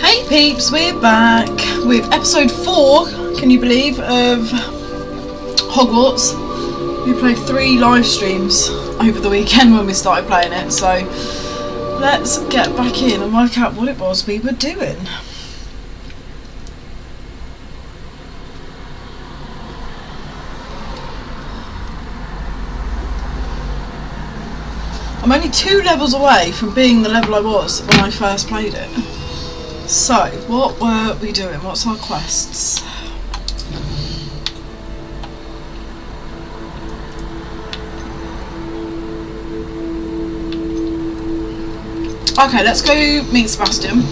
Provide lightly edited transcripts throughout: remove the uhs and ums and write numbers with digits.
Hey peeps, we're back with episode 4, can you believe, of Hogwarts. We played 3 live streams over the weekend when we started playing it, so let's get back in and work out what it was we were doing. I'm only 2 levels away from being the level I was when I first played it. So, what were we doing? What's our quests? Okay, let's go meet Sebastian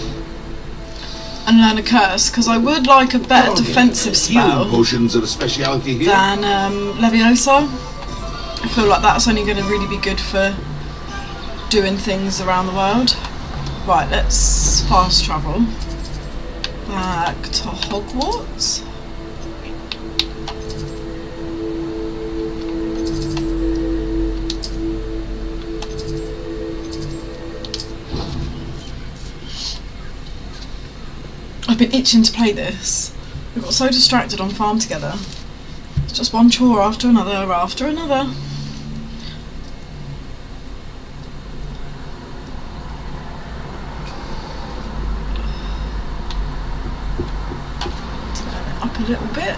and learn a curse, because I would like a better defensive spell potions of a speciality here than Leviosa. I feel like that's only going to really be good for doing things around the world. Right, let's fast travel back to Hogwarts. I've been itching to play this. We got so distracted on farm together. It's just one chore after another after another. A little bit.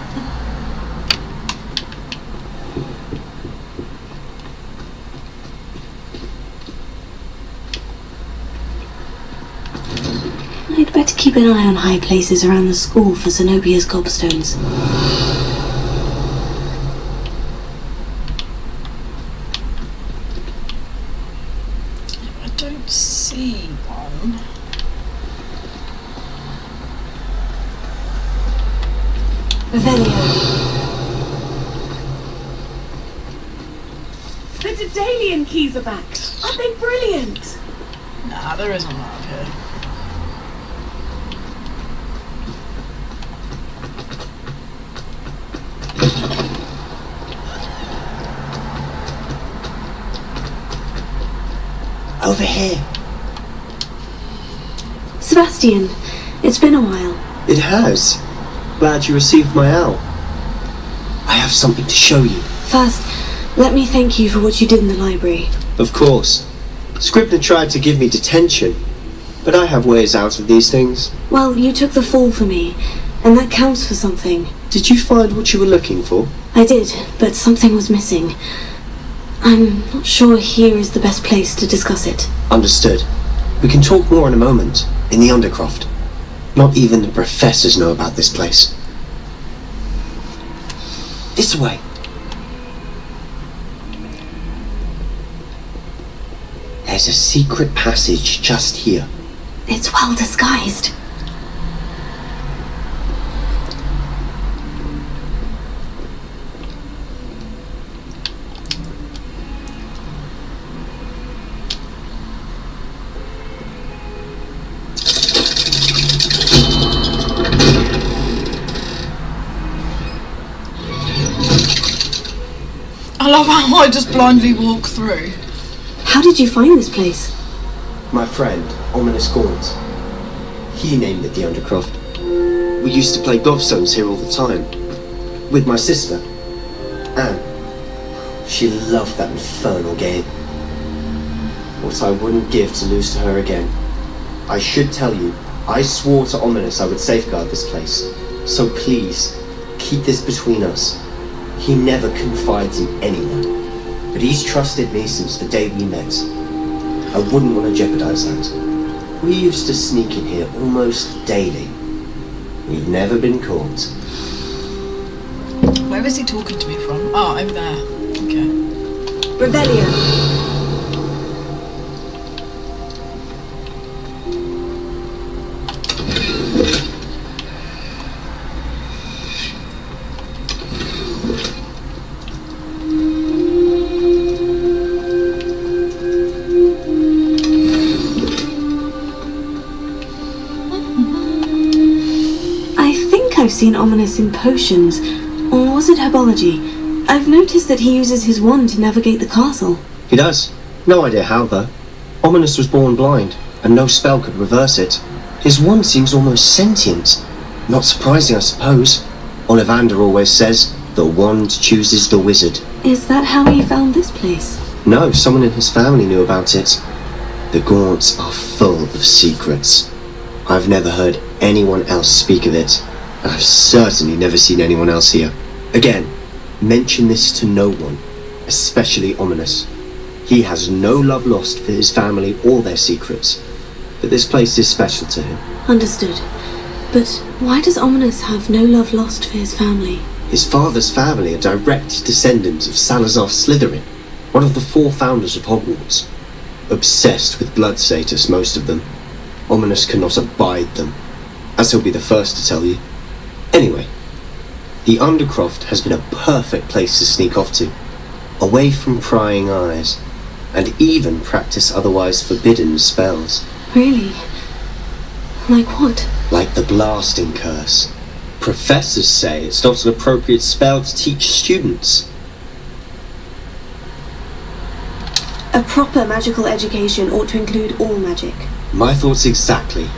I'd better keep an eye on high places around the school for Zenobia's gobstones. I don't see one. The Daedalian keys are back. Aren't they brilliant? Nah, there isn't one up here. Over here. Sebastian, it's been a while. It has. Glad you received my owl. I have something to show you. First, let me thank you for what you did in the library. Of course. Scribner tried to give me detention, but I have ways out of these things. Well, you took the fall for me, and that counts for something. Did you find what you were looking for? I did, but something was missing. I'm not sure here is the best place to discuss it. Understood. We can talk more in a moment, in the Undercroft. Not even the professors know about this place. This way. There's a secret passage just here. It's well disguised. I love how I just blindly walk through. How did you find this place? My friend, Ominous Gaunt. He named it the Undercroft. We used to play gobstones here all the time. With my sister, Anne. She loved that infernal game. What I wouldn't give to lose to her again. I should tell you, I swore to Ominous I would safeguard this place. So please, keep this between us. He never confides in anyone, but he's trusted me since the day we met. I wouldn't want to jeopardize that. We used to sneak in here almost daily. We've never been caught. Where is he talking to me from? Oh, over there. Okay. Revelio. I've seen Ominous in potions, or was it herbology? I've noticed that he uses his wand to navigate the castle. He does. No idea how, though. Ominous was born blind, and no spell could reverse it. His wand seems almost sentient. Not surprising, I suppose. Ollivander always says, the wand chooses the wizard. Is that how he found this place? No, someone in his family knew about it. The Gaunts are full of secrets. I've never heard anyone else speak of it. I've certainly never seen anyone else here. Again, mention this to no one, especially Ominous. He has no love lost for his family or their secrets, but this place is special to him. Understood. But why does Ominous have no love lost for his family? His father's family are direct descendants of Salazar Slytherin, one of the 4 founders of Hogwarts. Obsessed with blood status, most of them. Ominous cannot abide them, as he'll be the first to tell you. Anyway, the Undercroft has been a perfect place to sneak off to, away from prying eyes, and even practice otherwise forbidden spells. Really? Like what? Like the blasting curse. Professors say it's not an appropriate spell to teach students. A proper magical education ought to include all magic. My thoughts exactly.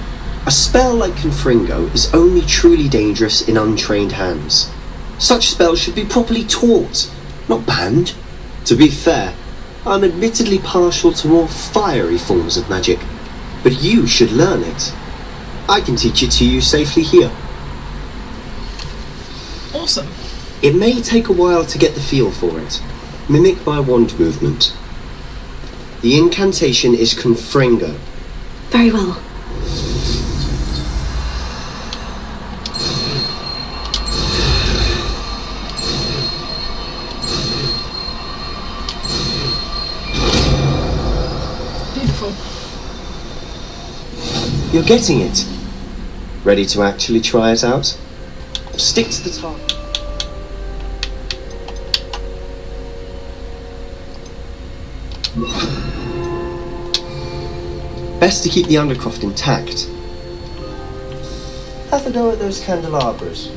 A spell like Confringo is only truly dangerous in untrained hands. Such spells should be properly taught, not banned. To be fair, I'm admittedly partial to more fiery forms of magic, but you should learn it. I can teach it to you safely here. Awesome. It may take a while to get the feel for it. Mimic my wand movement. The incantation is Confringo. Very well. Beautiful. You're getting it. Ready to actually try it out? Stick to the target. Best to keep the Undercroft intact. Have a go at those candelabras.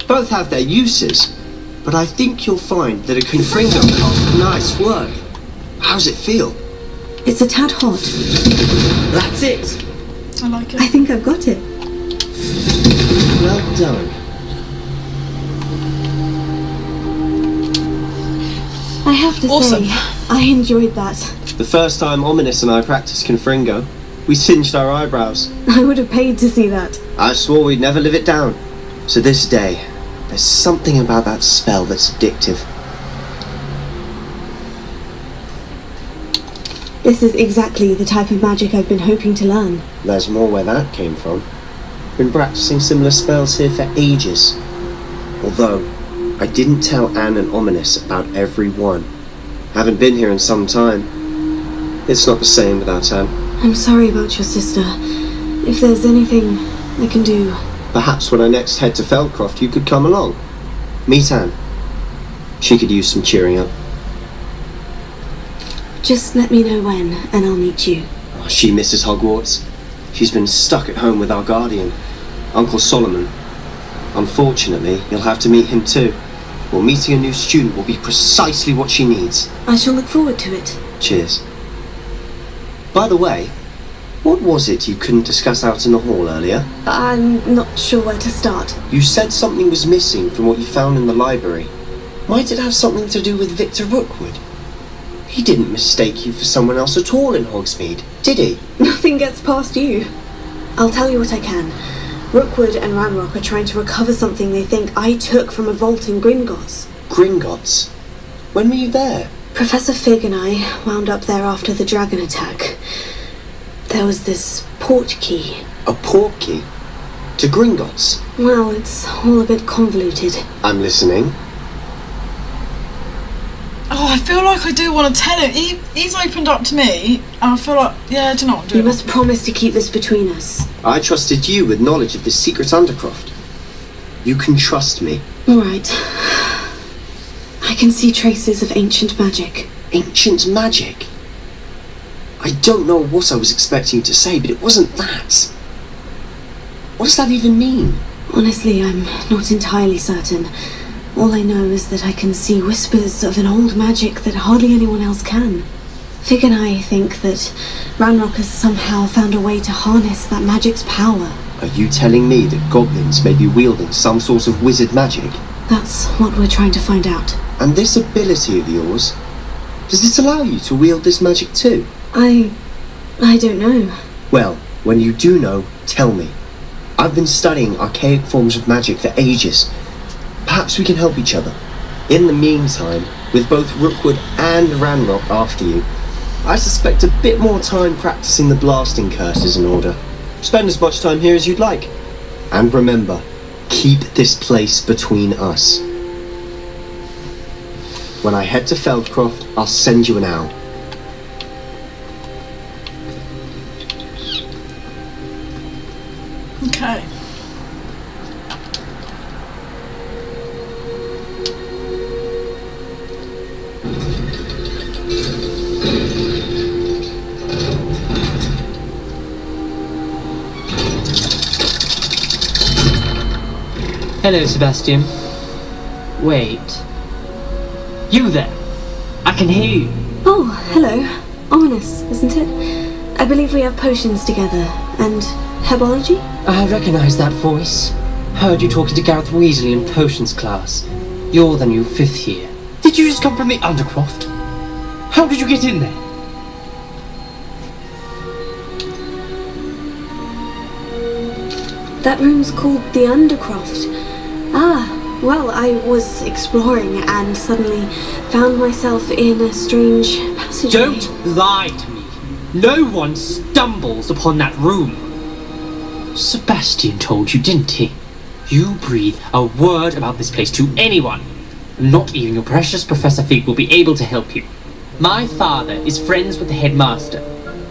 Both have their uses, but I think you'll find that a Confringo card. Nice work. How's it feel? It's a tad hot. That's it. I like it. I think I've got it. Well done. I have to Awesome. say, I enjoyed that. The first time Ominous and I practiced Confringo, we singed our eyebrows. I would have paid to see that. I swore we'd never live it down. To this day, there's something about that spell that's addictive. This is exactly the type of magic I've been hoping to learn. There's more where that came from. Been practicing similar spells here for ages. Although, I didn't tell Anne and Ominous about every one. Haven't been here in some time. It's not the same without Anne. I'm sorry about your sister. If there's anything I can do... Perhaps when I next head to Feldcroft, you could come along. Meet Anne. She could use some cheering up. Just let me know when, and I'll meet you. Oh, she misses Hogwarts. She's been stuck at home with our guardian, Uncle Solomon. Unfortunately, you'll have to meet him too. Well, meeting a new student will be precisely what she needs. I shall look forward to it. Cheers. By the way, what was it you couldn't discuss out in the hall earlier? I'm not sure where to start. You said something was missing from what you found in the library. Might it have something to do with Victor Rookwood? He didn't mistake you for someone else at all in Hogsmeade, did he? Nothing gets past you. I'll tell you what I can. Rookwood and Ranrock are trying to recover something they think I took from a vault in Gringotts. Gringotts? When were you there? Professor Fig and I wound up there after the dragon attack. There was this port key. A port key? To Gringotts? Well, it's all a bit convoluted. I'm listening. Oh, I feel like I do want to tell him. He's opened up to me, and I feel like, yeah, do you know what I'm doing? You must promise to keep this between us. I trusted you with knowledge of this secret undercroft. You can trust me. All right. I can see traces of ancient magic. Ancient magic? I don't know what I was expecting to say, but it wasn't that. What does that even mean? Honestly, I'm not entirely certain. All I know is that I can see whispers of an old magic that hardly anyone else can. Fig and I think that Ranrock has somehow found a way to harness that magic's power. Are you telling me that goblins may be wielding some sort of wizard magic? That's what we're trying to find out. And this ability of yours, does it allow you to wield this magic too? I don't know. Well, when you do know, tell me. I've been studying archaic forms of magic for ages. Perhaps we can help each other. In the meantime, with both Rookwood and Ranrock after you, I suspect a bit more time practicing the blasting curse is in order. Spend as much time here as you'd like. And remember, keep this place between us. When I head to Feldcroft, I'll send you an owl. Okay. Hello, Sebastian. Wait. You there? I can hear you. Oh, hello. Ominous, isn't it? I believe we have potions together. And herbology? I recognise that voice. Heard you talking to Gareth Weasley in potions class. You're the new 5th year. Did you just come from the Undercroft? How did you get in there? That room's called the Undercroft. Ah, well, I was exploring and suddenly found myself in a strange passageway. Don't lie to me. No one stumbles upon that room. Sebastian told you, didn't he? You breathe a word about this place to anyone. Not even your precious Professor Fig will be able to help you. My father is friends with the headmaster.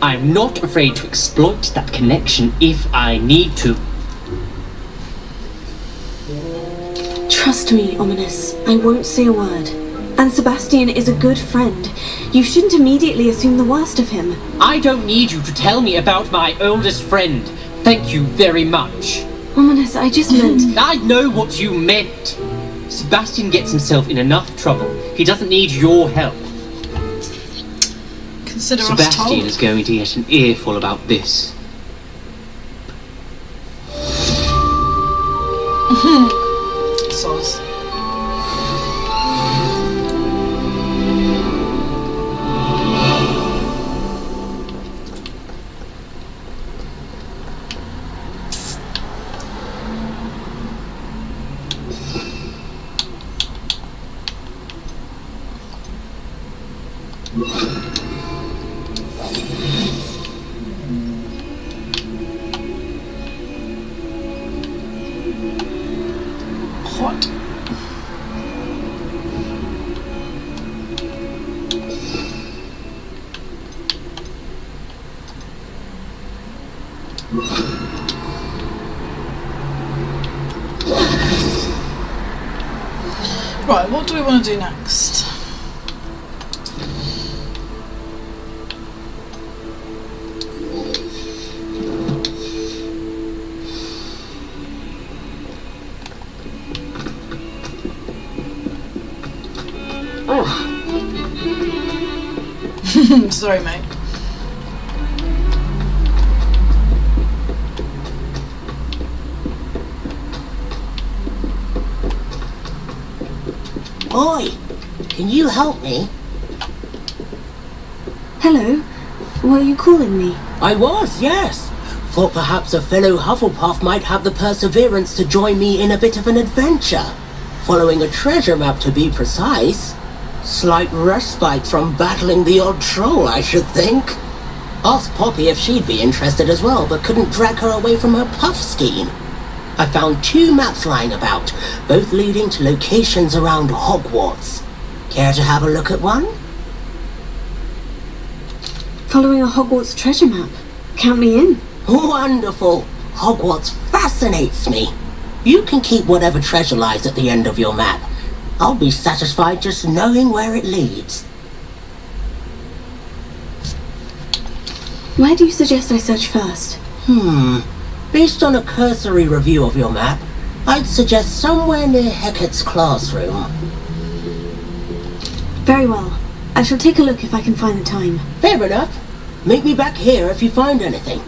I'm not afraid to exploit that connection if I need to. Trust me, Ominous. I won't say a word. And Sebastian is a good friend. You shouldn't immediately assume the worst of him. I don't need you to tell me about my oldest friend. Thank you very much. Ominous, I just meant... I know what you meant. Sebastian gets himself in enough trouble. He doesn't need your help. Consider us Sebastian told. is going to get an earful about this. Soz. Hot. Right, what do we want to do next? Sorry, mate. Oi! Can you help me? Hello? Were you calling me? I was, yes. Thought perhaps a fellow Hufflepuff might have the perseverance to join me in a bit of an adventure. Following a treasure map, to be precise. Slight respite from battling the odd troll, I should think. Asked Poppy if she'd be interested as well, but couldn't drag her away from her puff scheme. I found 2 maps lying about, both leading to locations around Hogwarts. Care to have a look at one? Following a Hogwarts treasure map. Count me in. Wonderful. Hogwarts fascinates me. You can keep whatever treasure lies at the end of your map. I'll be satisfied just knowing where it leads. Where do you suggest I search first? Based on a cursory review of your map, I'd suggest somewhere near Hecat's classroom. Very well. I shall take a look if I can find the time. Fair enough. Meet me back here if you find anything.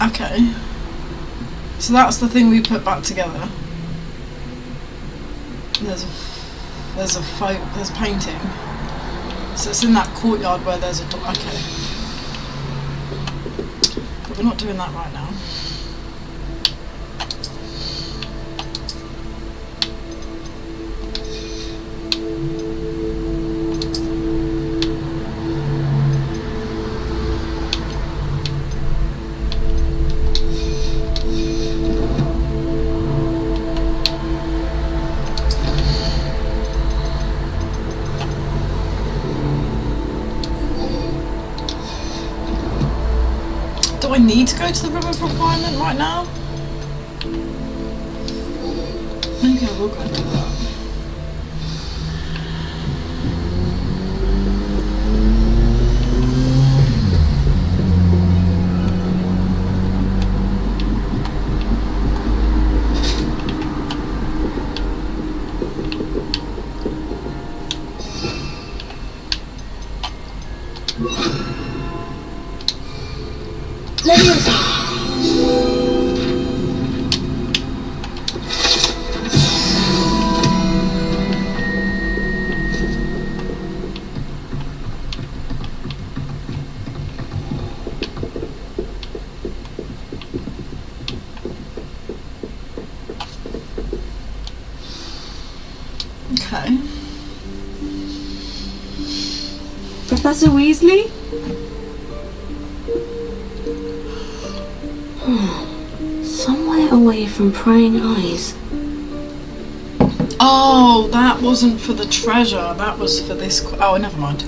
Okay. So that's the thing we put back together. There's a painting. So it's in that courtyard where there's a door. Okay. But we're not doing that right now. Do I need to go to the room of requirement right now? Okay, we'll go and do that. Okay. Professor Weasley? Somewhere away from prying eyes. Oh, that wasn't for the treasure. That was for this. Oh, never mind.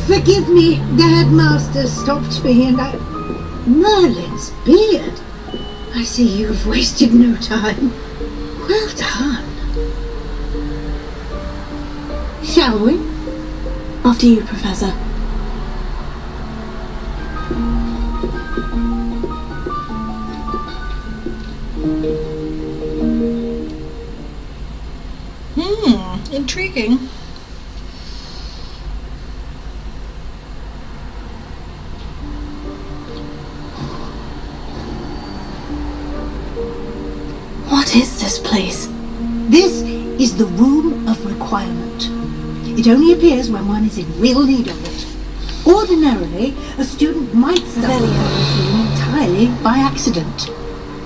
Forgive me, the headmaster stopped me and I... Merlin's beard! I see you've wasted no time. Well done. Shall we? After you, Professor. Intriguing. What is this place? This is the Room of Requirement. It only appears when one is in real need of it. Ordinarily, a student might stumble upon this room entirely by accident.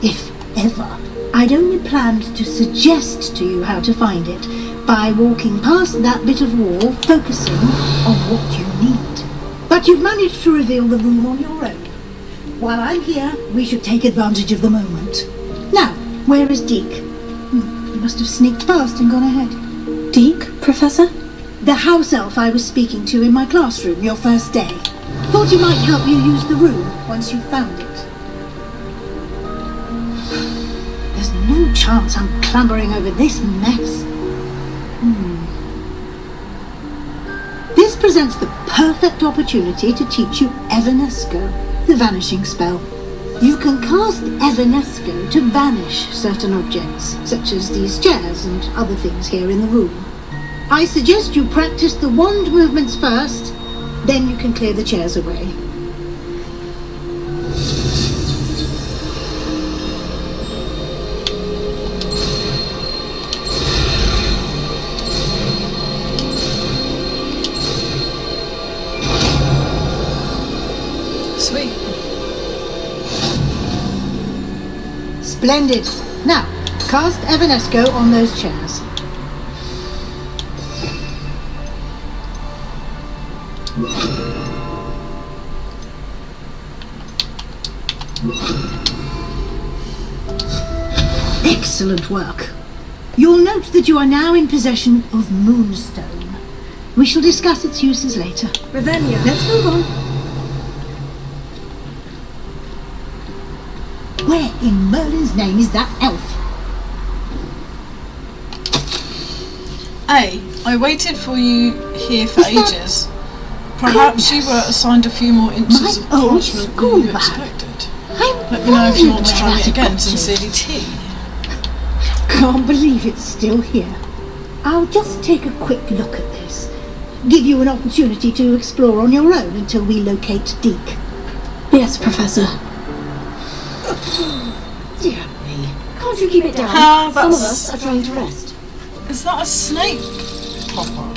If ever. I'd only planned to suggest to you how to find it by walking past that bit of wall, focusing on what you need. But you've managed to reveal the room on your own. While I'm here, we should take advantage of the moment. Now, where is Deke? He must have sneaked past and gone ahead. Deke, Professor? The house elf I was speaking to in my classroom your first day. Thought he might help you use the room once you found it. There's no chance I'm clambering over this mess. This presents the perfect opportunity to teach you Evanesco, the vanishing spell. You can cast Evanesco to vanish certain objects, such as these chairs and other things here in the room. I suggest you practice the wand movements first, then you can clear the chairs away. Sweet. Splendid. Now, Cast Evanesco on those chairs. Excellent work. You'll note that you are now in possession of Moonstone. We shall discuss its uses later. Revelio. Let's move on. Where in Merlin's name is that elf? I waited for you here for ages. Perhaps you were assigned a few more inches of My old parchment than school you bag. expected. I'm Let me know if you want to try wondering it where again. that got to. Sincerely, T. Can't believe it's still here. I'll just take a quick look at this. Give you an opportunity to explore on your own until we locate Deke. Yes, Professor. Dear me. Can't you keep it down? Ah, Some of that's- us are trying to rest. Is that a snake pop-up?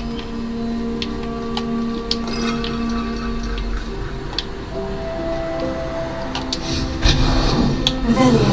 Revelio.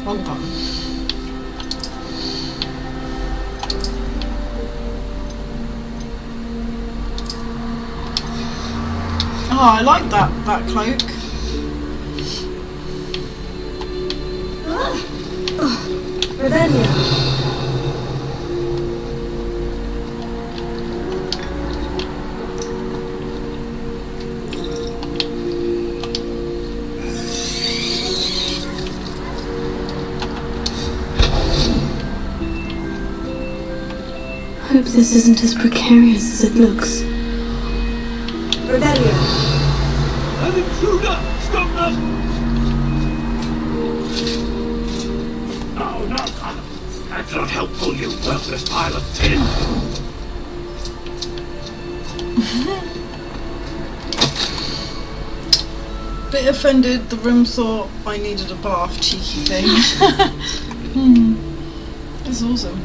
Wrong button. Oh, I like that cloak. Revelio. Hope this isn't as precarious as it looks. Revelio. An intruder! Stop them! Oh, no! That's not helpful, you worthless pile of tin! Bit offended. The room thought I needed a bath. Cheeky thing. That's awesome.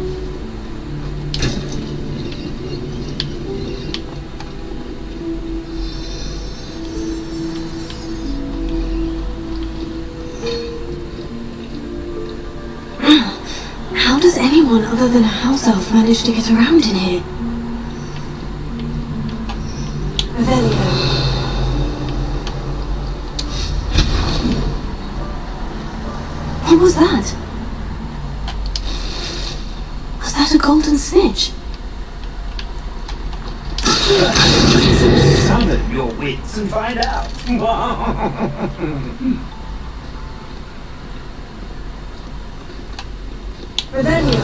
How does anyone other than a house elf manage to get around in here? Revelio. What was that? Was that a golden snitch? Summon your wits and find out! Revelio.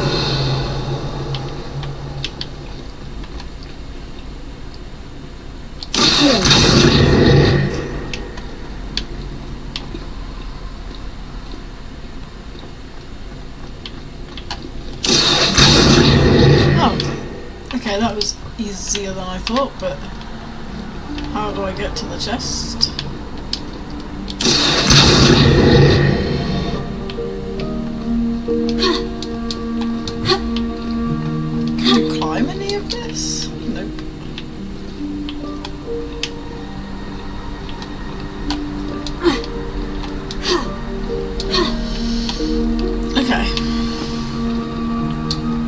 Oh, okay, that was easier than I thought, but how do I get to the chest? Can you climb any of this? Nope. Okay.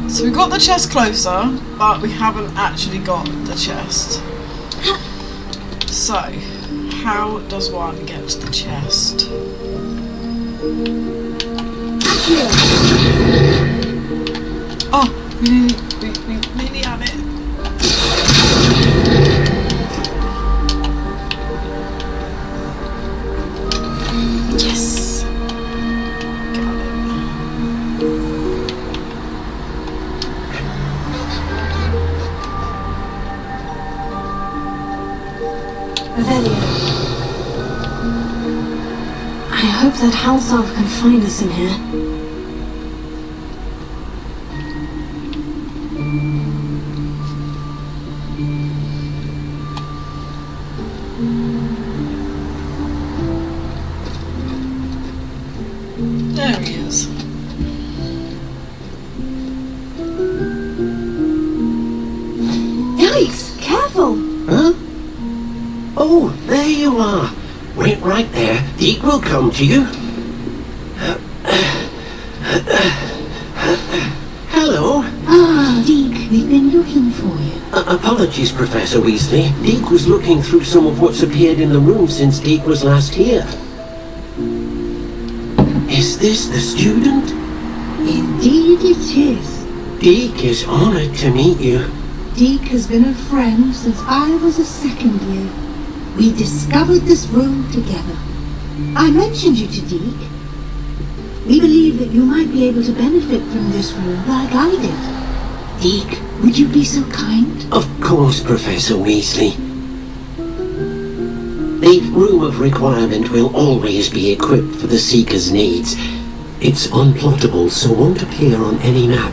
So we got the chest closer, but we haven't actually got the chest. So, how does one get to the chest? Oh, we nearly have it. Yes. Got it. Revelio. I hope that house elf can find us in here. Yikes! Careful! Huh? Oh, there you are. Wait right there. Deke will come to you. Hello. Ah, Deke, we've been looking for you. Apologies, Professor Weasley. Deke was looking through some of what's appeared in the room since Deke was last here. Is this the student? Indeed it is. Deke is honored to meet you. Deke has been a friend since I was a second year. We discovered this room together. I mentioned you to Deke. We believe that you might be able to benefit from this room like I did. Deke, would you be so kind? Of course, Professor Weasley. The Room of Requirement will always be equipped for the Seeker's needs. It's unplottable, so won't appear on any map.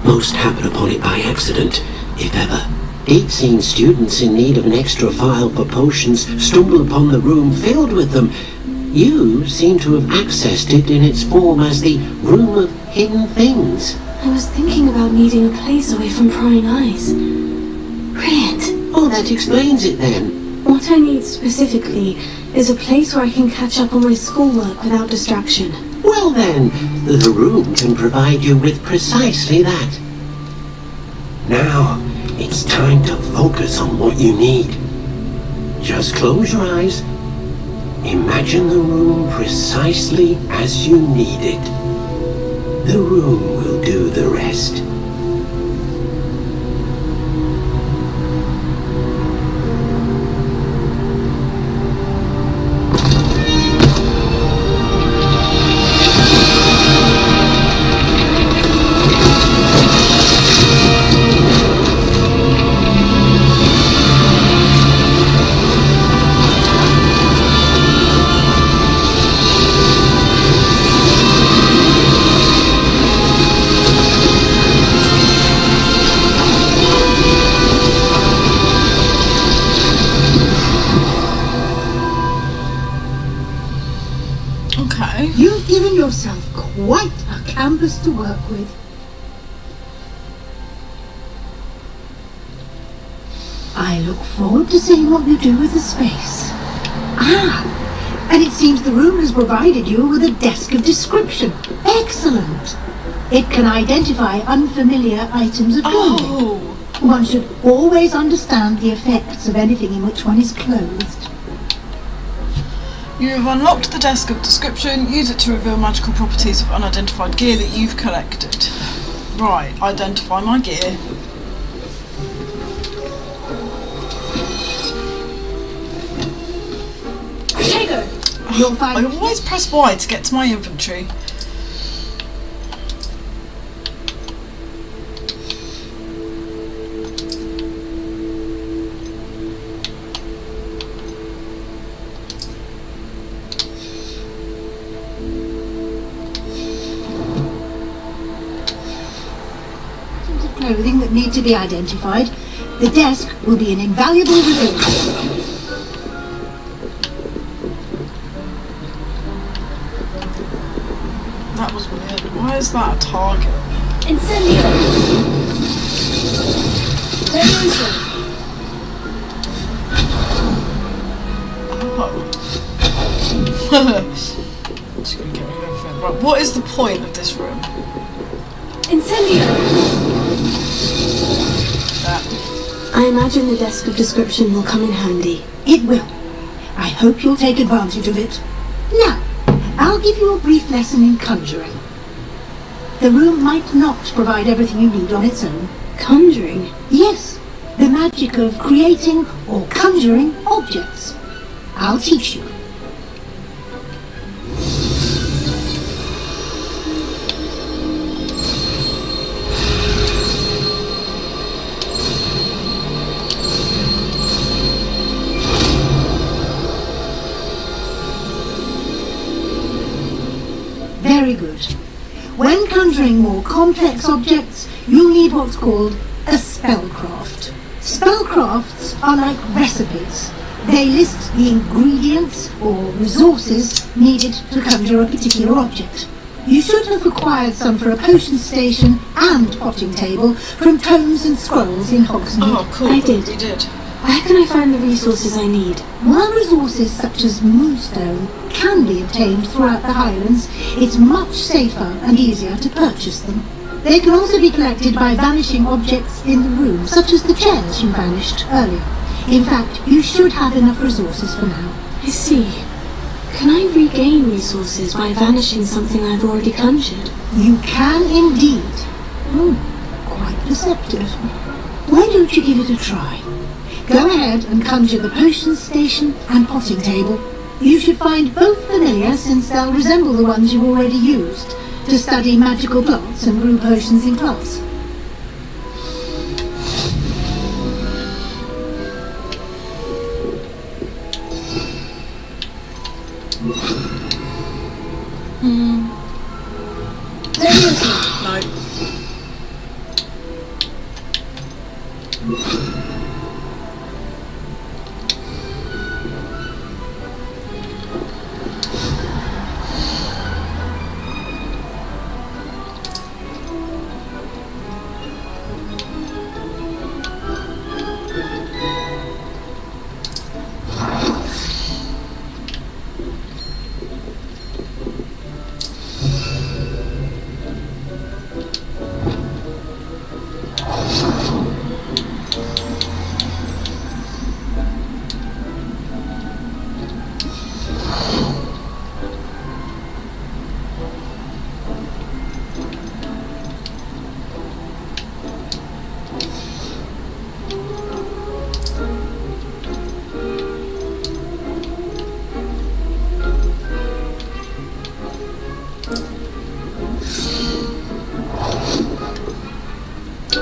Most happen upon it by accident, if ever. Deke's seen students in need of an extra file for potions stumble upon the room filled with them. You seem to have accessed it in its form as the Room of Hidden Things. I was thinking about needing a place away from prying eyes. Brilliant. Oh, that explains it then. What I need specifically is a place where I can catch up on my schoolwork without distraction. Well then, the room can provide you with precisely that. Now, it's time to focus on what you need. Just close your eyes. Imagine the room precisely as you need it. The room will do the rest. You've given yourself quite a canvas to work with. I look forward to seeing what you do with the space. Ah, and it seems the room has provided you with a desk of description. Excellent. It can identify unfamiliar items of clothing. One should always understand the effects of anything in which one is clothed. You have unlocked the desk of description. Use it to reveal magical properties of unidentified gear that you've collected. Right, identify my gear. You'll find I always press Y to get to my inventory. clothing that need to be identified. The desk will be an invaluable resource. That was weird. Why is that a target? Incendio! Revolution! Oh. Just gonna get rid of everything. Right, what is the point of this room? Incendio! I imagine the desk of description will come in handy. It will. I hope you'll take advantage of it. Now, I'll give you a brief lesson in conjuring. The room might not provide everything you need on its own. Conjuring? Yes, the magic of creating or conjuring objects. I'll teach you. Very good. When conjuring more complex objects, you'll need what's called a spellcraft. Spellcrafts are like recipes. They list the ingredients or resources needed to conjure a particular object. You should have acquired some for a potion station and potting table from tomes and scrolls in Hogsmeade. Oh, cool. I did. You did. Where can I find the resources I need? While resources such as moonstone can be obtained throughout the Highlands, it's much safer and easier to purchase them. They can also be collected by vanishing objects in the room, such as the chairs you vanished earlier. In fact, you should have enough resources for now. I see. Can I regain resources by vanishing something I've already conjured? You can indeed. Quite perceptive. Why don't you give it a try? Go ahead and conjure the potion station and potting table. You should find both familiar, since they'll resemble the ones you already used to study magical plants and brew potions in class. There he is. No.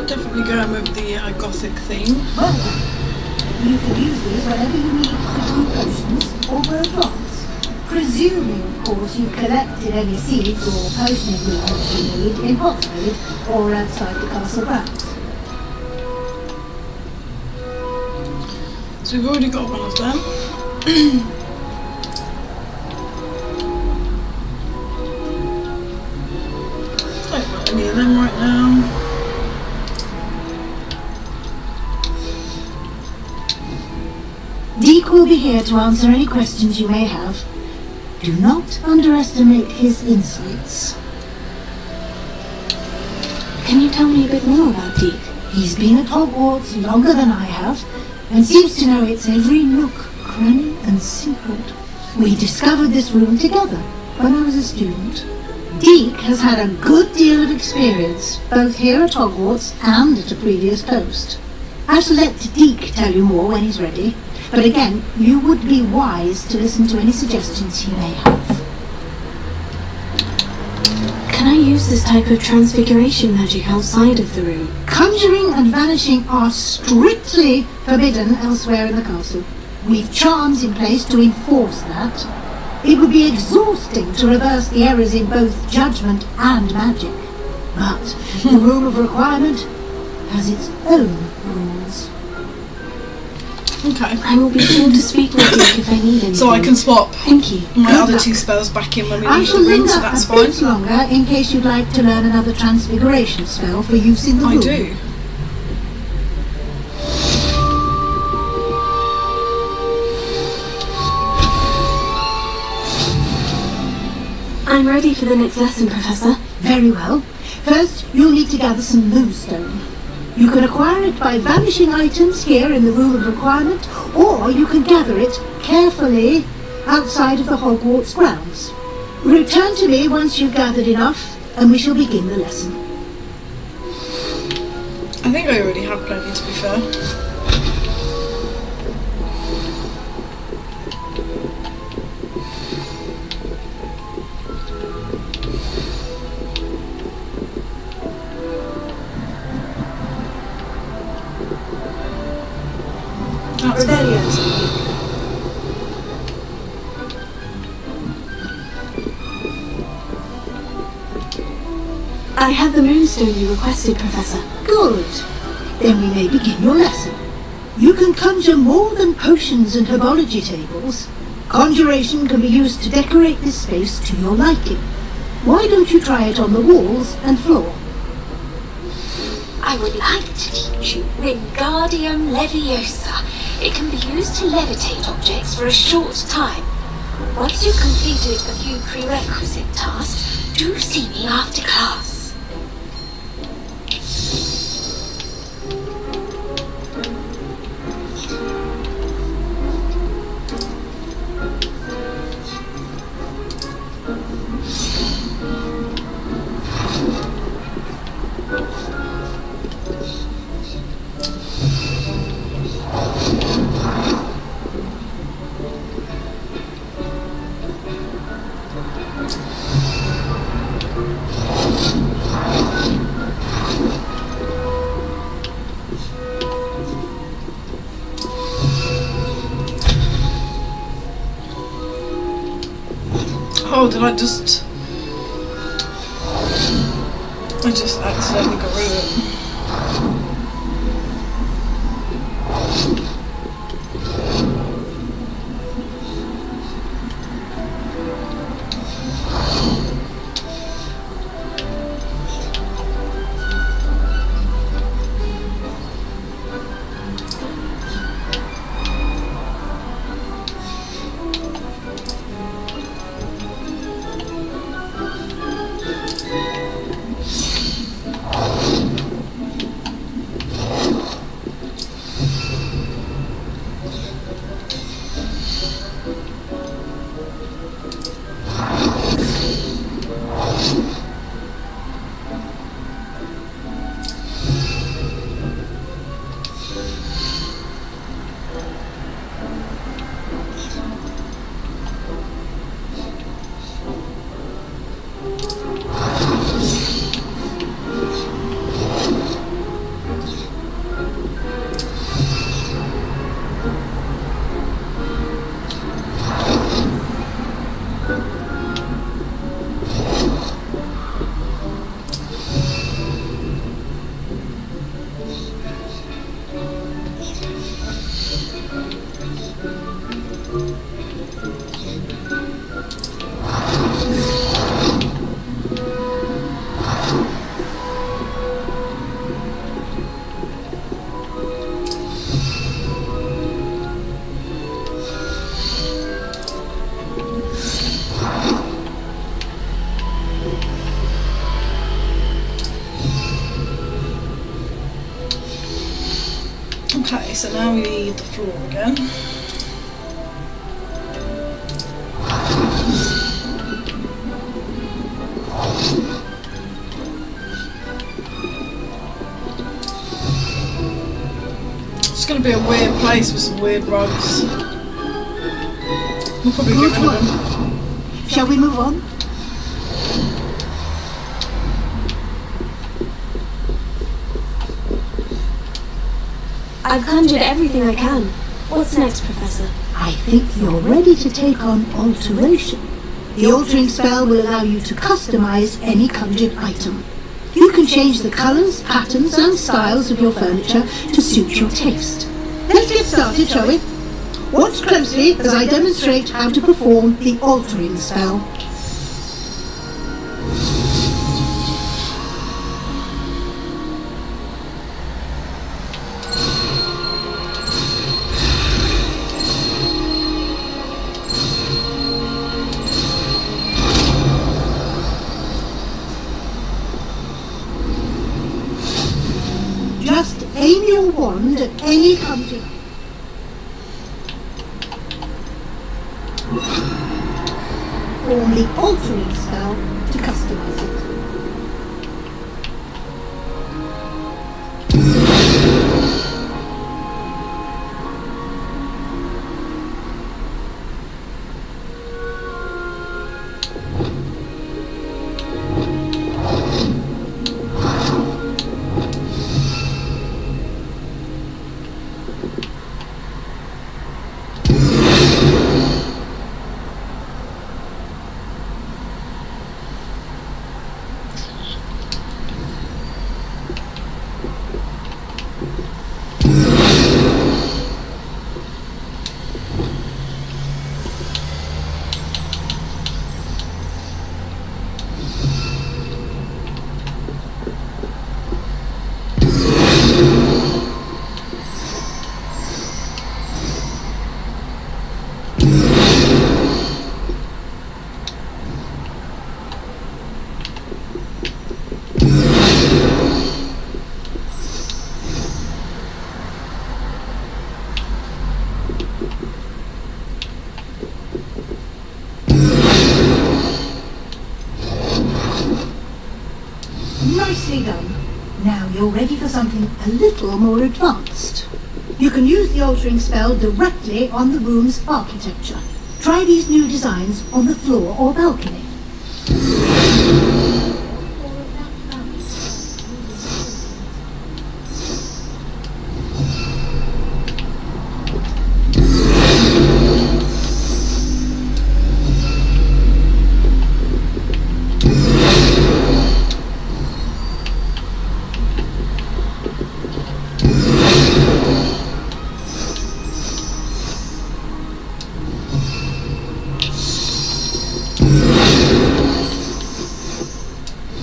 Definitely going with the gothic theme. Well, you can use these whenever you need to brew potions or grow plants. Presuming, of course, you've collected any seeds or potion ingredients you need in Hogsmeade or outside the castle grounds. So we've already got one of them. Don't want any of them right now. Deke will be here to answer any questions you may have. Do not underestimate his insights. Can you tell me a bit more about Deke? He's been at Hogwarts longer than I have, and seems to know its every nook, cranny, and secret. We discovered this room together when I was a student. Deke has had a good deal of experience, both here at Hogwarts and at a previous post. I shall let Deke tell you more when he's ready, but again, you would be wise to listen to any suggestions he may have. Can I use this type of transfiguration magic outside of the room? Conjuring and vanishing are strictly forbidden elsewhere in the castle. We've charms in place to enforce that. It would be exhausting to reverse the errors in both judgment and magic. But the Room of Requirement has its own rules. Okay. I will be sure to speak with Deke if I need anything. So I can swap Thank you. my Good other luck. 2 spells back in when we I leave shall the room, linger so that's a bit fine. longer in case you'd like to learn another transfiguration spell for use in the room. I do. I'm ready for the next lesson, Professor. Very well. First, you'll need to gather some moonstone. You can acquire it by vanishing items here in the Room of Requirement, or you can gather it carefully outside of the Hogwarts grounds. Return to me once you've gathered enough, and we shall begin the lesson. I think I already have plenty, to be fair. That's good. I have the moonstone you requested, Professor. Good. Then we may begin your lesson. You can conjure more than potions and herbology tables. Conjuration can be used to decorate this space to your liking. Why don't you try it on the walls and floor? I would like to teach you Wingardium Leviosa. It can be used to levitate objects for a short time. Once you've completed a few prerequisite tasks, do see me after class. Oh, did I just accidentally got rid of it. Okay, so now we need the floor again. It's going to be a weird place with some weird rugs. We'll probably get rid of them. Shall we move on? I've conjured everything I can. What's next, Professor? I think you're ready to take on alteration. The altering spell will allow you to customize any conjured item. You can change the colors, patterns and styles of your furniture to suit your taste. Let's get started, shall we? Watch closely as I demonstrate how to perform the altering spell. Just aim your wand at any conjured. Form the altering spell to customize it. Now you're ready for something a little more advanced. You can use the altering spell directly on the room's architecture. Try these new designs on the floor or balcony.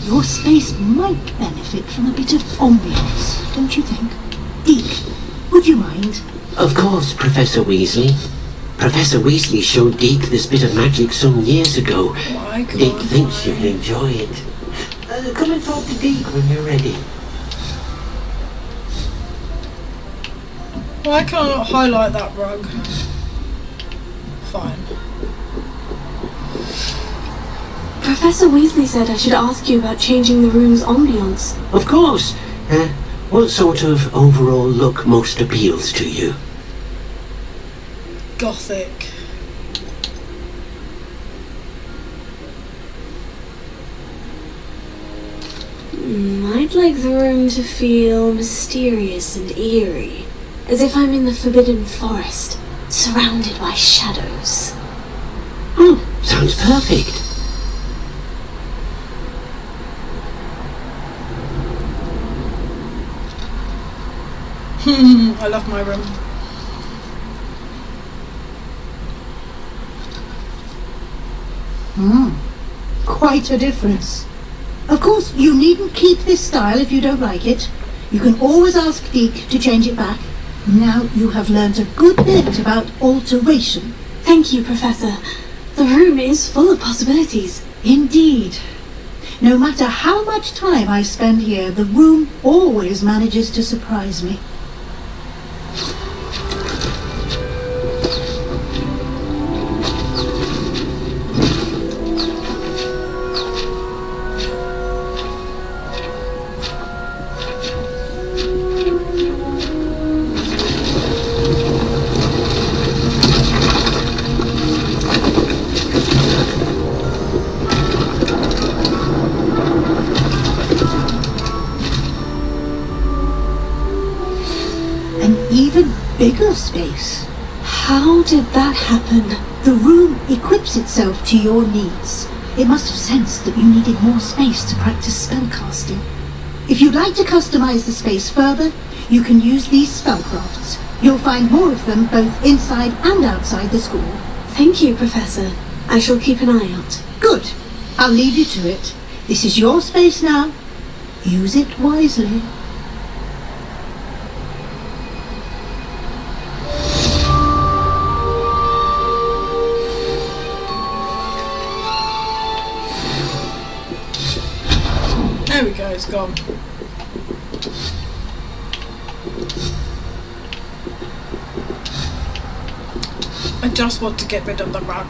Your space might benefit from a bit of ambience, don't you think? Deke, would you mind? Of course, Professor Weasley. Professor Weasley showed Deke this bit of magic some years ago. My God. Deke thinks you'll enjoy it. Come and talk to Deke when you're ready. Why can't I not highlight that rug? Fine. Professor Weasley said I should ask you about changing the room's ambience. Of course. What sort of overall look most appeals to you? Gothic. I'd like the room to feel mysterious and eerie, as if I'm in the Forbidden Forest, surrounded by shadows. Sounds perfect. I love my room. Quite a difference. Of course, you needn't keep this style if you don't like it. You can always ask Deke to change it back. Now you have learnt a good bit about alteration. Thank you, Professor. The room is full of possibilities. Indeed. No matter how much time I spend here, the room always manages to surprise me. Even bigger space. How did that happen? The room equips itself to your needs. It must have sensed that you needed more space to practice spellcasting. If you'd like to customize the space further, you can use these spellcrafts. You'll find more of them both inside and outside the school. Thank you, Professor. I shall keep an eye out. Good. I'll leave you to it. This is your space now. Use it wisely. There we go, it's gone. I just want to get rid of the rug.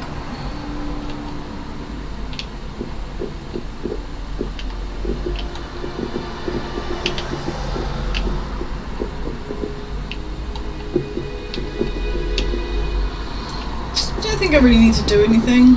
I don't think I really need to do anything.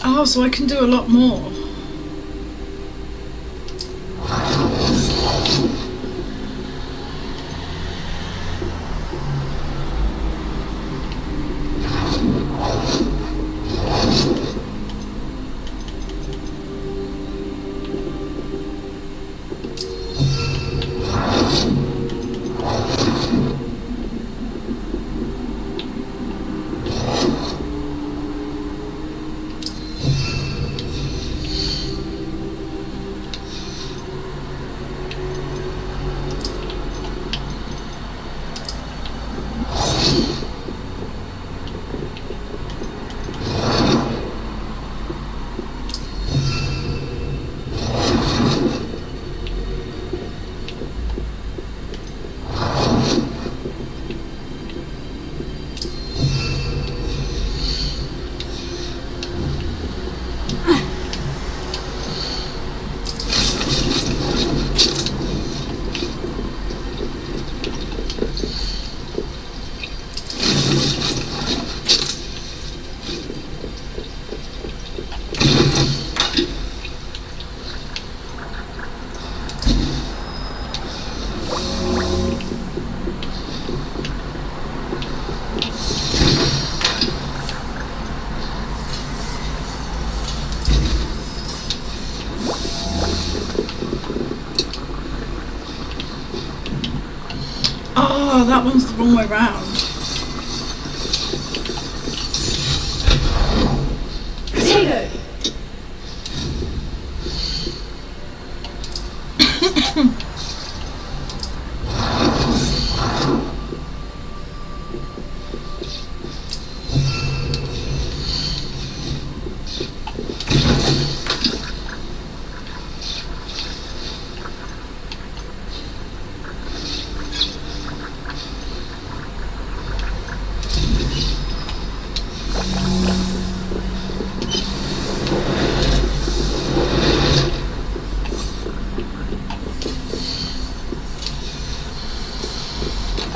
Oh, so I can do a lot more. Oh, that one's the wrong way round. Potato.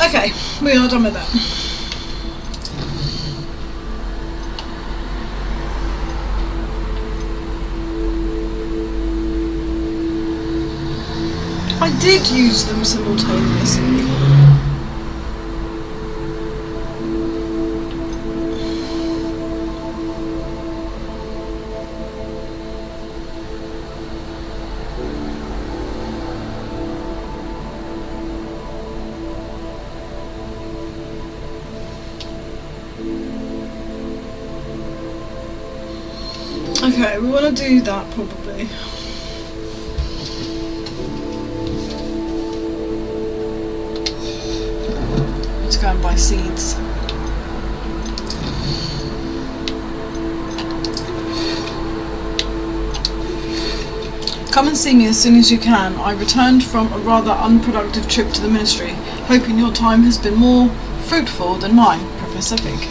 Okay, we are done with that. I did use them simultaneously. Okay, we want to do that probably. Let's go and buy seeds. Come and see me as soon as you can. I returned from a rather unproductive trip to the ministry, hoping your time has been more fruitful than mine, Professor Fig.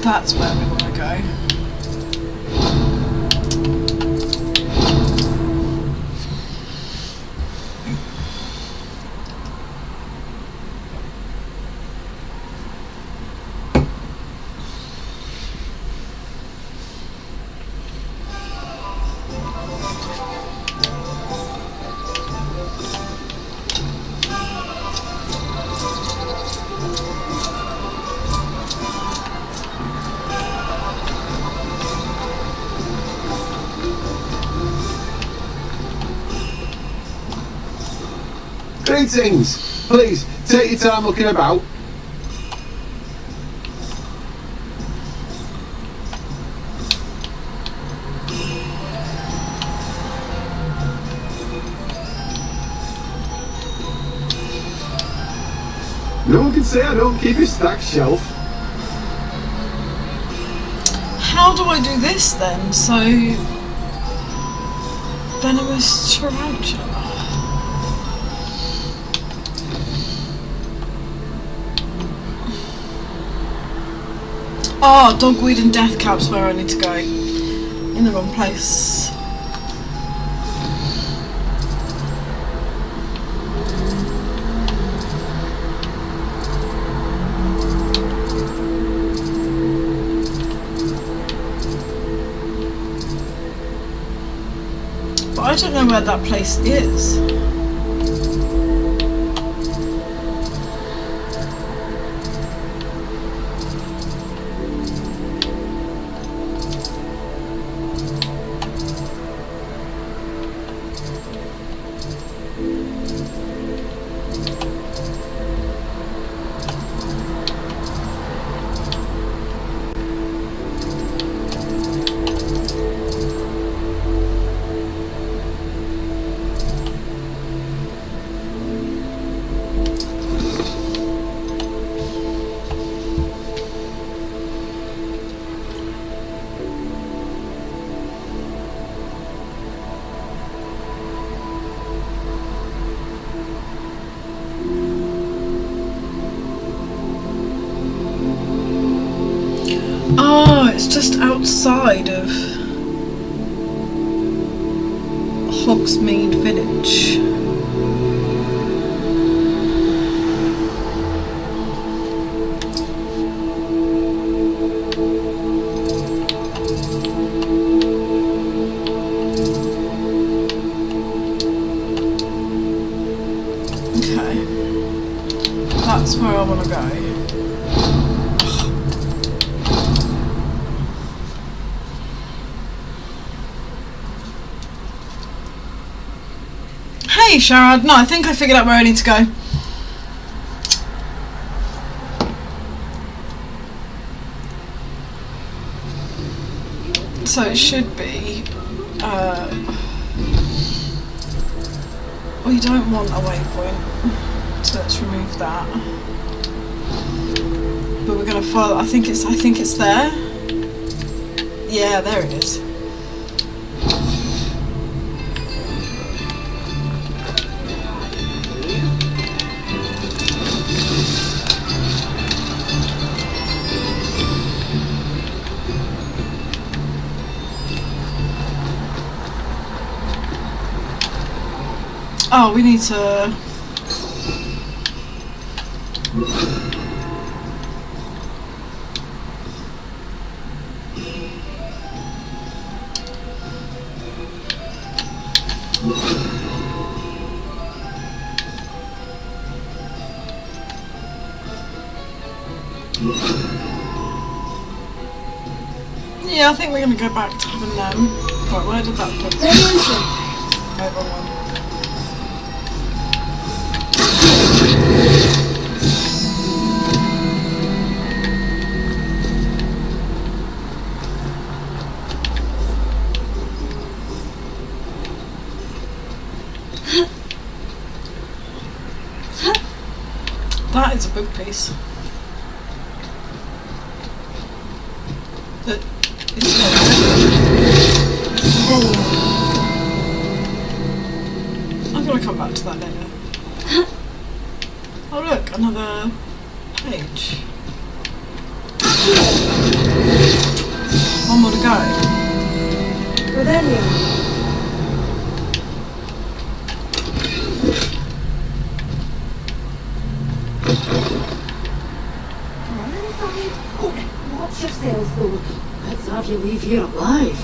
That's where we want to go. Greetings! Please, take your time looking about. No one can say I don't keep a stacked shelf. How do I do this then? So, venomous tarantula. Ah, dogweed and death caps where I need to go. In the wrong place. But I don't know where that place is. Oh, it's just outside of Hogsmeade Village. That's where I want to go. Hey, Sharad. No, I think I figured out where I need to go. So it should be. We don't want a waypoint, so let's remove that. But we're gonna follow. I think it's there. Yeah, there it is. Oh, we need to... Yeah, I think we're going to go back to having them. Right, where did that put? Okay, wrong one. That is a book piece. I'm gonna come back to that later. Oh look, another page. One more to go. Revelio. Watch yourself, though. Let's have you leave here alive.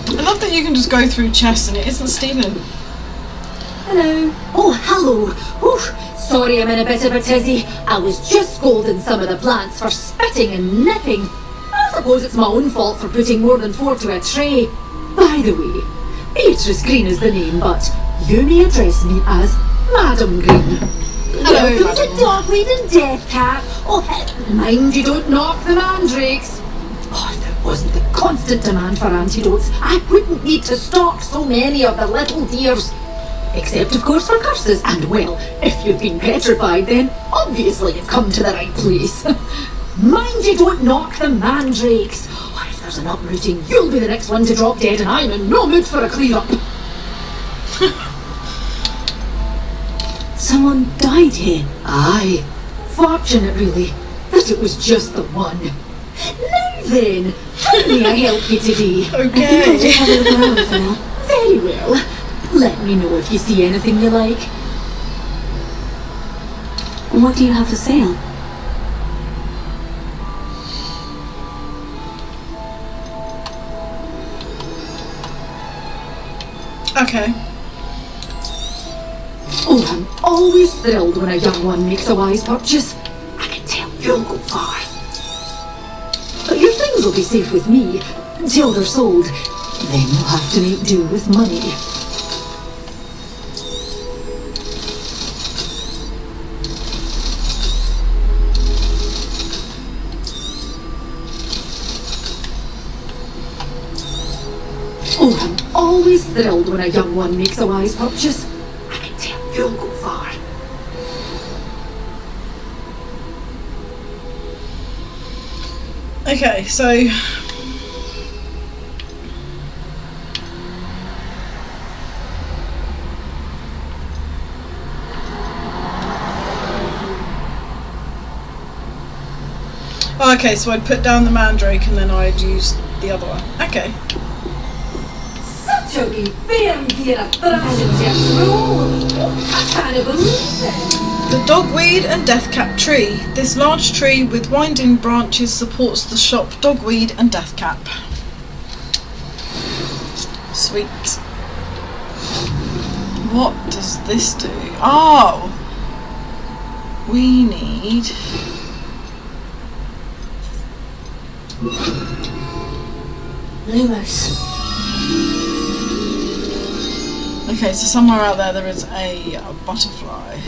I love that you can just go through chests and it isn't stealing. Hello. Oh, hello. Oof. Sorry I'm in a bit of a tizzy. I was just scolding some of the plants for spitting and nipping. I suppose it's my own fault for putting more than 4 to a tray. By the way, Beatrice Green is the name, but you may address me as Madam Green. Hello, Welcome to Madam. Dogweed and Deathcap. Oh, mind you don't knock the mandrakes. Oh, if there wasn't the constant demand for antidotes, I wouldn't need to stock so many of the little dears. Except, of course, for curses. And, well, if you've been petrified, then obviously you've come to the right place. Mind you don't knock the mandrakes. Oh, if there's an uprooting, you'll be the next one to drop dead, and I'm in no mood for a clear-up. Someone died here. Aye. Fortunate, really, that it was just the one. Now then, how may I help you today? I think I'll just have a look around for now. Very well. Let me know if you see anything you like. What do you have for sale? Okay. Oh, I'm always thrilled when a young one makes a wise purchase. I can tell you'll go far. But your things will be safe with me until they're sold. Then you'll have to make do with money. Oh, I'm always thrilled when a young one makes a wise purchase. I can tell you'll go far. Okay, so... Oh, okay, so I'd put down the mandrake and then I'd use the other one. Okay. Such a wee bairn here at Thrashing's roll. I can't believe it. The dogweed and deathcap tree. This large tree with winding branches supports the shop Dogweed and Deathcap. Sweet. What does this do? Oh! We need... Lumos. Okay, so somewhere out there is a butterfly.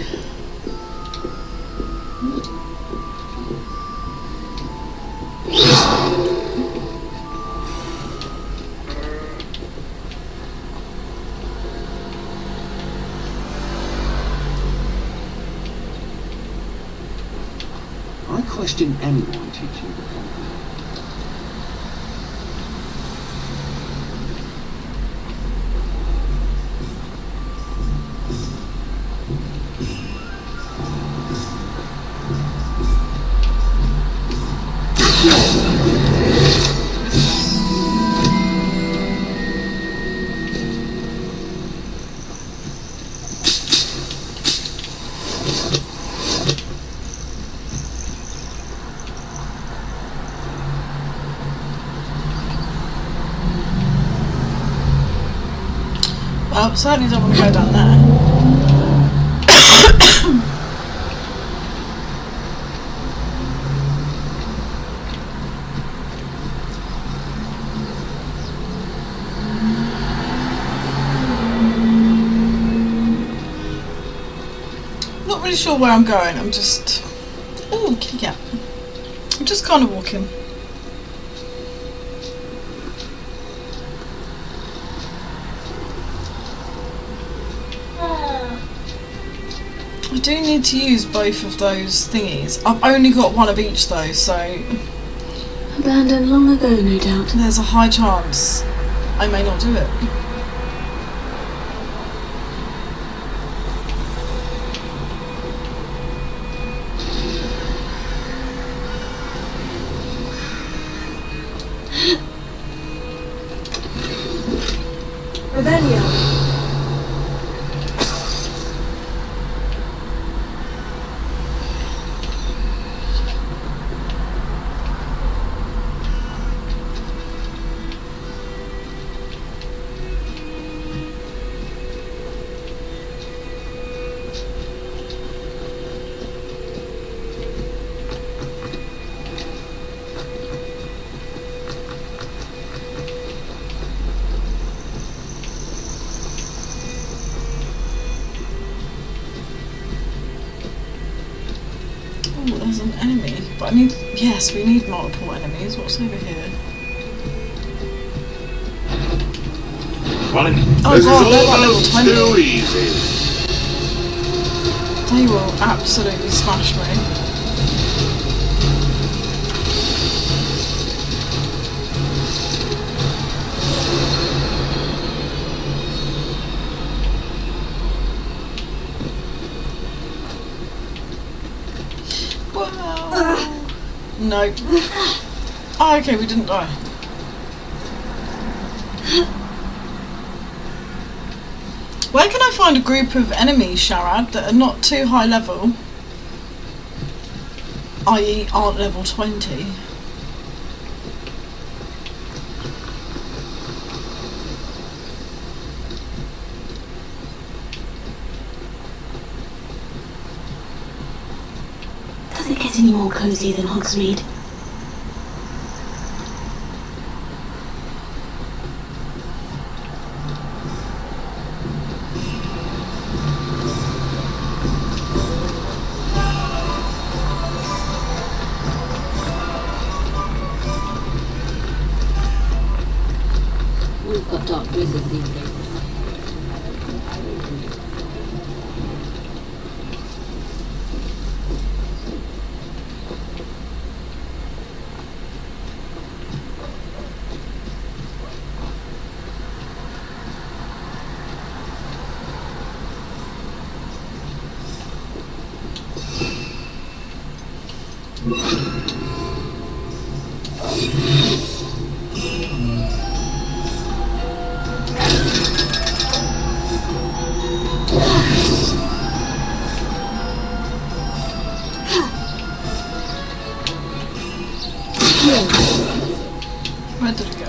I question anyone teaching you. Well, certainly don't want to go down there. Not really sure where I'm going. I'm just... Oh, kitty cat. I'm just kind of walking. I do need to use both of those thingies. I've only got one of each though, so Abandoned long ago, no doubt. there's a high chance I may not do it. Revelio. Oh, there's an enemy. But I need... Yes, we need multiple enemies. What's over here? Oh god, they're like level 20. They will absolutely smash me. Whoa. No. Oh, okay, we didn't die. Where can I find a group of enemies, Sharad, that are not too high level? I.e. aren't level 20? Does it get any more cosy than Hogsmeade? We've got dark wizards these days. Where did it go?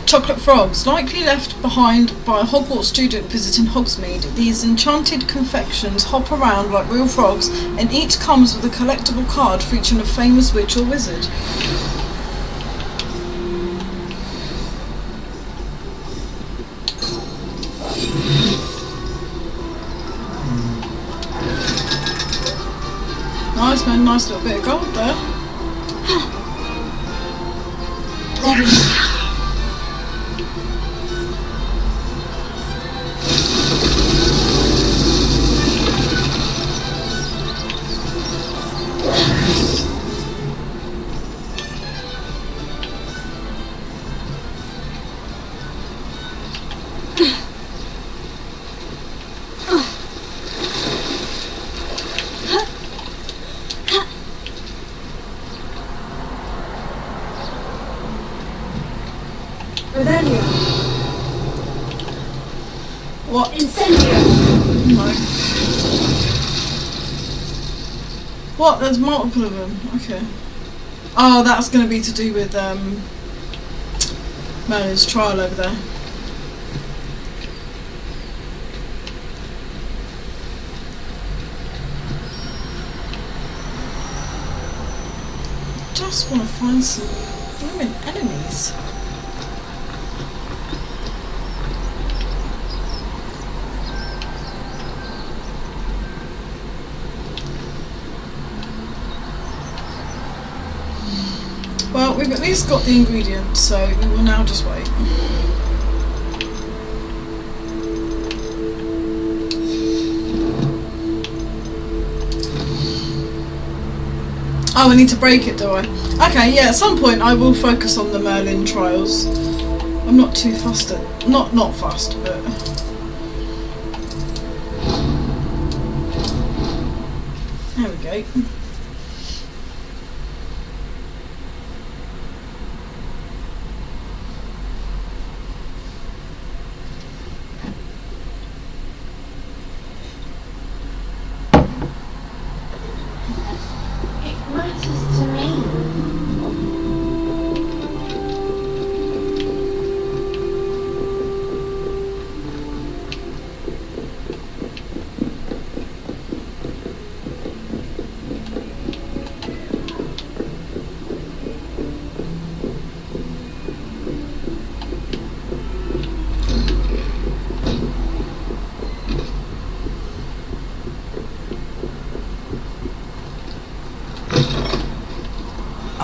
Chocolate frogs, likely left behind by a Hogwarts student visiting Hogsmeade. These enchanted confections hop around like real frogs, and each comes with a collectible card featuring a famous witch or wizard. Nice man, nice little bit of gold there. What? Incendio! No. What? There's multiple of them. Okay. Oh, that's going to be to do with Merlin's trial over there. Just want to find some blooming enemies. Well, we've at least got the ingredients, so we will now just wait. Oh, I need to break it, do I? Okay, yeah, at some point I will focus on the Merlin trials. I'm not too fussed at... Not fussed, but... There we go.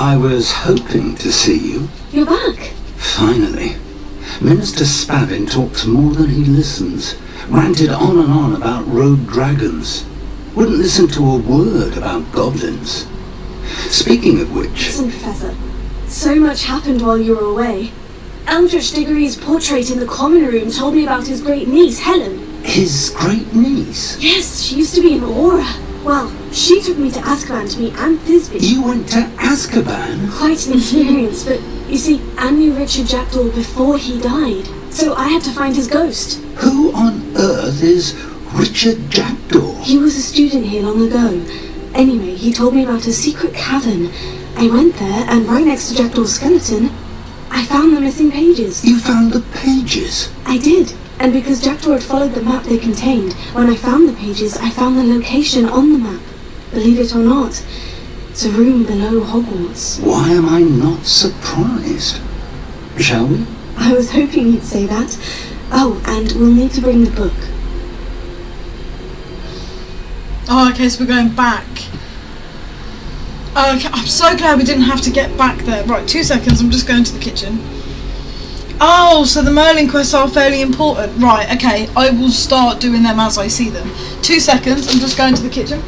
I was hoping to see you. You're back. Finally. Minister Spavin talks more than he listens. Ranted on and on about rogue dragons. Wouldn't listen to a word about goblins. Speaking of which... Listen, Professor. So much happened while you were away. Eldritch Diggory's portrait in the common room told me about his great niece, Helen. His great niece? Yes, she used to be an Aura. Well, she took me to Azkaban to meet Aunt Thisbe. You went to Azkaban? Quite an experience, but you see, Anne knew Richard Jackdaw before he died, so I had to find his ghost. Who on earth is Richard Jackdaw? He was a student here long ago. Anyway, he told me about a secret cavern. I went there, and right next to Jackdaw's skeleton, I found the missing pages. You found the pages? I did. And because Jackdaw had followed the map they contained, when I found the pages, I found the location on the map. Believe it or not, it's a room below Hogwarts. Why am I not surprised? Shall we? I was hoping you'd say that. Oh, and we'll need to bring the book. Oh, okay, so we're going back. Okay, I'm so glad we didn't have to get back there. Right, 2 seconds, I'm just going to the kitchen. Oh, so the Merlin quests are fairly important. Right, okay, I will start doing them as I see them. 2 seconds, I'm just going to the kitchen.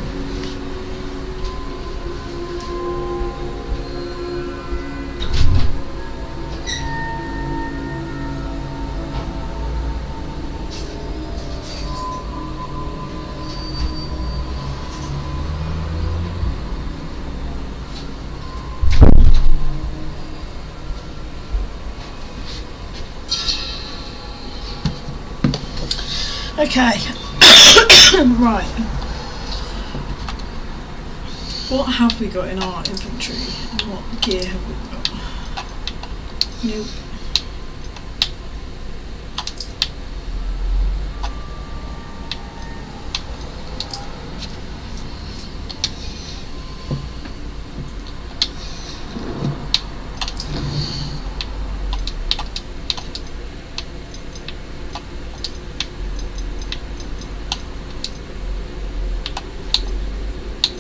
Okay. Right. What have we got in our inventory? And what gear have we got? Nope.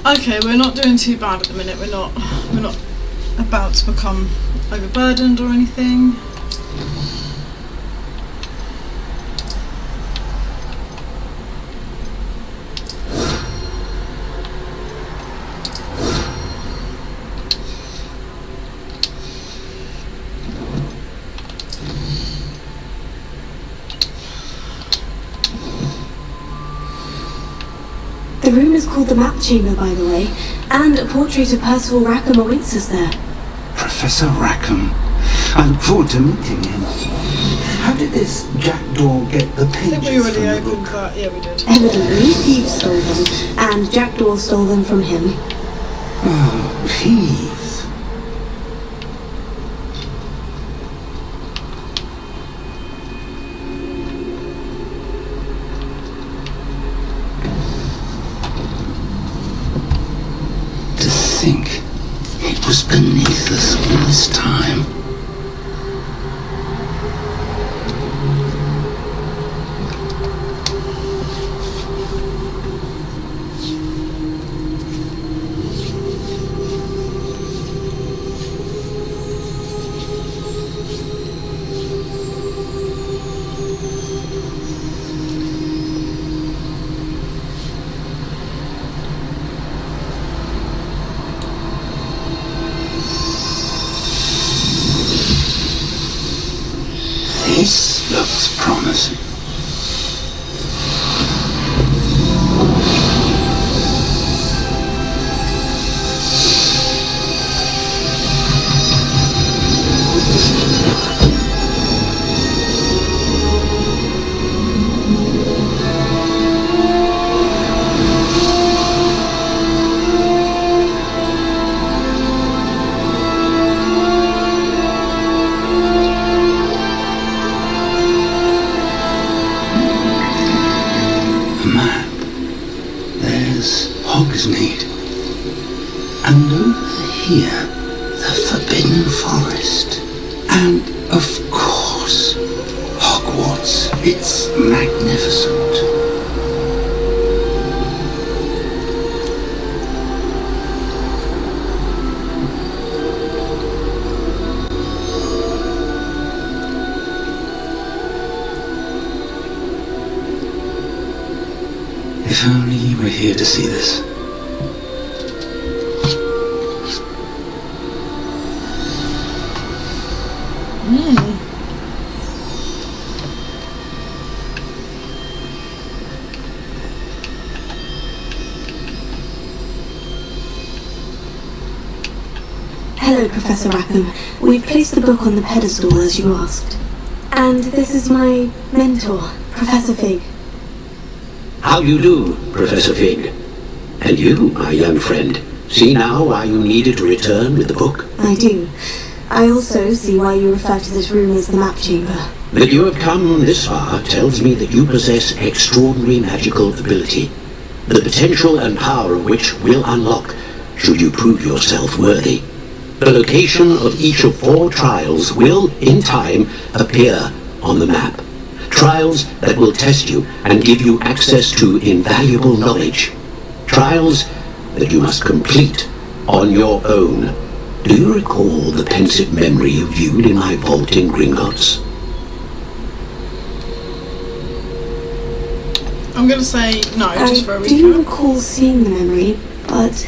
Okay, we're not doing too bad at the minute. We're not about to become overburdened or anything. The room is called the Map Chamber, by the way, and a portrait of Percival Rackham awaits us there. Professor Rackham. I look forward to meeting him. How did this jackdaw get the I think we pages already from the opened book? that. Yeah, we did. Evidently, thieves stole them, and Jackdaw stole them from him. Oh, thieves. To think it was beneath us all this time. This looks promising. Hogsmeade. And over here, the Forbidden Forest. And, of course, Hogwarts. It's magnificent. If only you were here to see this. Hello, Professor Rackham. We've placed the book on the pedestal as you asked. And this is my mentor, Professor Fig. How you do, Professor Fig? And you, my young friend, see now why you needed to return with the book? I do. I also see why you refer to this room as the Map Chamber. That you have come this far tells me that you possess extraordinary magical ability, the potential and power of which will unlock should you prove yourself worthy. The location of each of 4 trials will, in time, appear on the map. Trials that will test you and give you access to invaluable knowledge. Trials that you must complete on your own. Do you recall the pensive memory you viewed in my vault in Gringotts? I'm going to say no, just for a I recap. do recall seeing the memory, but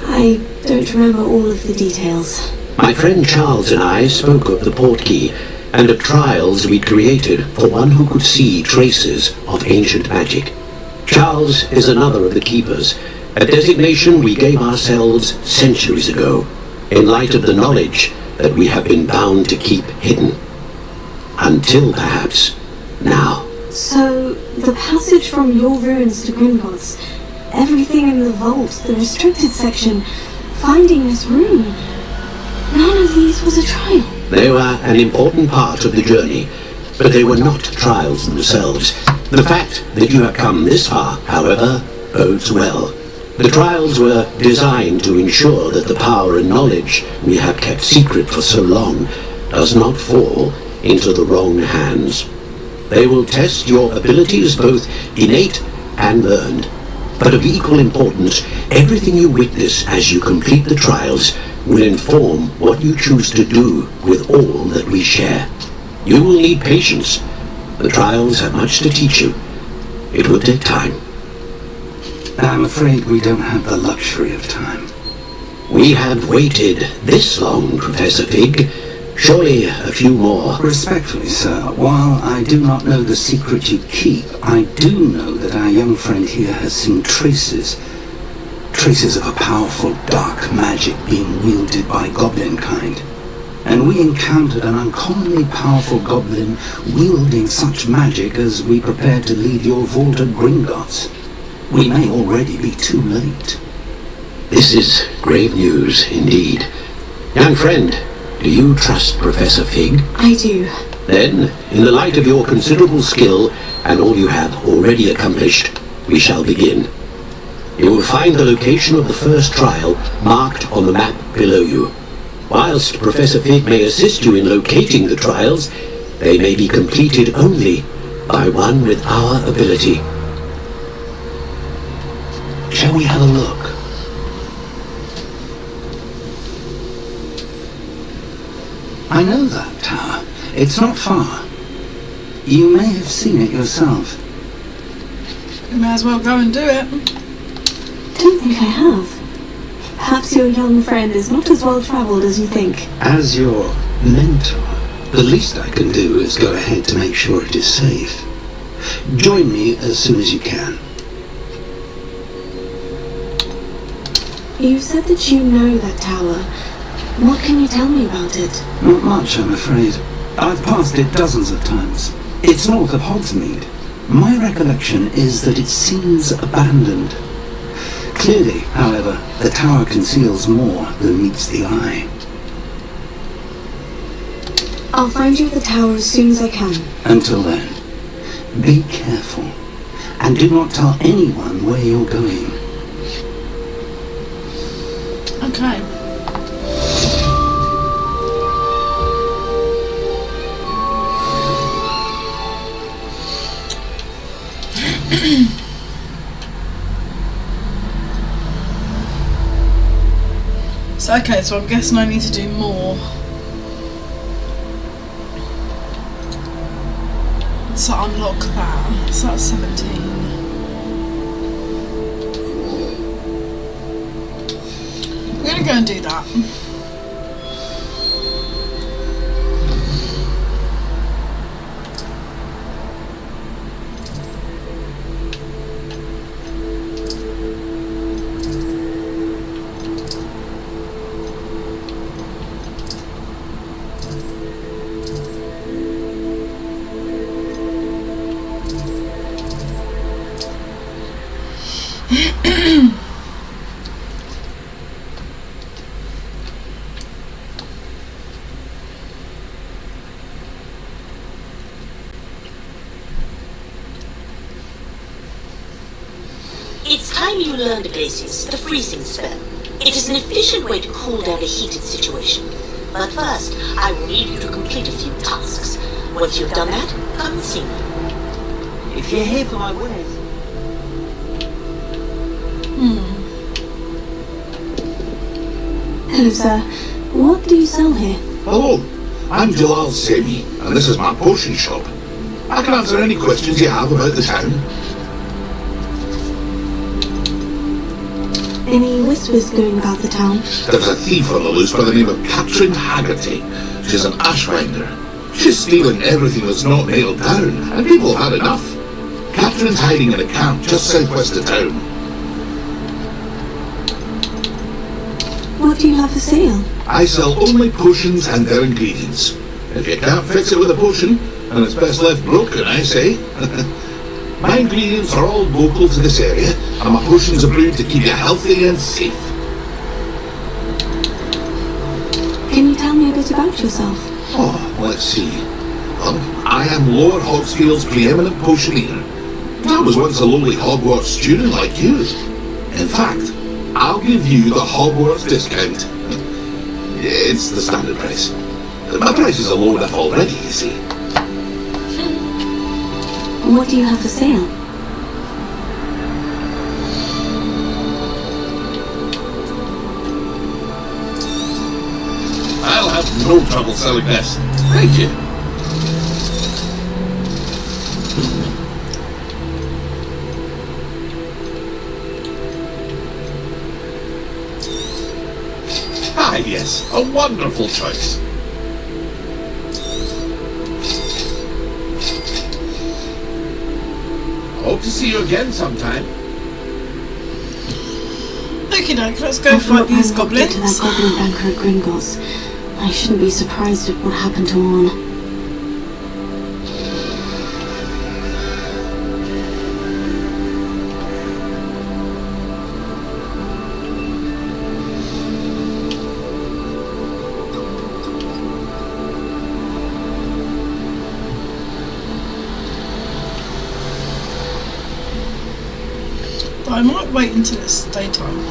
I don't remember all of the details. My friend Charles and I spoke of the portkey and of trials we created for one who could see traces of ancient magic. Charles is another of the keepers, a designation we gave ourselves centuries ago, in light of the knowledge that we have been bound to keep hidden. Until perhaps now. So, the passage from your ruins to Gringotts, Everything in the vault, the restricted section, finding this room. None of these was a trial. They were an important part of the journey, but they were not trials themselves. The fact that you have come this far, however, bodes well. The trials were designed to ensure that the power and knowledge we have kept secret for so long does not fall into the wrong hands. They will test your abilities, both innate and learned. But of equal importance, everything you witness as you complete the trials will inform what you choose to do with all that we share. You will need patience. The trials have much to teach you. It will take time. I'm afraid we don't have the luxury of time. We have waited this long, Professor Fig. Surely a few more. Respectfully, sir, while I do not know the secret you keep, I do know that our young friend here has seen traces of a powerful dark magic being wielded by goblin kind. And we encountered an uncommonly powerful goblin wielding such magic as we prepare to leave your vault at Gringotts. We may already be too late. This is grave news indeed. Young friend, do you trust Professor Fig? I do. Then, in the light of your considerable skill and all you have already accomplished, we shall begin. You will find the location of the first trial marked on the map below you. Whilst Professor Fig may assist you in locating the trials, they may be completed only by one with our ability. Shall we have a look? I know that tower. It's not far. You may have seen it yourself. You may as well go and do it. Don't think I have. Perhaps your young friend is not as well travelled as you think. As your mentor, the least I can do is go ahead to make sure it is safe. Join me as soon as you can. You said that you know that tower. What can you tell me about it? Not much, I'm afraid. I've passed it dozens of times. It's north of Hogsmeade. My recollection is that it seems abandoned. Clearly, however, the tower conceals more than meets the eye. I'll find you at the tower as soon as I can. Until then, be careful, and do not tell anyone where you're going. Okay. So, okay, so I'm guessing I need to do more. So unlock that. So that's 17. We're gonna go and do that. It's time you learned Glacius, the freezing spell. It is an efficient way to cool down a heated situation. But first, I will need you to complete a few tasks. Once you've done that, come and see me. If you're here for my wares. Hello, sir. What do you sell here? Hello, I'm Jalal Semi, and this is my potion shop. I can answer any questions you have about the town. Any whispers going about the town? There's a thief on the loose by the name of Catherine Haggerty. She's an ashwinder. She's stealing everything that's not nailed down, and people have had enough. Catherine's hiding in a camp just southwest of town. What do you have for sale? I sell only potions and their ingredients. If you can't fix it with a potion, then it's best left broken, I say. My ingredients are all local to this area, and my potions are brewed to keep you healthy and safe. Can you tell me a bit about yourself? Oh, let's see. I am Lord Hogsfield's preeminent potioneer. I was once a lowly Hogwarts student like you. In fact, I'll give you the Hogwarts discount. It's the standard price. My prices are low enough already, you see. What do you have for sale? I'll have no trouble selling this. Thank you. Ah, yes, a wonderful choice. Hope to see you again sometime. Okie doke, let's go fight these goblins. To that goblin banker at Gringotts. I shouldn't be surprised at what happened to Orn. But I might wait until it's daytime.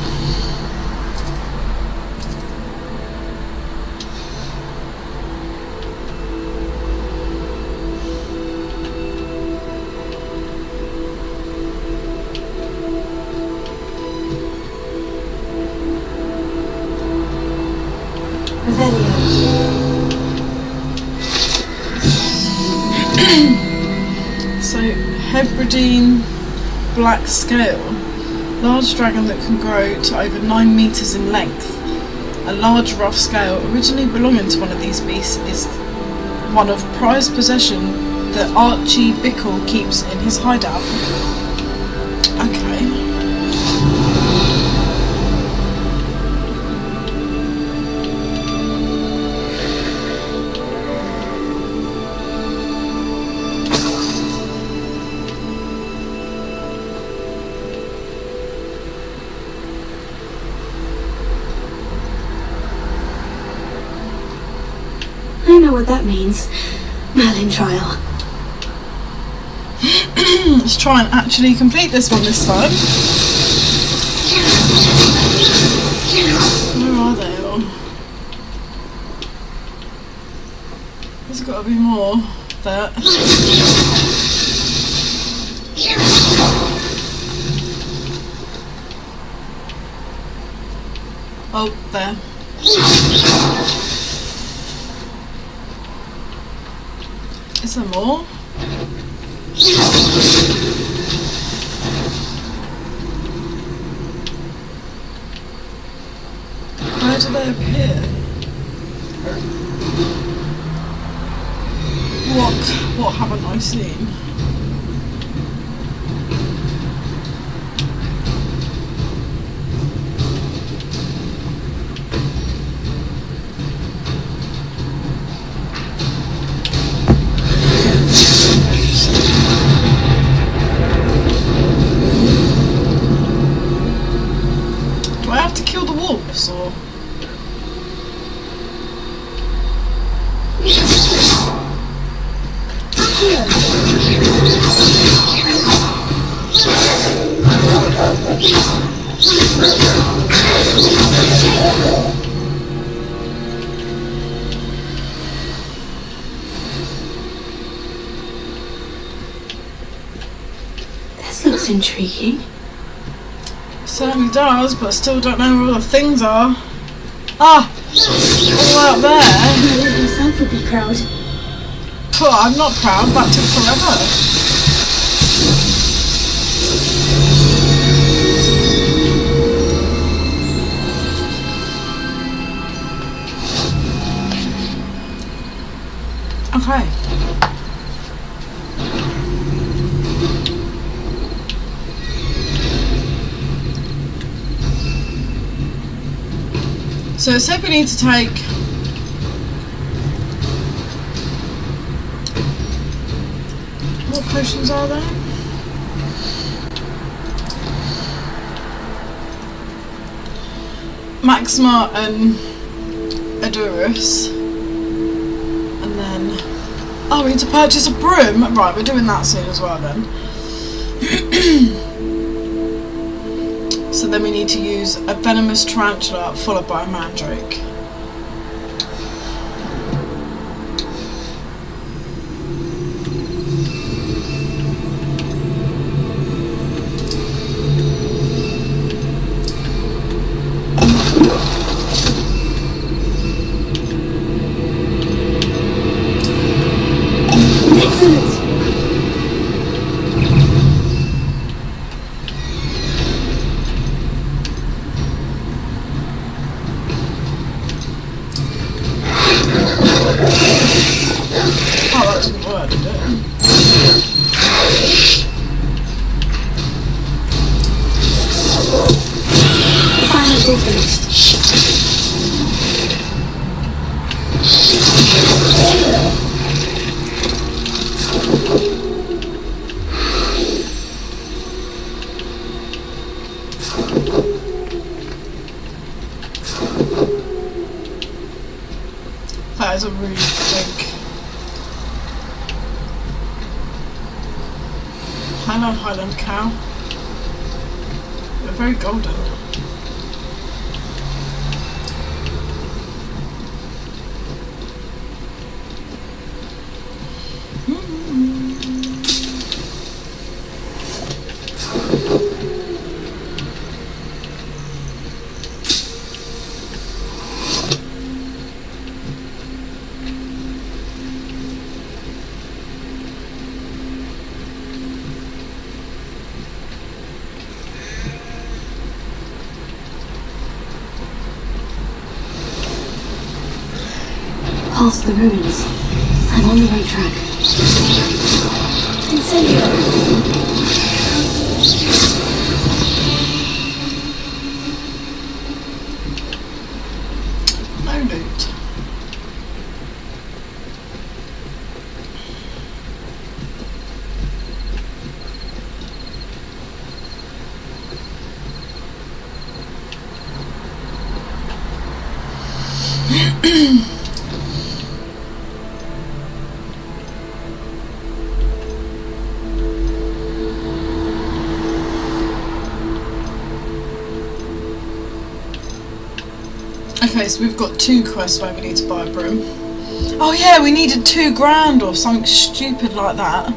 So, Hebridean black scale. Large dragon that can grow to over 9 meters in length. A large rough scale originally belonging to one of these beasts is one of prized possession that Archie Bickle keeps in his hideout. Okay. I know what that means. Merlin trial. Let's try and actually complete this one this time. Where are they all? There's got to be more there. Oh, there. Is there more? Where do they appear? What haven't I seen? Do I have to kill the wolves or? This looks intriguing. Certainly does, but I still don't know where all the things are. Ah! All out there. Merlin himself would be proud. Oh, I'm not proud, that took forever. Okay. So it said we need to take what potions are there? Maxima and Adurus. And then... oh, we need to purchase a broom? Right, we're doing that soon as well then. So then we need to use a venomous tarantula followed by a mandrake. That is a really big... Hello, Highland cow. They're very golden. Past the ruins. I'm on the right track. No loot. Okay, so we've got 2 quests where we need to buy a broom. Oh yeah, we needed £2,000 or something stupid like that.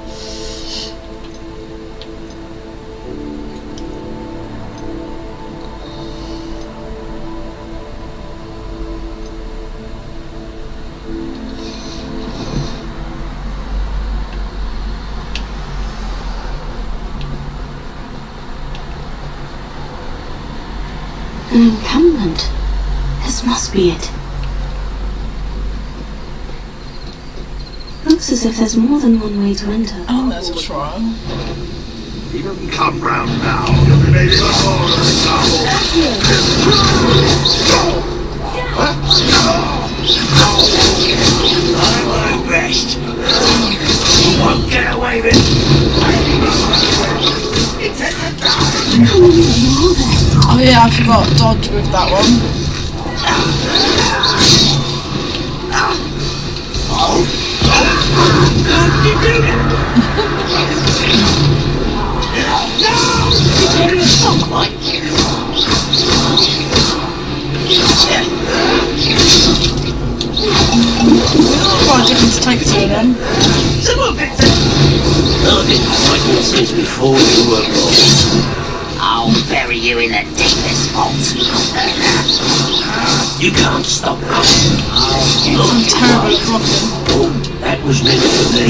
An encampment. This must be it. Looks as if there's more than one way to enter. Oh, there's a trial. He doesn't come round now. You'll be made even more I learned best. You won't get away with Oh yeah, I forgot dodge with that one. Quite different to take to them. Some of it since before you were born. I'll bury you in the deepest vault. You can't stop us. I'm terrible at blocking. Oh, that was meant for me.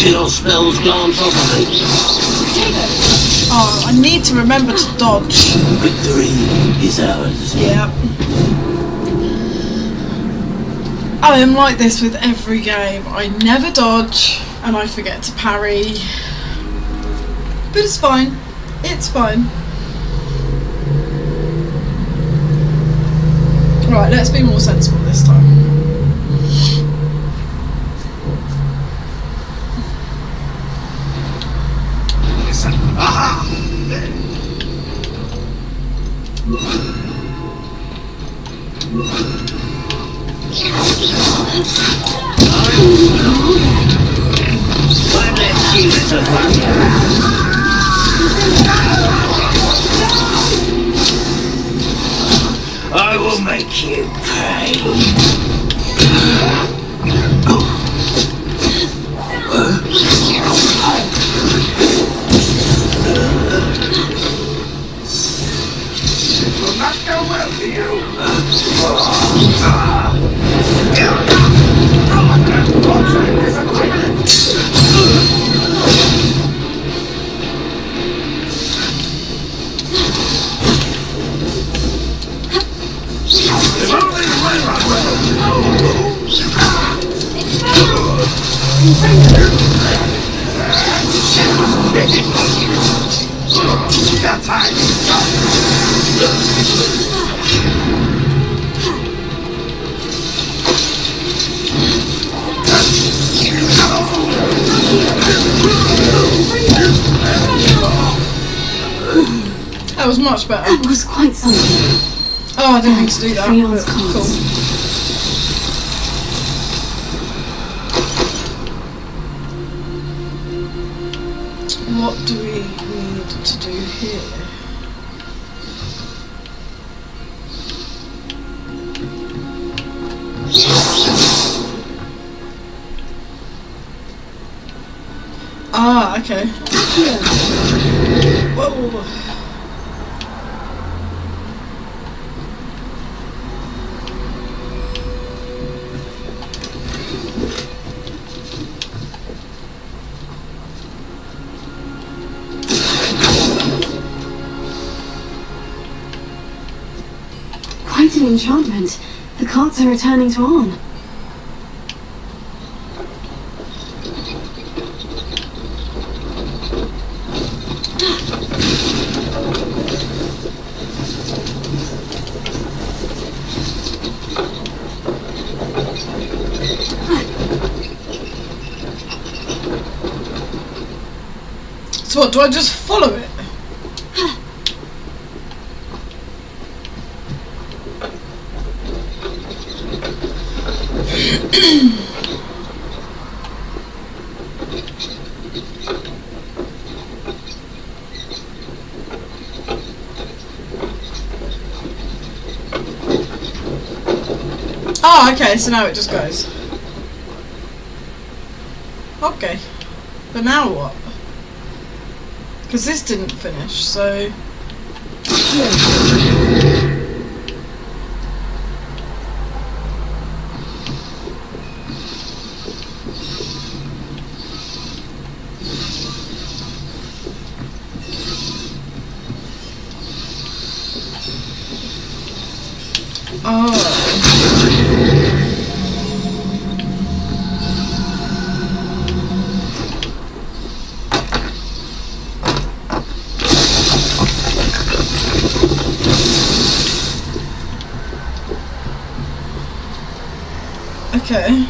Your spells glance off of me. Oh, I need to remember to dodge. Victory is ours. Yeah. I am like this with every game. I never dodge and I forget to parry. But it's fine. It's fine. Right, let's be more sensible this time. I will make you pay. Will not go well for you. That was much better. That was quite something. Oh, I didn't mean to do that. Freon's But cards. cool. What do we need to do here? Ah, okay. Whoa. Quite an enchantment. The cards are returning to on. So what, do I just follow it? Oh, okay, so now it just goes. Okay. But now what? Because this didn't finish, so... Oh. Okay.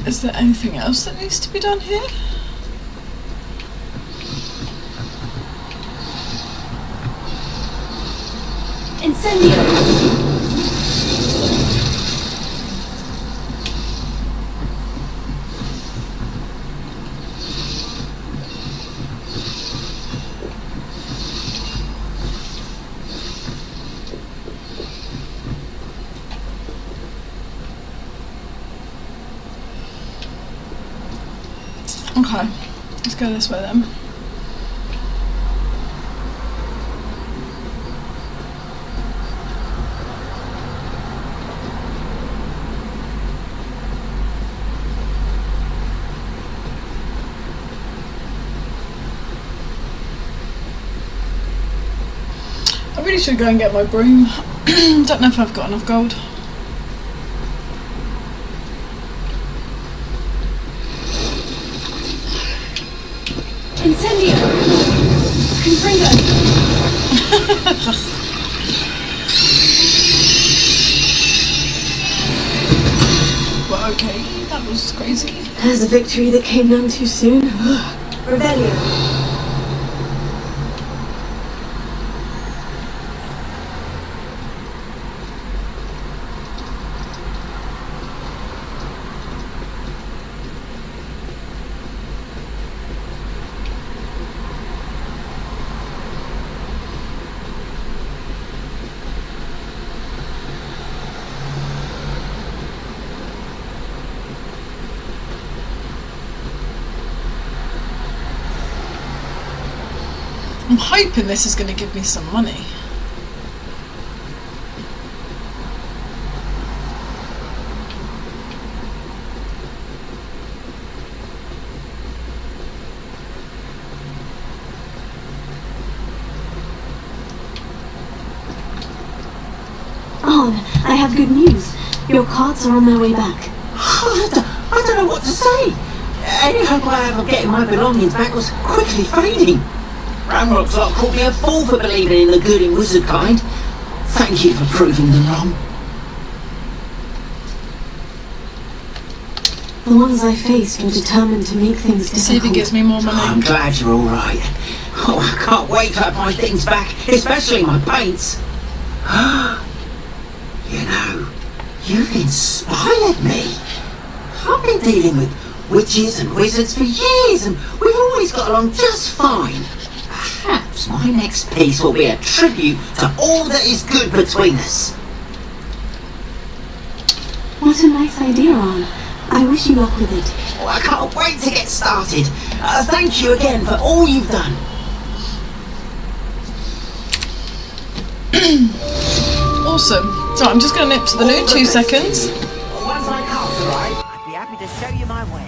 Is there anything else that needs to be done here? Incendio! Okay, let's go this way then. I really should go and get my broom. Don't know if I've got enough gold. Incendio! Confringo! Well, okay, that was crazy. There's a victory that came none too soon. Rebellion. I'm hoping this is going to give me some money. On, I have good news. Your carts are on their way back. I don't know what to say. Any hope I have of getting my belongings back was quickly fading. Ramrock's lot called me a fool for believing in the good in wizard kind. Thank you for proving them wrong. The ones I faced were determined to make things difficult. See if he gives me more money. I'm glad you're alright. Oh, I can't wait to have my things back, especially my paints. You know, you've inspired me. I've been dealing with witches and wizards for years, and we've always got along just fine. Perhaps my next piece will be a tribute to all that is good between us. What a nice idea, On. I wish you luck with it. Oh, I can't wait to get started. Thank you again for all you've done. Awesome. So I'm just going to nip to the loo, 2 seconds. Once my cards arrive, I'd be happy to show you my wares.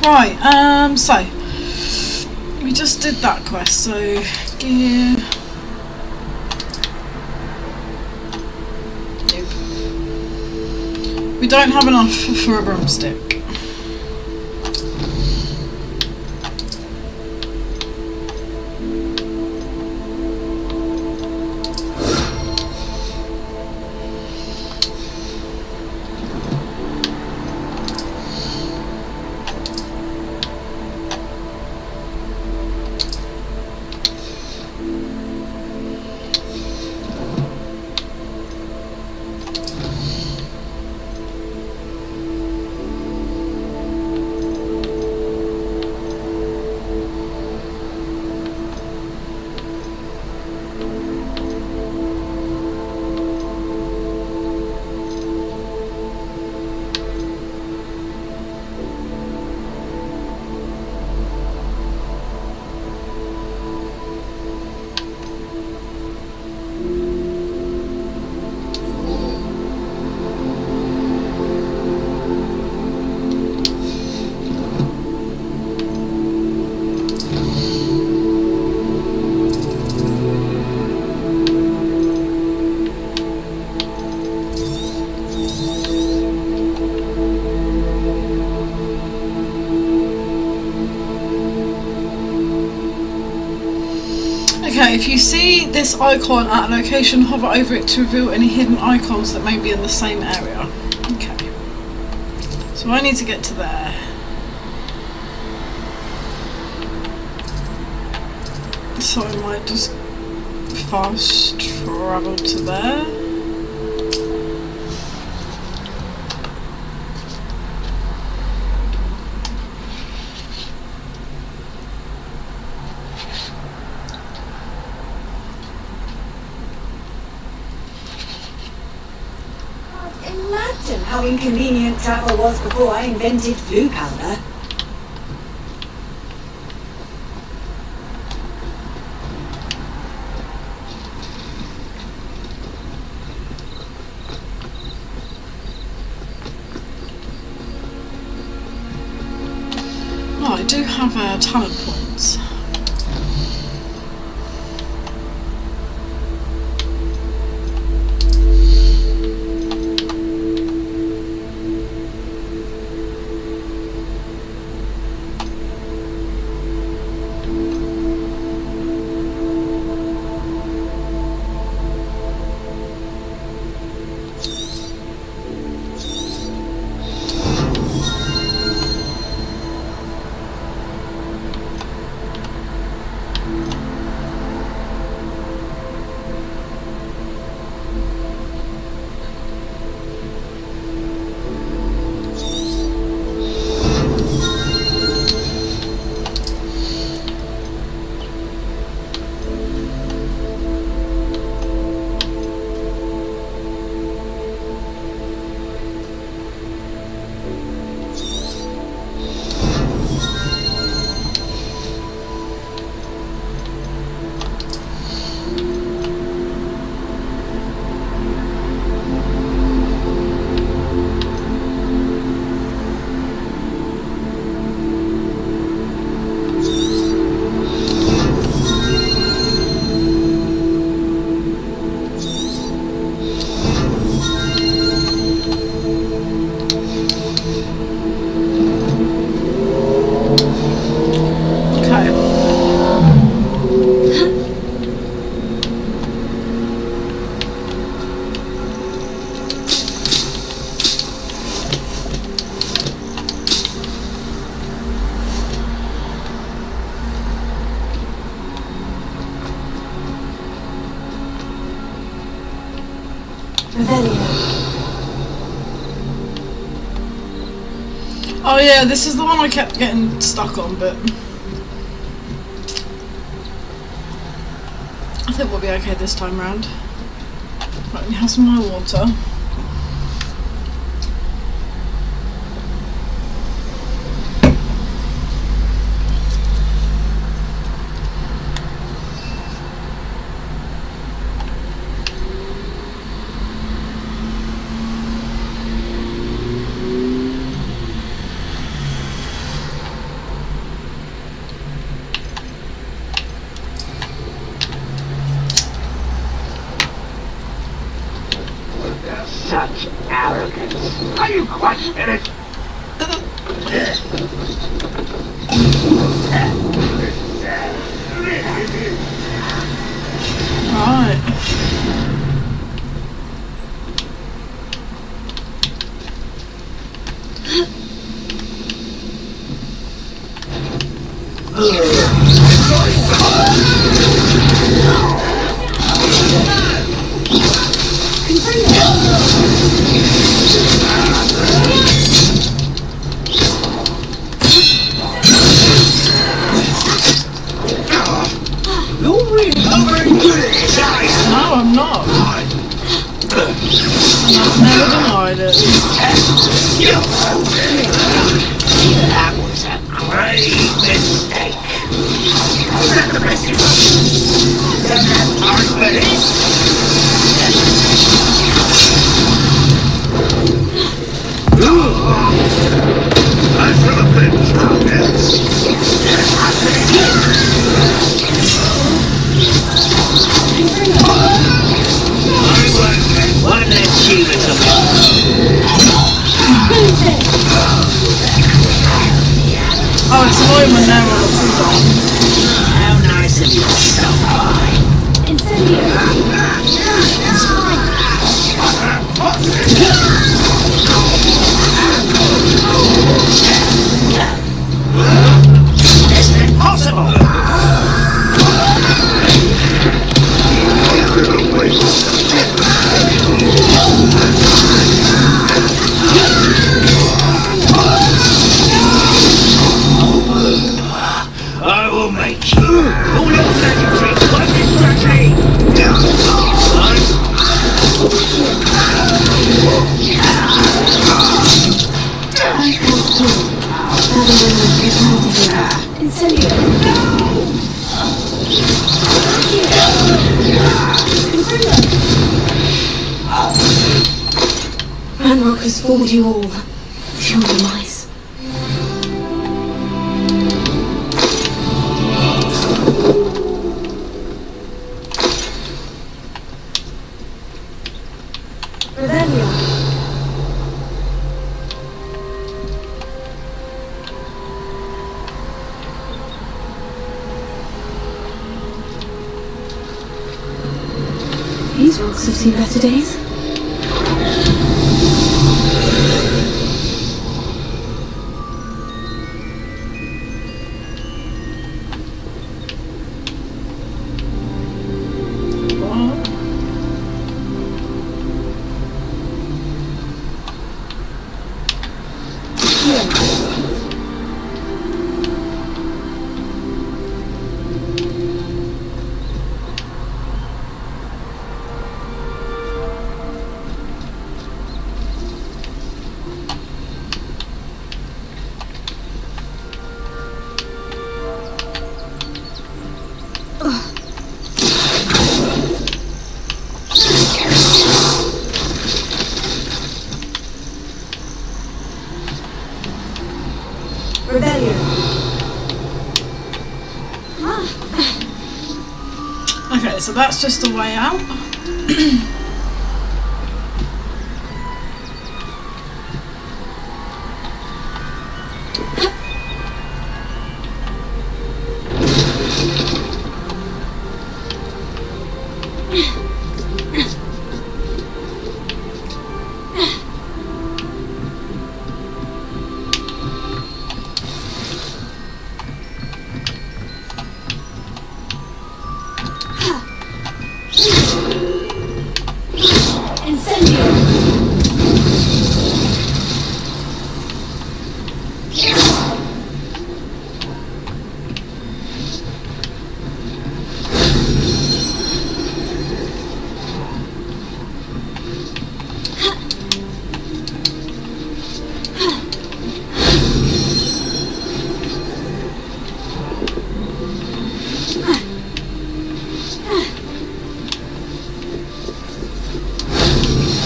Right, so we just did that quest, so gear. Nope. We don't have enough for a broomstick. Okay, if you see this icon at a location, hover over it to reveal any hidden icons that may be in the same area. Okay. So I need to get to there. So I might just fast travel to there. Imagine how inconvenient travel was before I invented blue powder. Oh, I do have talent points. Oh yeah, this is the one I kept getting stuck on, but I think we'll be okay this time round. Right, let me have some more water. Such arrogance. Are you quite finished? Right. You're really not very good at this, are you? No, I'm not. And I've never denied it. That was a great mistake. Was that the best you could? Don't have time for this. I'm from a pinch, yes. One less shooter to go. Oh, it's annoying when they're on the cooldown. How nice of you to stop by. All your magic tricks won't distract me! Ranrock has fooled you all to your demise. These rocks have seen better days. Okay, so that's just a way out.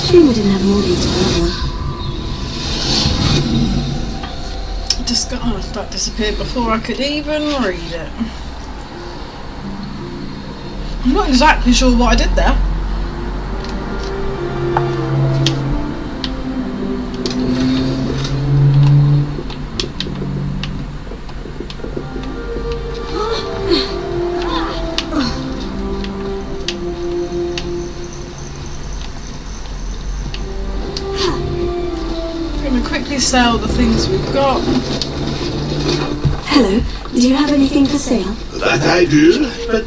Shame we didn't have more detail on that one. Just got that disappeared before I could even read it. I'm not exactly sure what I did there. Quickly sell the things we've got. Hello, do you have anything for sale? That I do, but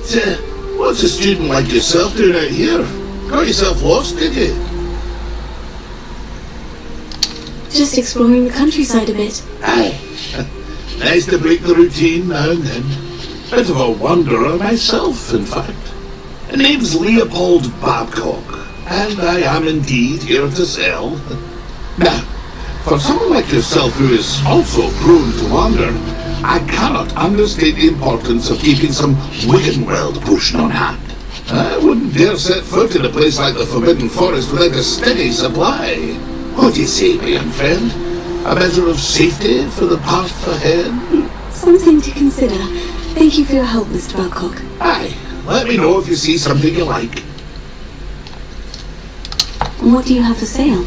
what's a student like yourself doing out here? Got yourself lost, did you? Just exploring the countryside a bit. Aye. Nice to break the routine now and then. Bit of a wanderer myself, in fact. The name's Leopold Babcock, and I am indeed here to sell. Now, for someone like yourself who is also prone to wander, I cannot understate the importance of keeping some Wiggenweld potion on hand. I wouldn't dare set foot in a place like the Forbidden Forest without a steady supply. What do you say, my young friend? A measure of safety for the path ahead? Something to consider. Thank you for your help, Mr. Babcock. Aye, let me know if you see something you like. What do you have for sale?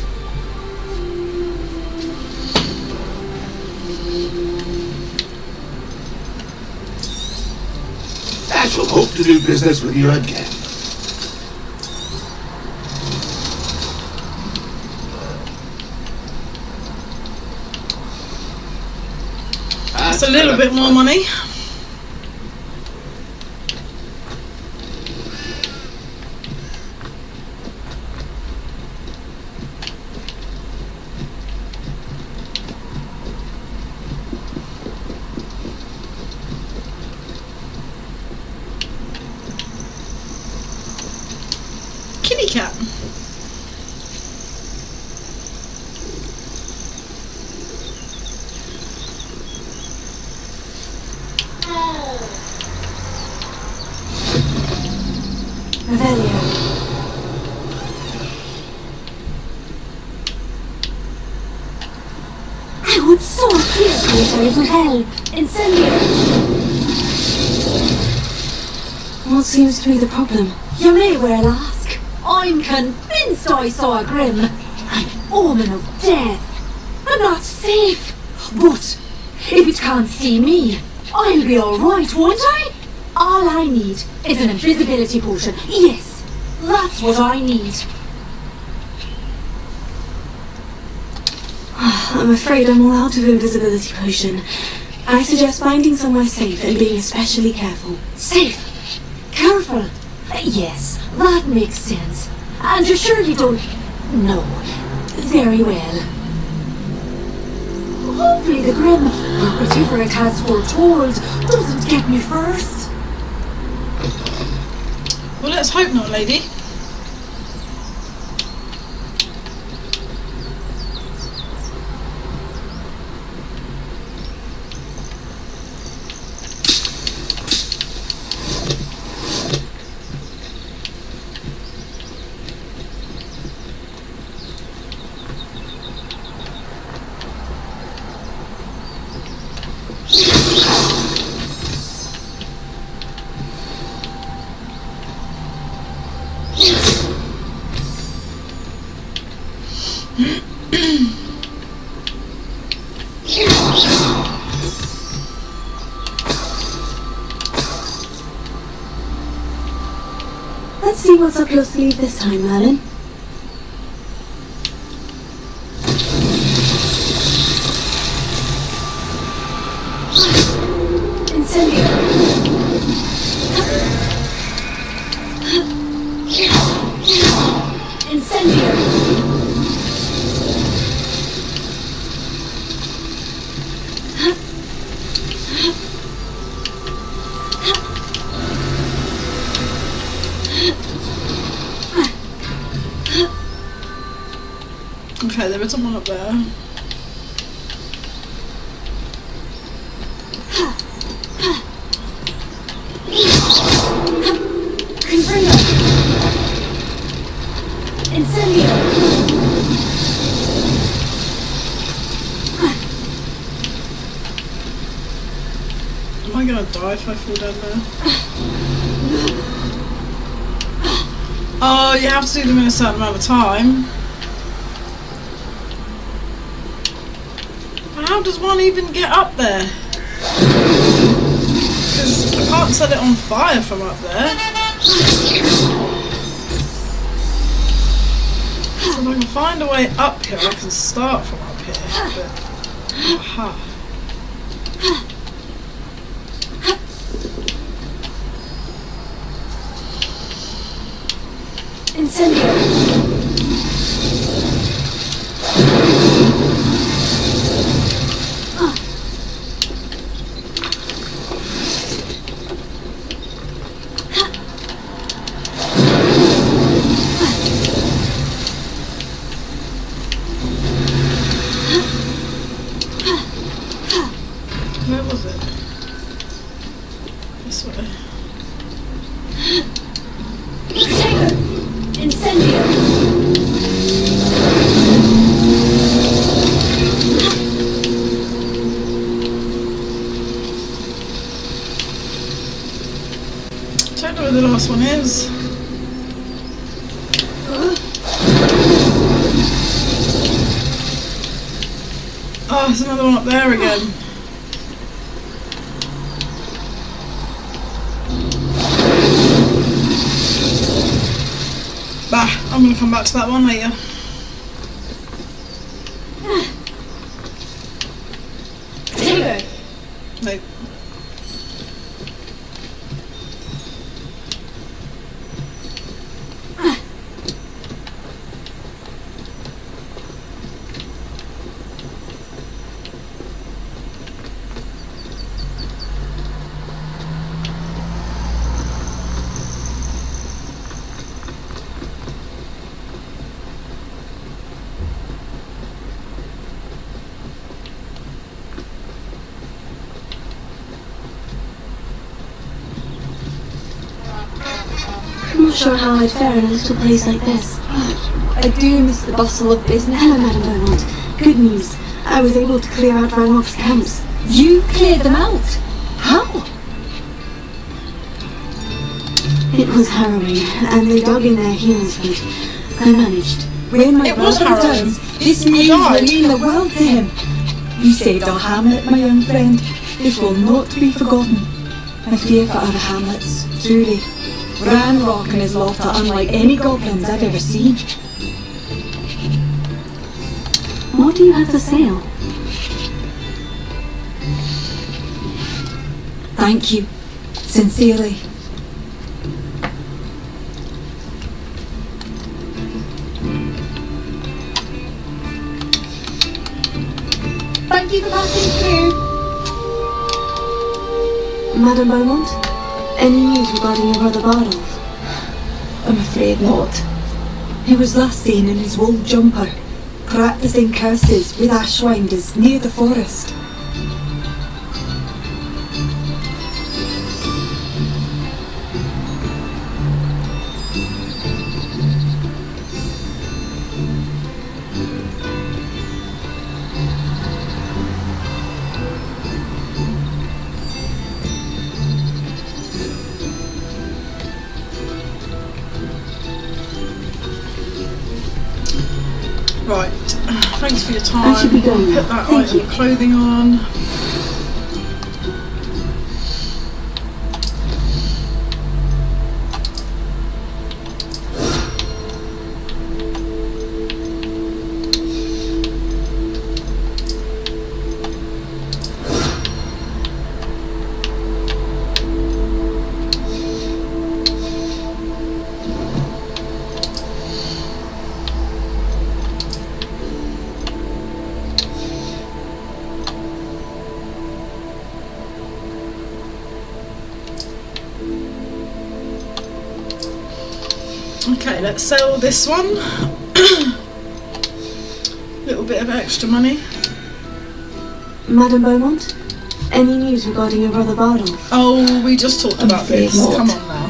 I shall hope to do business with you again. That's a little bit more money. cat. Revelio. I would so appreciate a little help. Incendio. What seems to be the problem? You may well ask. I'm convinced I saw a grim. An omen of death. I'm not safe. But if it can't see me, I'll be alright, won't I? All I need is an invisibility potion. Yes, that's what I need. I'm afraid I'm all out of invisibility potion. I suggest finding somewhere safe and being especially careful. Safe? Careful? Yes, that makes sense. And you're sure you don't... No. Very well. Hopefully the grim, or whatever it has foretold, doesn't get me first. Well, let's hope not, lady. Let's see what's up your sleeve this time, Merlin. Incendio. Incendio. Okay, there is someone up there. Confringo. Incendio. Am I gonna die if I fall down there? Oh, you have to do them in a certain amount of time. How does one even get up there? Because I can't set it on fire from up there. So if I can find a way up here, I can start from up here. But, aha. Incendio. Where was it? This way. Incendio. I don't know where the last one is. Oh, there's another one up there again. Bah, I'm gonna come back to that one later. Nope. not sure how I'd fare in a little place like this. I do miss the bustle of business. Hello, Madame Beaumont. Good news. I was able to clear out Ranrock's camps. You cleared them out? How? It was harrowing, and they dug in their heels, but I managed. When my It was brother harrowing. returns, this He news will died. mean the world to him. You saved our hamlet, my young friend. This will not be forgotten. I fear for other hamlets, truly. Ranrock and his lot are unlike any goblins I've ever seen. What do you have for sale? Thank you. Sincerely. Thank you for passing through. Madame Beaumont? Any news regarding your brother Bardolph? I'm afraid not. He was last seen in his wool jumper, practicing curses with ashwinders near the forest. Right. Thanks for your time. I should be going now. Put that Thank item you. of clothing on. Okay, let's sell this one. Little bit of extra money. Madame Beaumont? Any news regarding your brother Bardolph? Oh, we just talked I'm about afraid this. not. Come on now.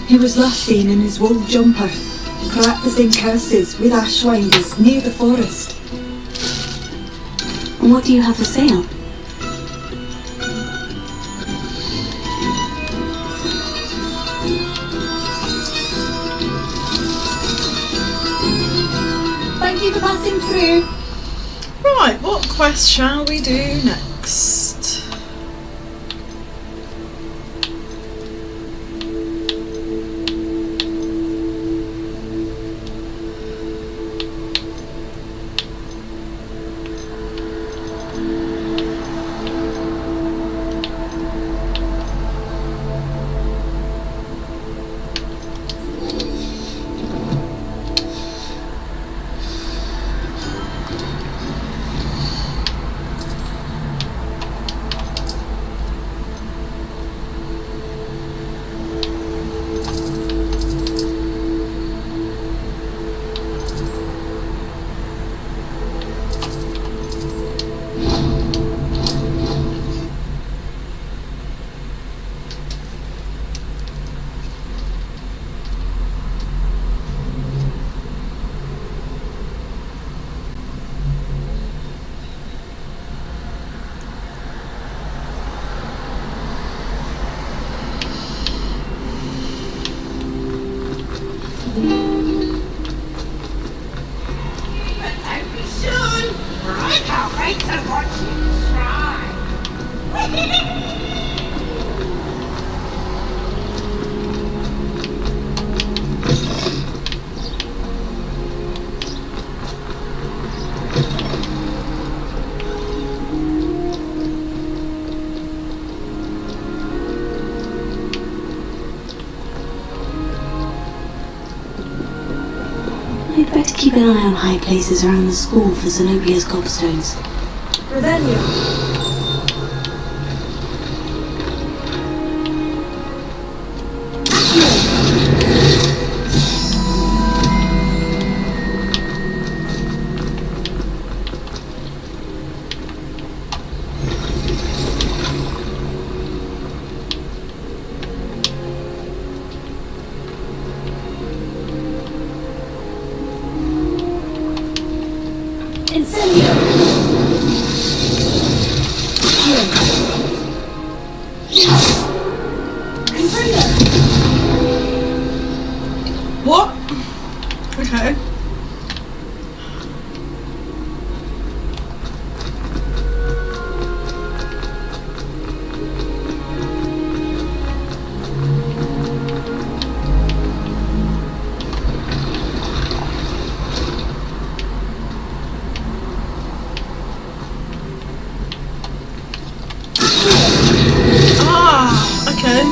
He was last seen in his wool jumper, practicing curses with ashwinders near the forest. What do you have for sale? Thank you for passing through. Right, what quest shall we do next? I'd better keep an eye on high places around the school for Zenobia's gobstones. Revelio. What? Okay. Ah, okay.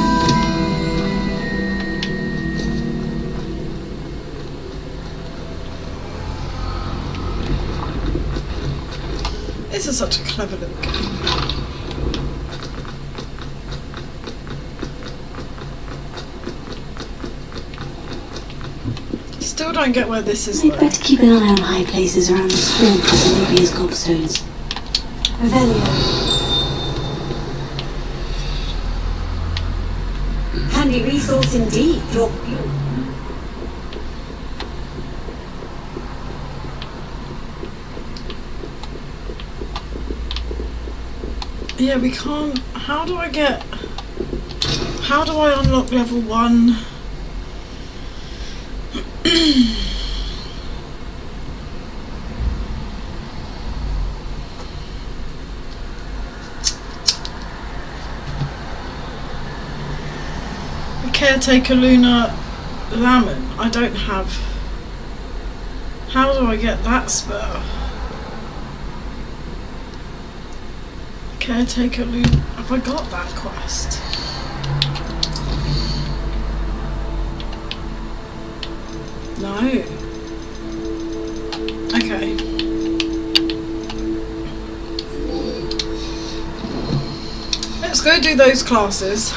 This is such a clever little game. Still don't get where this is. I'd better keep an eye on high places around the school for Zenobia's gobstones. Revelio. Handy resource indeed. Yeah, we can't. How do I unlock level 1? Caretaker Luna Lamon. I don't have. How do I get that spell? Caretaker Luna. Have I got that quest? No. Okay. Let's go do those classes.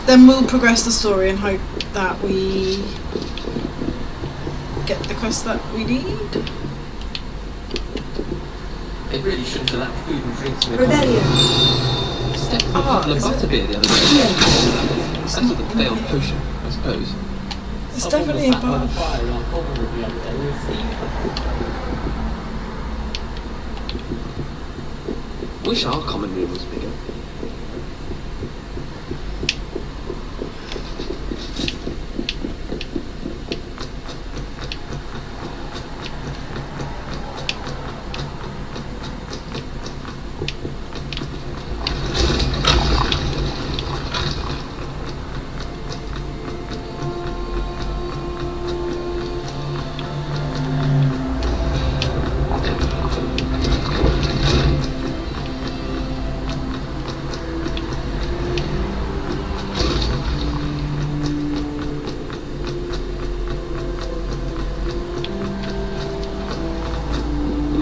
Then we'll progress the story and hope that we get the quest that we need. They really shouldn't allow food and drinks with Revelio. Stepped in a bottle of butterbeer the other day. That's with a failed potion, I suppose. It's definitely above. Wish our common room was bigger.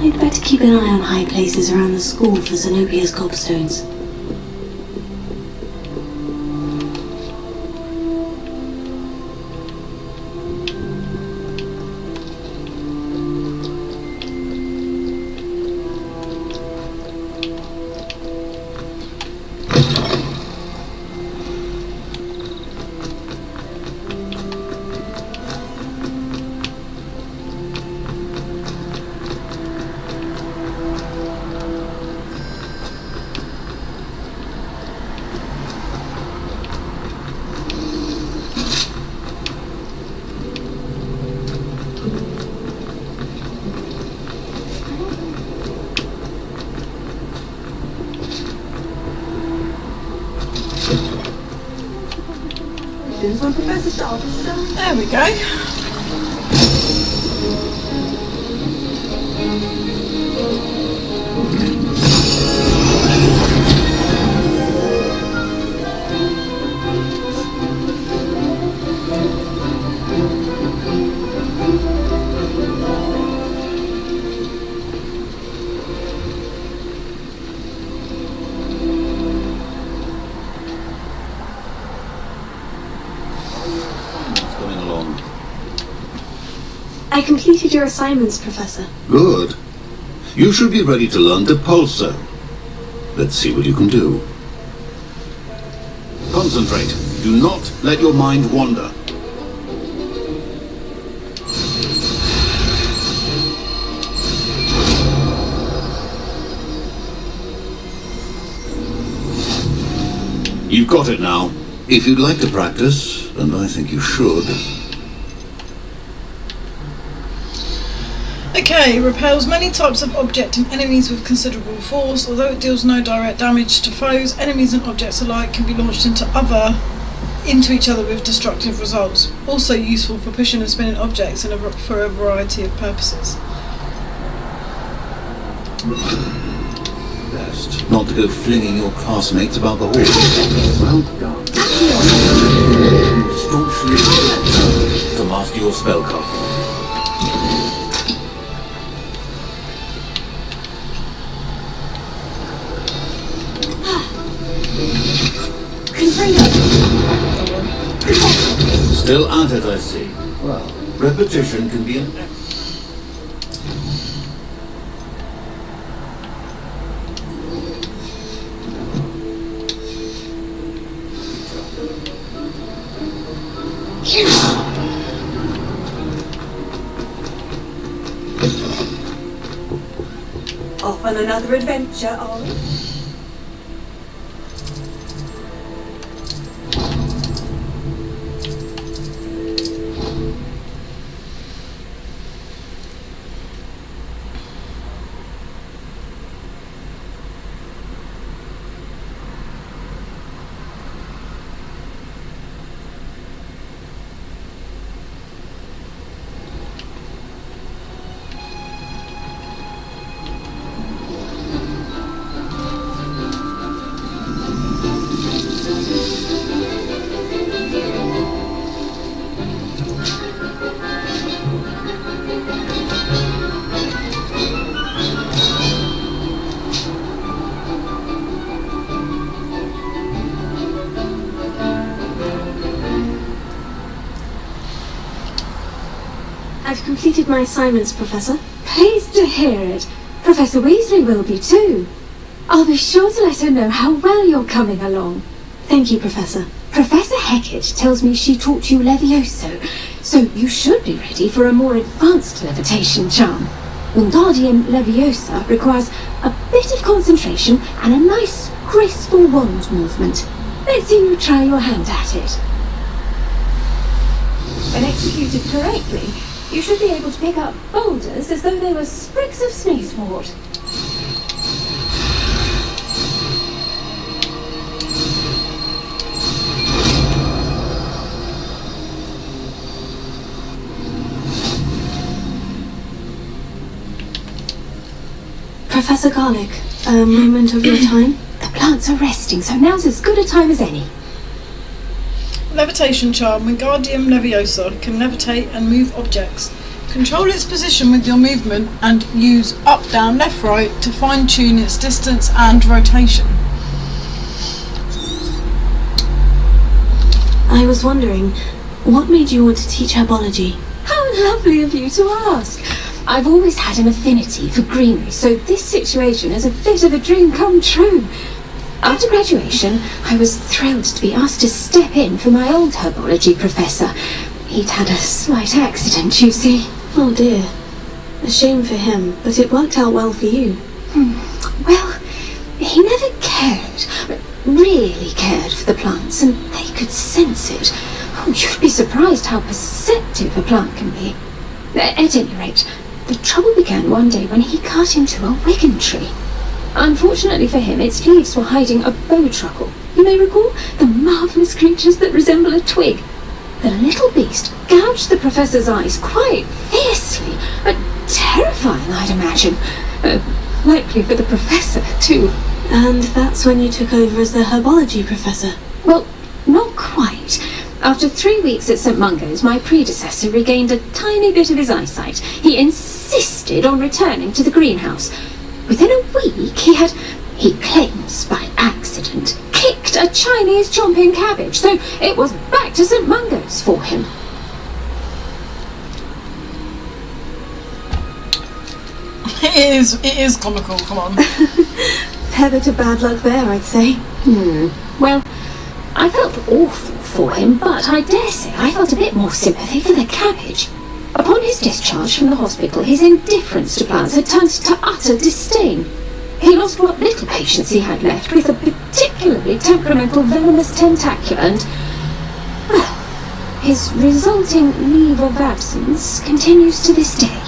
I'd better keep an eye on high places around the school for Zenobia's gobstones. There we go. I completed your assignments, Professor. Good. You should be ready to learn Depulso. Let's see what you can do. Concentrate. Do not let your mind wander. You've got it now. If you'd like to practice, and I think you should. Okay, repels many types of object and enemies with considerable force. Although it deals no direct damage to foes, enemies and objects alike can be launched into each other with destructive results. Also useful for pushing and spinning objects for a variety of purposes. Best not to go flinging your classmates about the hall. Well done. Staunchly to master your spellcasting. Still at it, I see. Well, repetition can be an... Off on another adventure, are we? I've completed my assignments, Professor. Pleased to hear it. Professor Weasley will be too. I'll be sure to let her know how well you're coming along. Thank you, Professor. Professor Hecat tells me she taught you Levioso, so you should be ready for a more advanced levitation charm. Wingardium Leviosa requires a bit of concentration and a nice, graceful wand movement. Let's see you try your hand at it. When executed correctly, you should be able to pick up boulders as though they were sprigs of sneezewort. Professor Garlick, a moment of your time? The plants are resting, so now's as good a time as any. Levitation charm. Wingardium Leviosa can levitate and move objects. Control its position with your movement and use up, down, left, right to fine-tune its distance and rotation. I was wondering, what made you want to teach herbology? How lovely of you to ask! I've always had an affinity for greenery, so this situation is a bit of a dream come true. After graduation, I was thrilled to be asked to step in for my old herbology professor. He'd had a slight accident, you see. Oh dear. A shame for him, but it worked out well for you. Well, he never cared, really cared for the plants, and they could sense it. Oh, you'd be surprised how perceptive a plant can be. At any rate, the trouble began one day when he cut into a wigan tree. Unfortunately for him, its leaves were hiding a bowtruckle. You may recall the marvellous creatures that resemble a twig. The little beast gouged the professor's eyes quite fiercely, but terrifying, I'd imagine. Likely for the professor, too. And that's when you took over as the herbology professor? Well, not quite. After 3 weeks at St. Mungo's, my predecessor regained a tiny bit of his eyesight. He insisted on returning to the greenhouse. Within a week, he claims by accident, kicked a Chinese chomping cabbage, so it was back to St. Mungo's for him. It is comical, come on. Fair bit of bad luck there, I'd say. Well, I felt awful for him, but I dare say I felt a bit more sympathy for the cabbage. Upon his discharge from the hospital, his indifference to plants had turned to utter disdain. He lost what little patience he had left with a particularly temperamental venomous tentacula and, well, his resulting leave of absence continues to this day.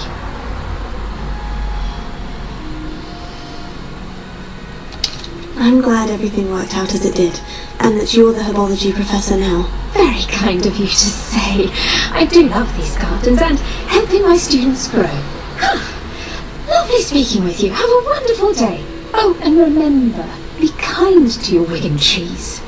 I'm glad everything worked out as it did, and that you're the herbology professor now. Very kind of you to say. I do love these gardens and helping my students grow. Lovely speaking with you. Have a wonderful day. Oh, and remember, be kind to your Wigan trees.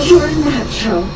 You're a natural.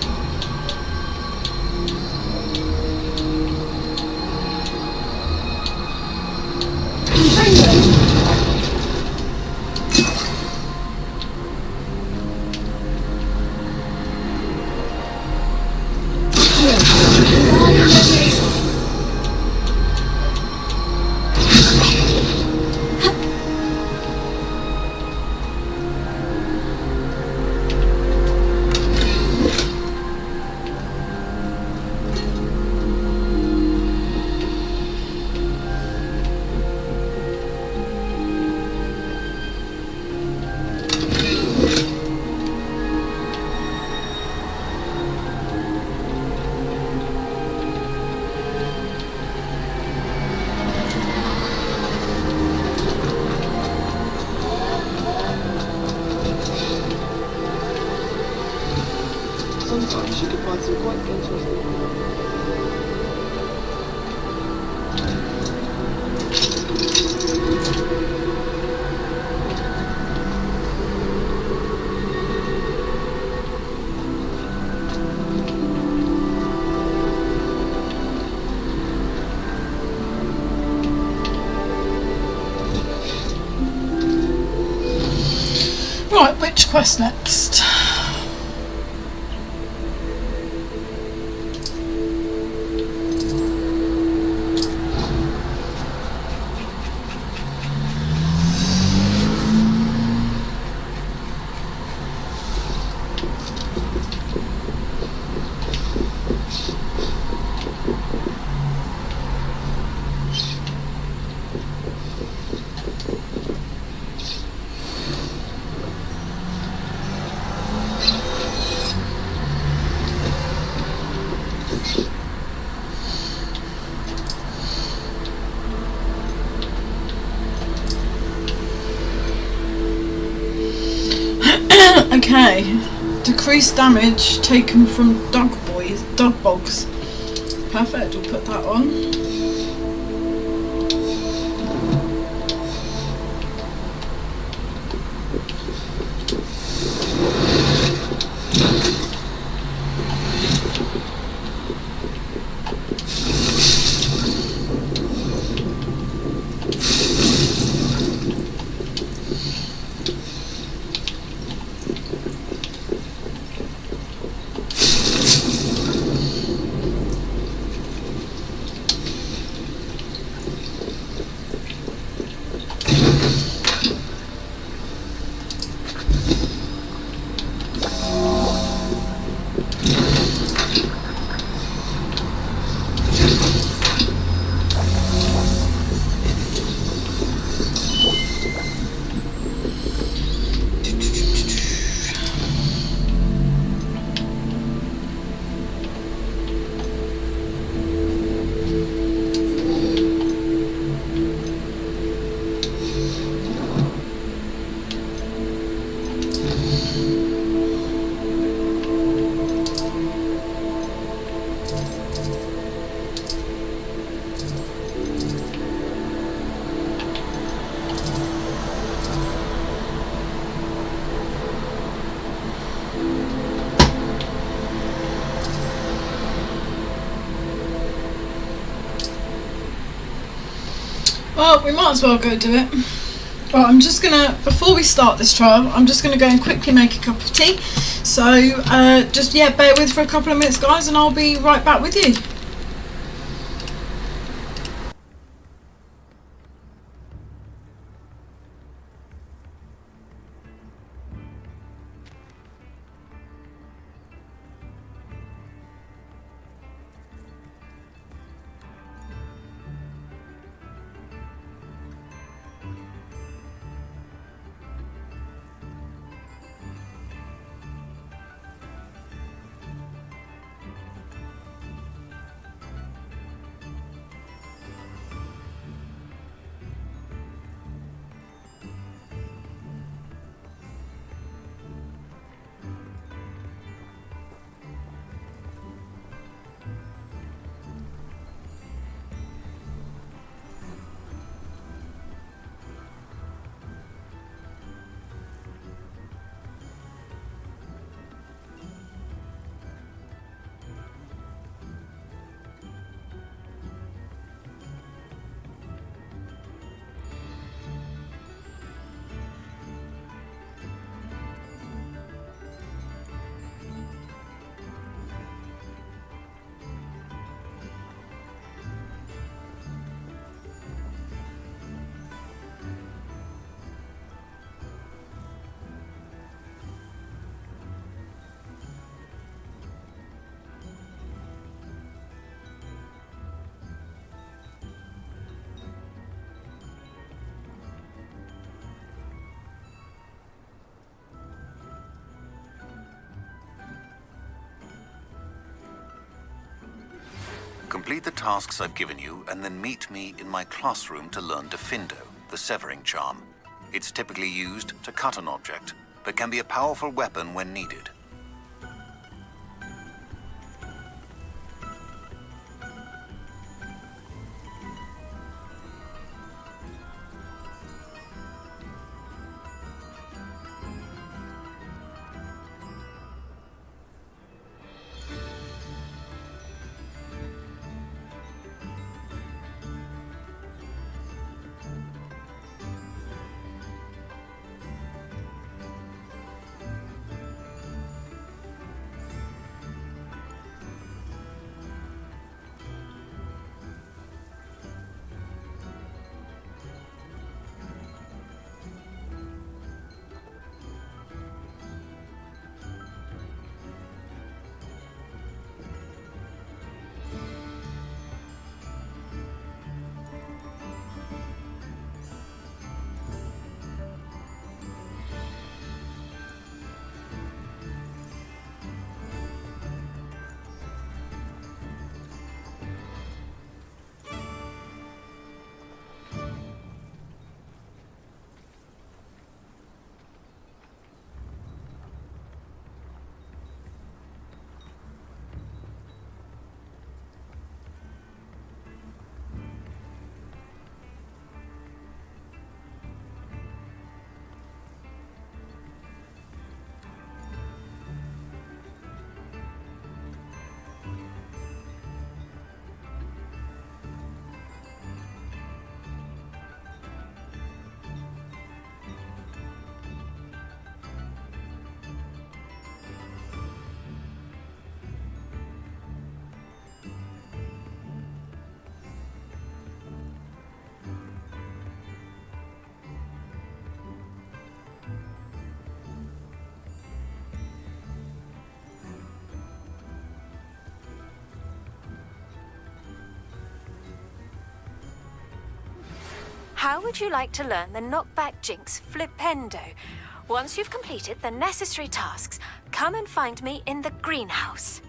Sometimes you can find some quite interesting. Right, which quest next? Okay, decrease damage taken from dog bogs. Perfect, we'll put that on. Well, we might as well go do it. Well, I'm just gonna, before we start this trial, I'm just gonna go and quickly make a cup of tea. So, just, yeah, bear with for a couple of minutes, guys, and I'll be right back with you. Complete the tasks I've given you, and then meet me in my classroom to learn Defindo, the severing charm. It's typically used to cut an object, but can be a powerful weapon when needed. How would you like to learn the knockback jinx Flipendo? Once you've completed the necessary tasks, come and find me in the greenhouse.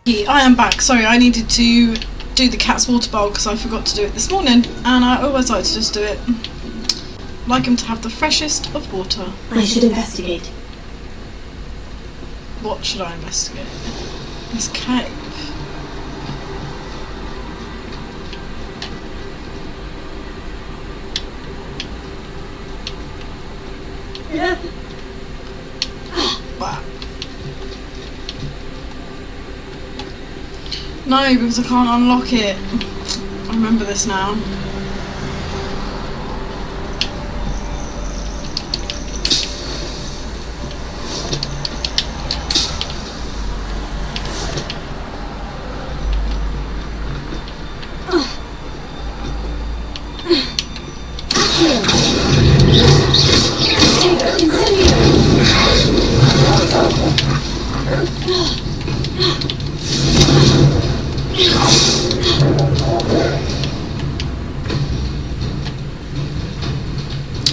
I am back. Sorry, I needed to do the cat's water bowl because I forgot to do it this morning, and I always like to just do it. Like them to have the freshest of water. I should investigate. What should I investigate? This cave. Yeah. Wow. No, because I can't unlock it. I remember this now.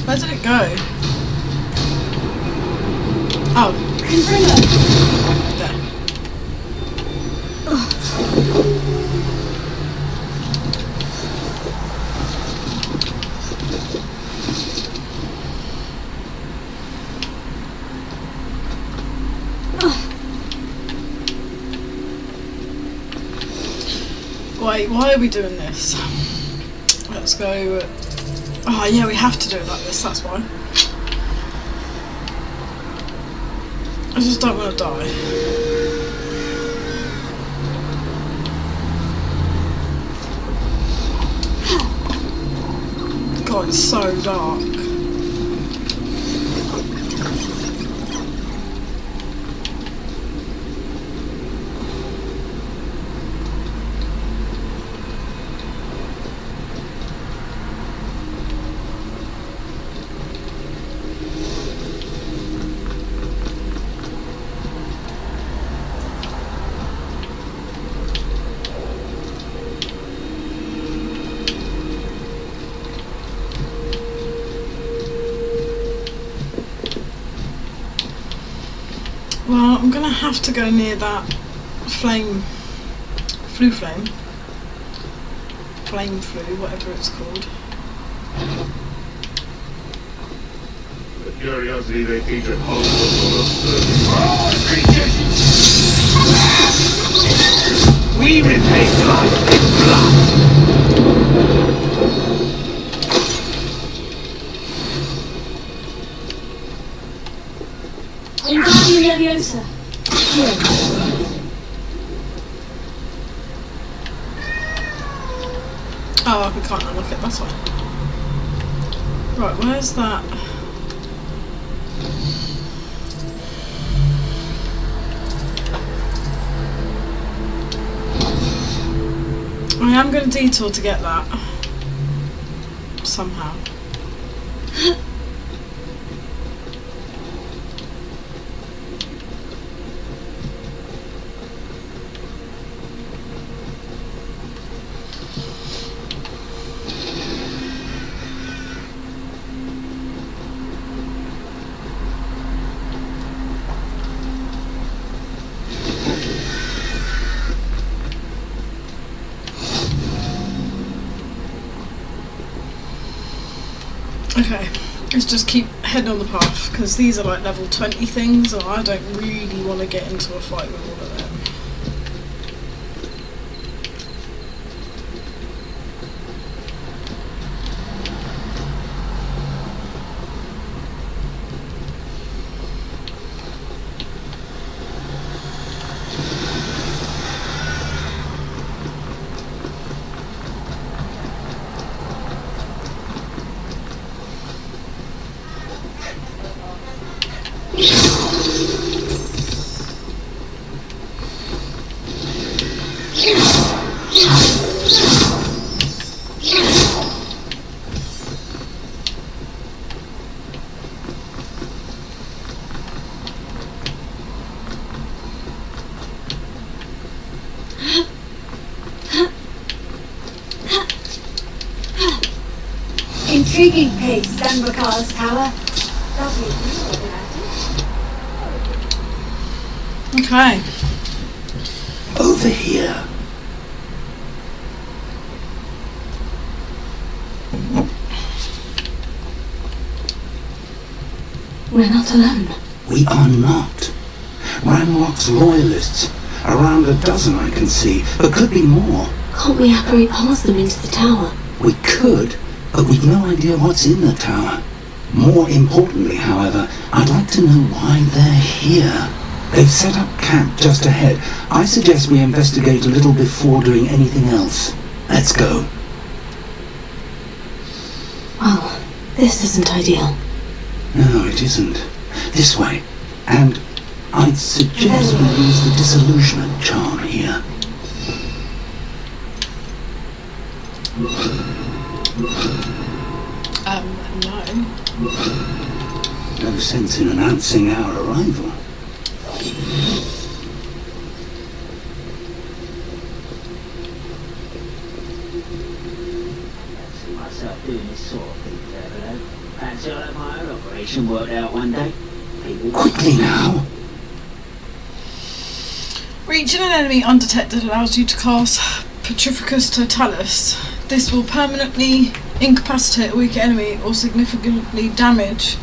Where did it go? Oh. There. Wait, why are we doing this? Let's go. Oh yeah, we have to do it like this, that's why. I just don't want to die. God, it's so dark. Well, I'm gonna have to go near that flame, whatever it's called. The curiosity they teach at Hogwarts. We replace life with blood. Enchanting Leviosa. Oh, we can't unlock it, that's fine. Right, where's that? I am going to detour to get that. Somehow. Okay, let's just keep heading on the path, because these are like level 20 things, and I don't really want to get into a fight with all of them. Intriguing place, Sanbakar's tower. Okay. Over here. We're not alone. We are not. Ranrock's loyalists. Around a dozen I can see, but could be more. Can't we apparate past them into the tower? We could, but we've no idea what's in the tower. More importantly, however, I'd like to know why they're here. They've set up camp just ahead. I suggest we investigate a little before doing anything else. Let's go. Well, this isn't ideal. No, it isn't. This way. And I'd suggest we use the disillusionment charm here. No. No sense in announcing our arrival. See myself doing this sort of thing, Devil. Fancy I'll have my own operation worked out one day. People Quickly now. Reaching an enemy undetected allows you to cast Petrificus Totalis. This will permanently incapacitate a weaker enemy or significantly damage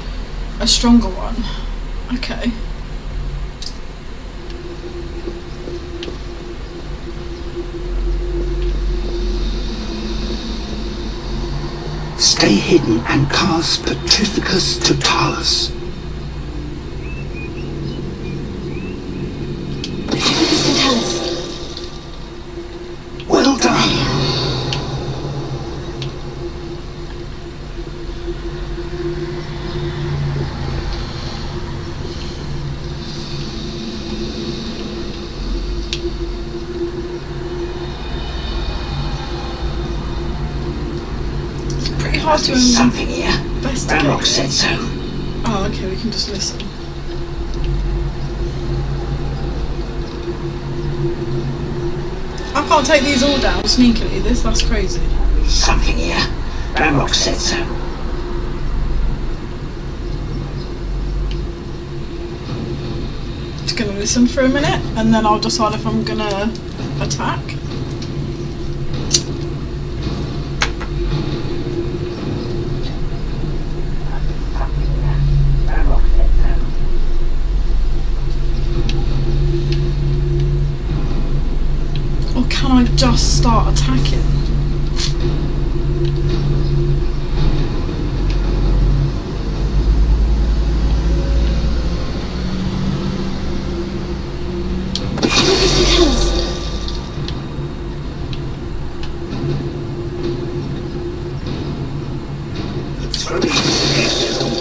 a stronger one. Okay. Stay hidden and cast Petrificus Totalis. Well done. Pretty hard to There's something here. investigate. Ranrock said so. Oh, okay, we can just listen. I can't take these all down sneakily. That's crazy. Something here. Ranrock said so. Just gonna listen for a minute and then I'll decide if I'm gonna attack. Ranrock said so. Or can I just start attacking?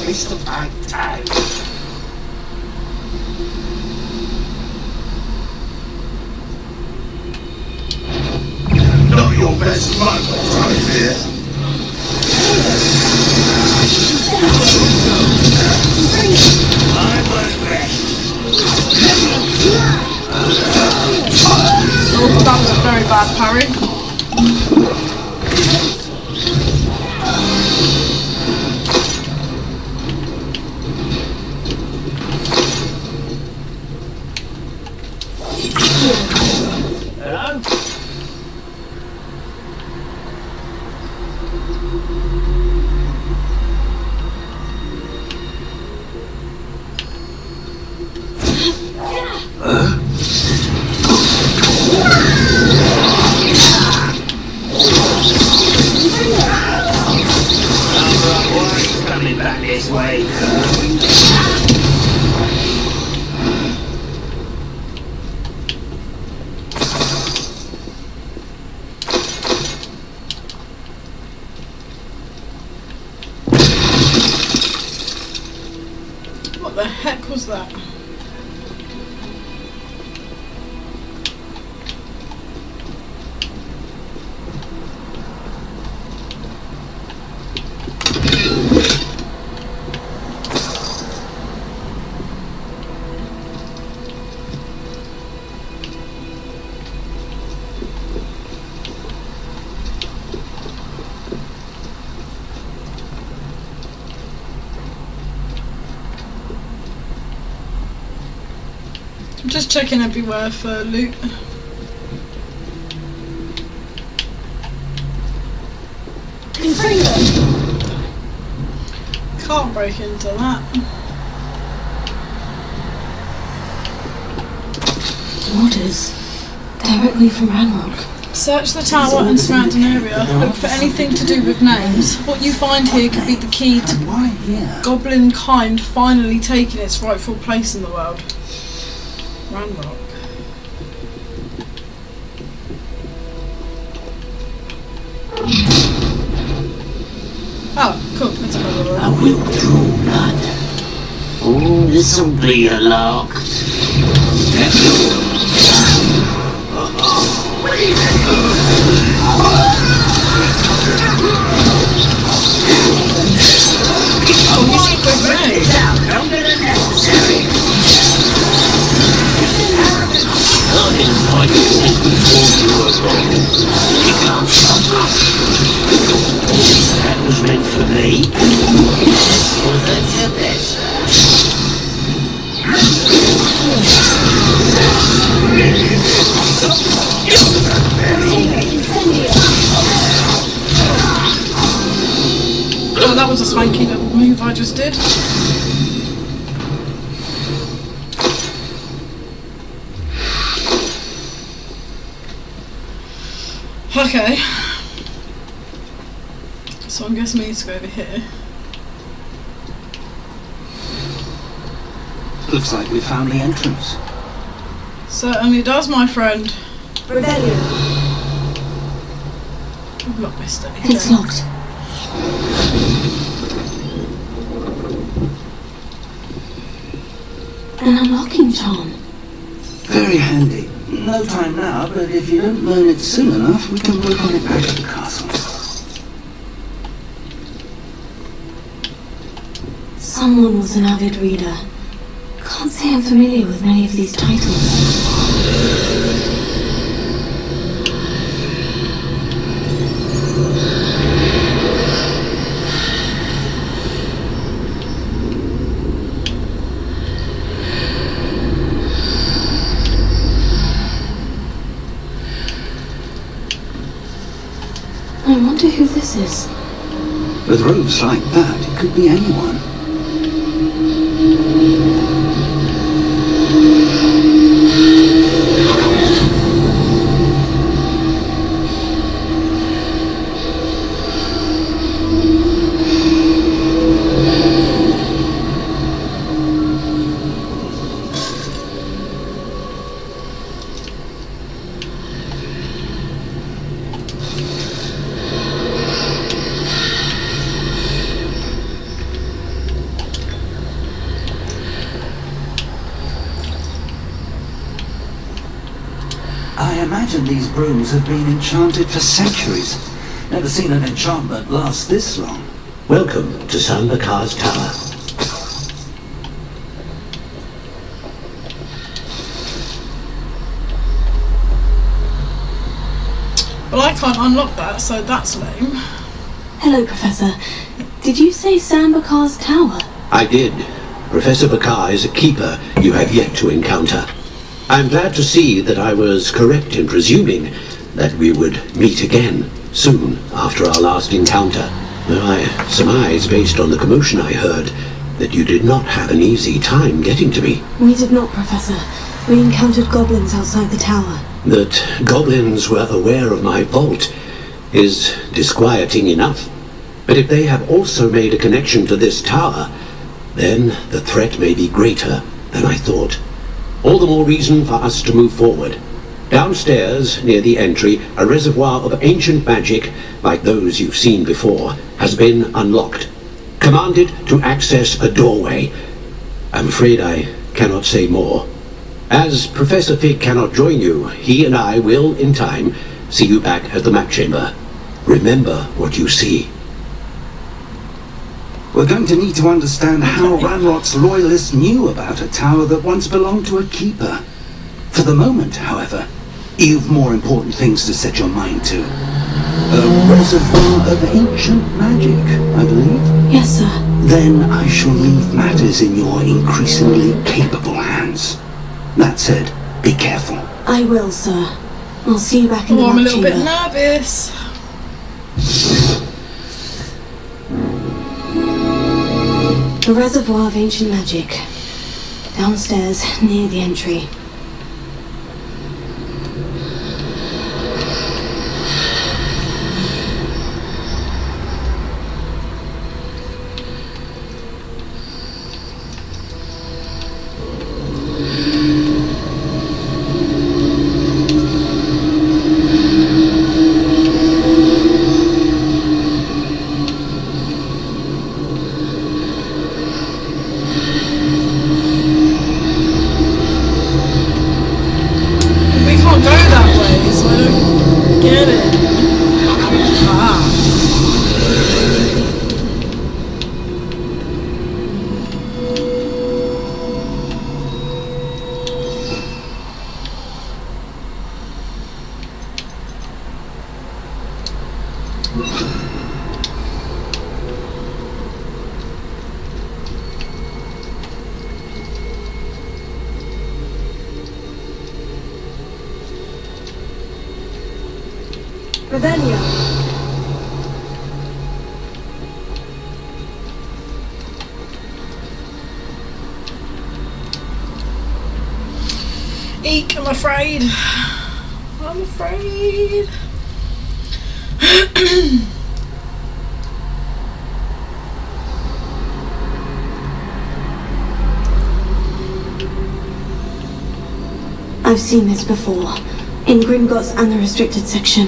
Waste of my time. Not your best moments, I fear. I won't rest. Oh, that was a very bad parry. Hello? Coming back this way. What the heck was that? I'm just checking everywhere for loot. can free them. Can't break into that. Orders. Directly from Ranrock. Search the tower and surrounding area. Look for anything to do with names. What you find here could be the key to goblin kind finally taking its rightful place in the world. Ranrock. Oh, cool. That's another one. I will draw blood. Oh, this'll be a lark. That was meant for me. Was that your best? Oh, that was a swanky little move I just did. Okay. So I'm guessing we need to go over here. Looks like we found the entrance. Certainly does, my friend. Rebellion. I've not missed anything. It's locked. An unlocking charm. Very handy. No time now, but if you don't learn it soon enough, we can work on it back at the castle. Someone was an avid reader. Can't say I'm familiar with many of these titles. I wonder who this is. With robes like that, it could be anyone. I imagine these brooms have been enchanted for centuries. Never seen an enchantment last this long. Welcome to Sambakar's Tower. Well, I can't unlock that, so that's lame. Hello, Professor. Did you say Sambakar's Tower? I did. Professor Bakar is a keeper you have yet to encounter. I'm glad to see that I was correct in presuming that we would meet again soon after our last encounter. Though I surmise, based on the commotion I heard, that you did not have an easy time getting to me. We did not, Professor. We encountered goblins outside the tower. That goblins were aware of my vault is disquieting enough. But if they have also made a connection to this tower, then the threat may be greater than I thought. All the more reason for us to move forward. Downstairs, near the entry, a reservoir of ancient magic, like those you've seen before, has been unlocked. Commanded to access a doorway. I'm afraid I cannot say more. As Professor Fig cannot join you, he and I will, in time, see you back at the map chamber. Remember what you see. We're going to need to understand how Ranrock's loyalists knew about a tower that once belonged to a keeper. For the moment, however, you've more important things to set your mind to. A reservoir of ancient magic, I believe? Yes, sir. Then I shall leave matters in your increasingly capable hands. That said, be careful. I will, sir. I'll see you back in the I'm a map little chamber. bit nervous. A reservoir of ancient magic. Downstairs, near the entry. Revelio. Eek, I'm afraid. I'm afraid. I've seen this before, in Gringotts and the restricted section.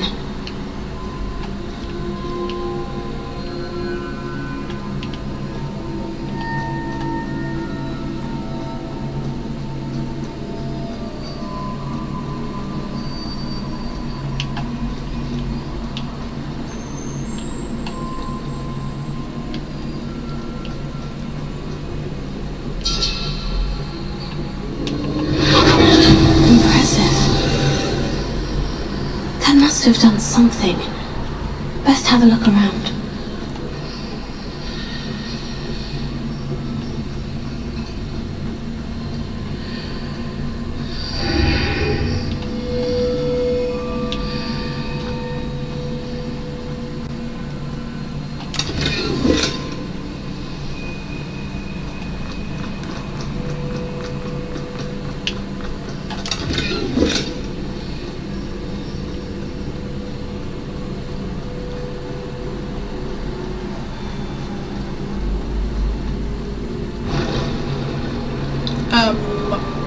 Must have done something. Best have a look around.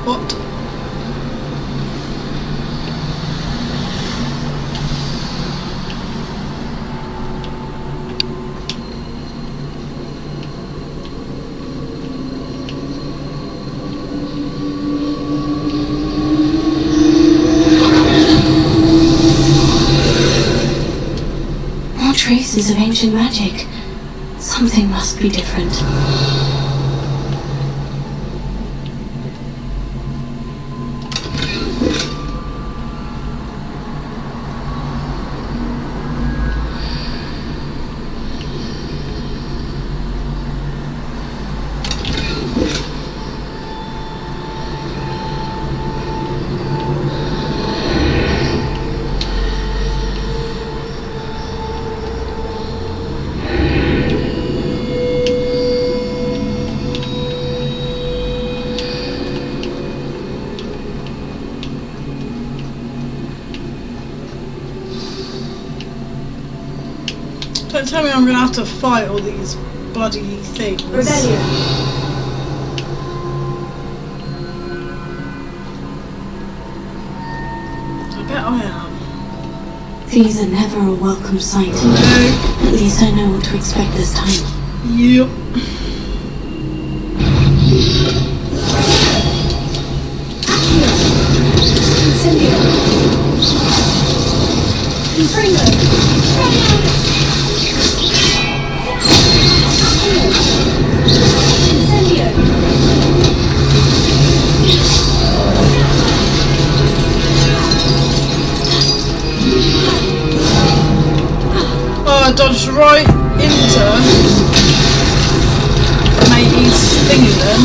What? More traces of ancient magic. Something must be different. Don't tell me I'm gonna have to fight all these bloody things. Rebellion. I bet I am. These are never a welcome sight. At least I know what to expect this time. Yep. I dodged right into matey's thingy then.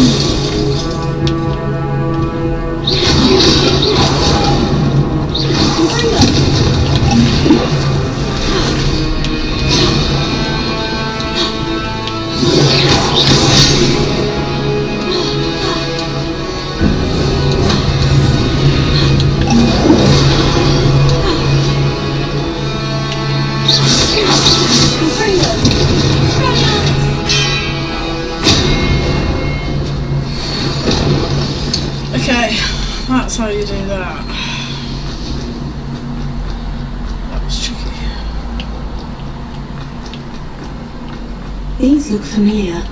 how you do that. That was tricky. These look familiar.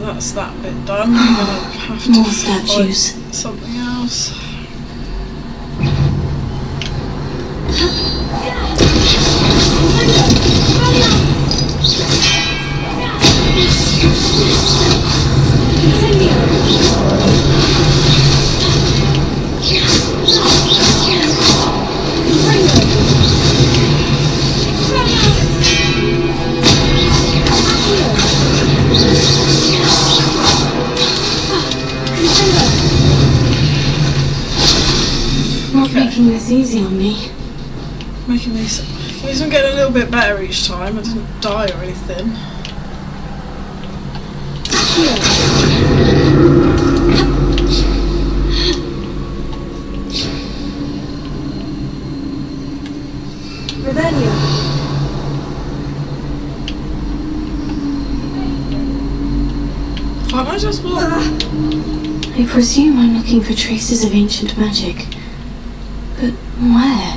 That's that bit done. I'm gonna have to More statues. find something else. Not making this easy on me. Making these I'm getting a little bit better each time. I didn't die or anything. Revelio. Can't I just walk? I presume I'm looking for traces of ancient magic. But where?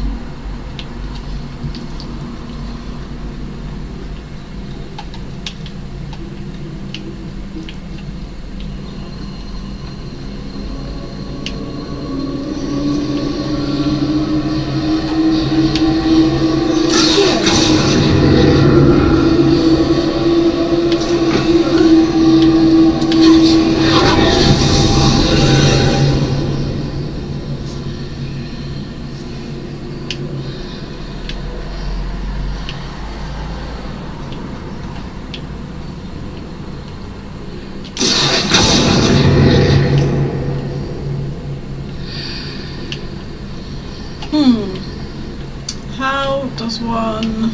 How does one...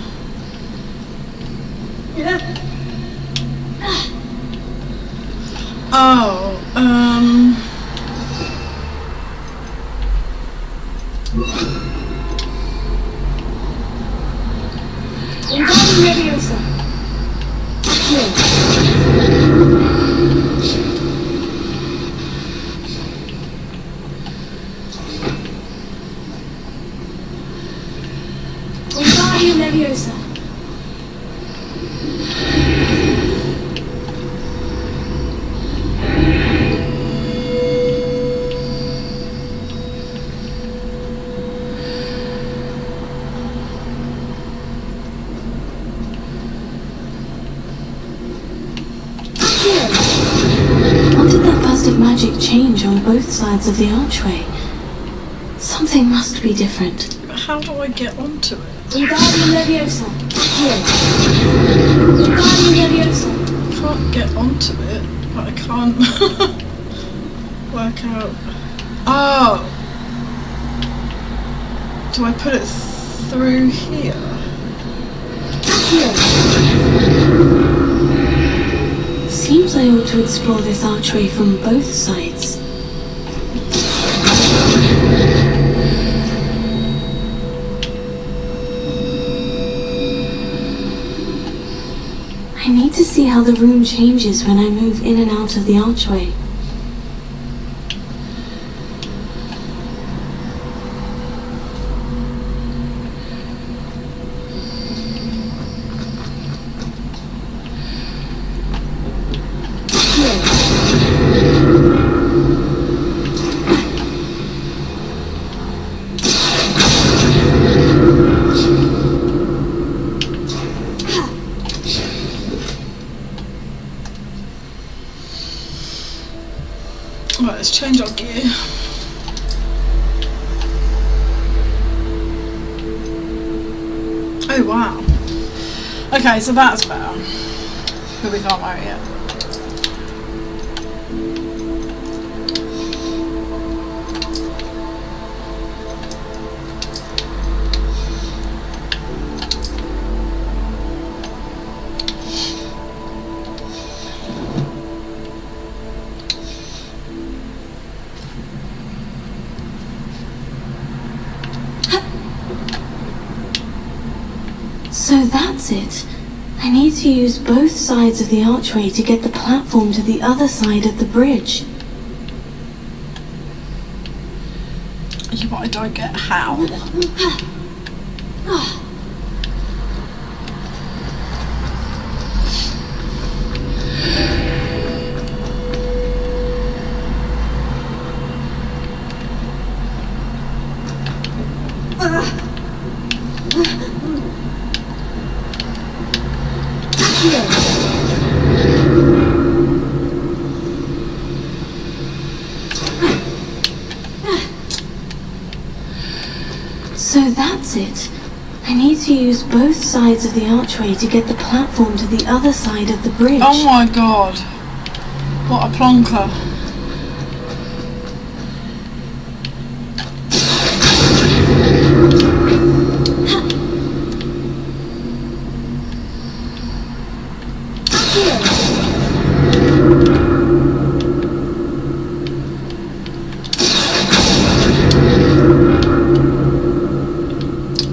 Oh, Leviosa. What did that burst of magic change on both sides of the archway? Something must be different. How do I get onto it? Wingardium Leviosa. Wingardium Leviosa. I can't get onto it, but I can't work out. Oh! Do I put it through here? Seems I ought to explore this archway from both sides. I need to see how the room changes when I move in and out of the archway. Right, let's change our gear. Oh wow. Okay, so that's better. But we can't wear it yet. So that's it. I need to use both sides of the archway to get the platform to the other side of the bridge. Yeah, but I don't get how. So that's it. I need to use both sides of the archway to get the platform to the other side of the bridge. Oh my god. What a plonker.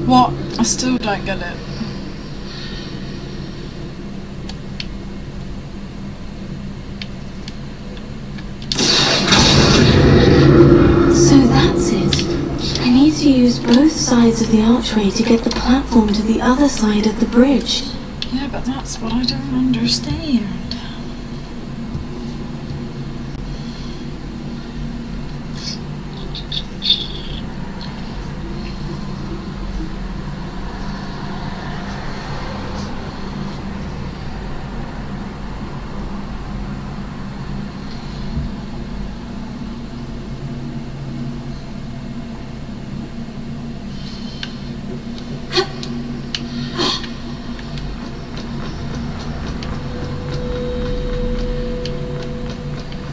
What? I still don't get it. So that's it. I need to use both sides of the archway to get the platform to the other side of the bridge. Yeah, but that's what I don't understand.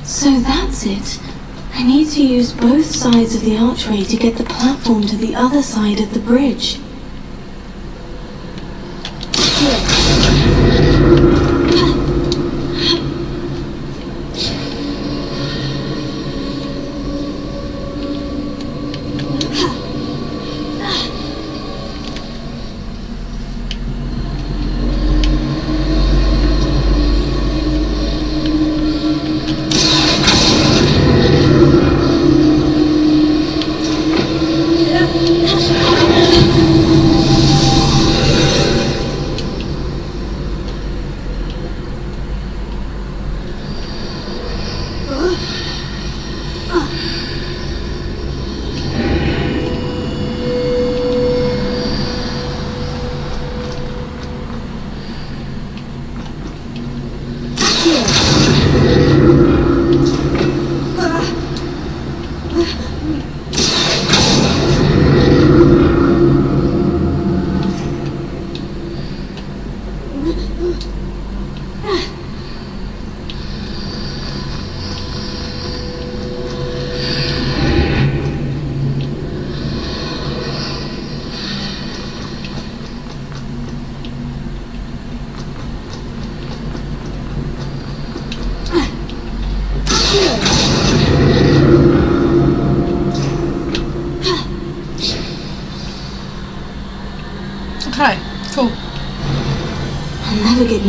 So that's it. I need to use both sides of the archway to get the platform to the other side of the bridge.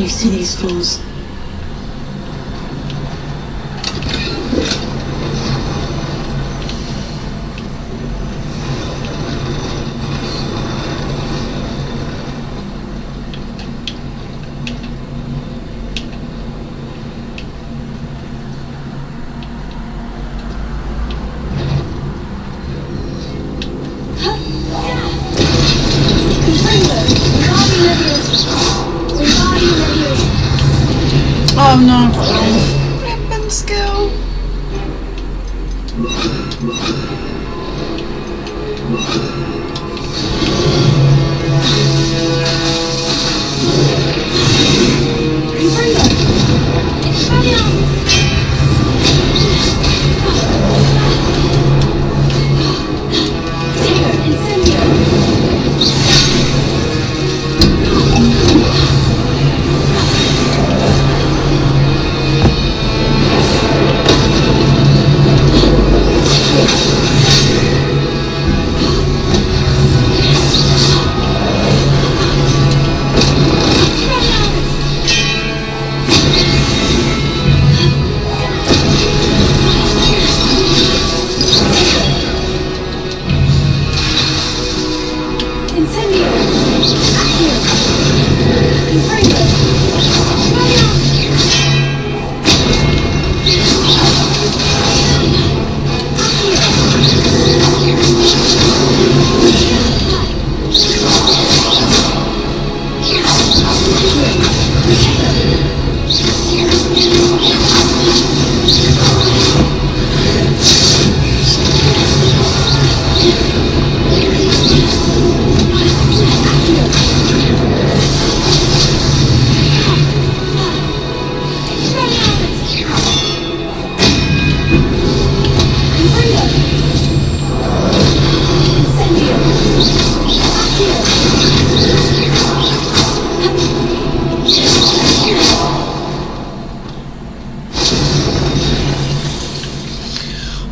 used to these floors. Oh no, flippin' skill.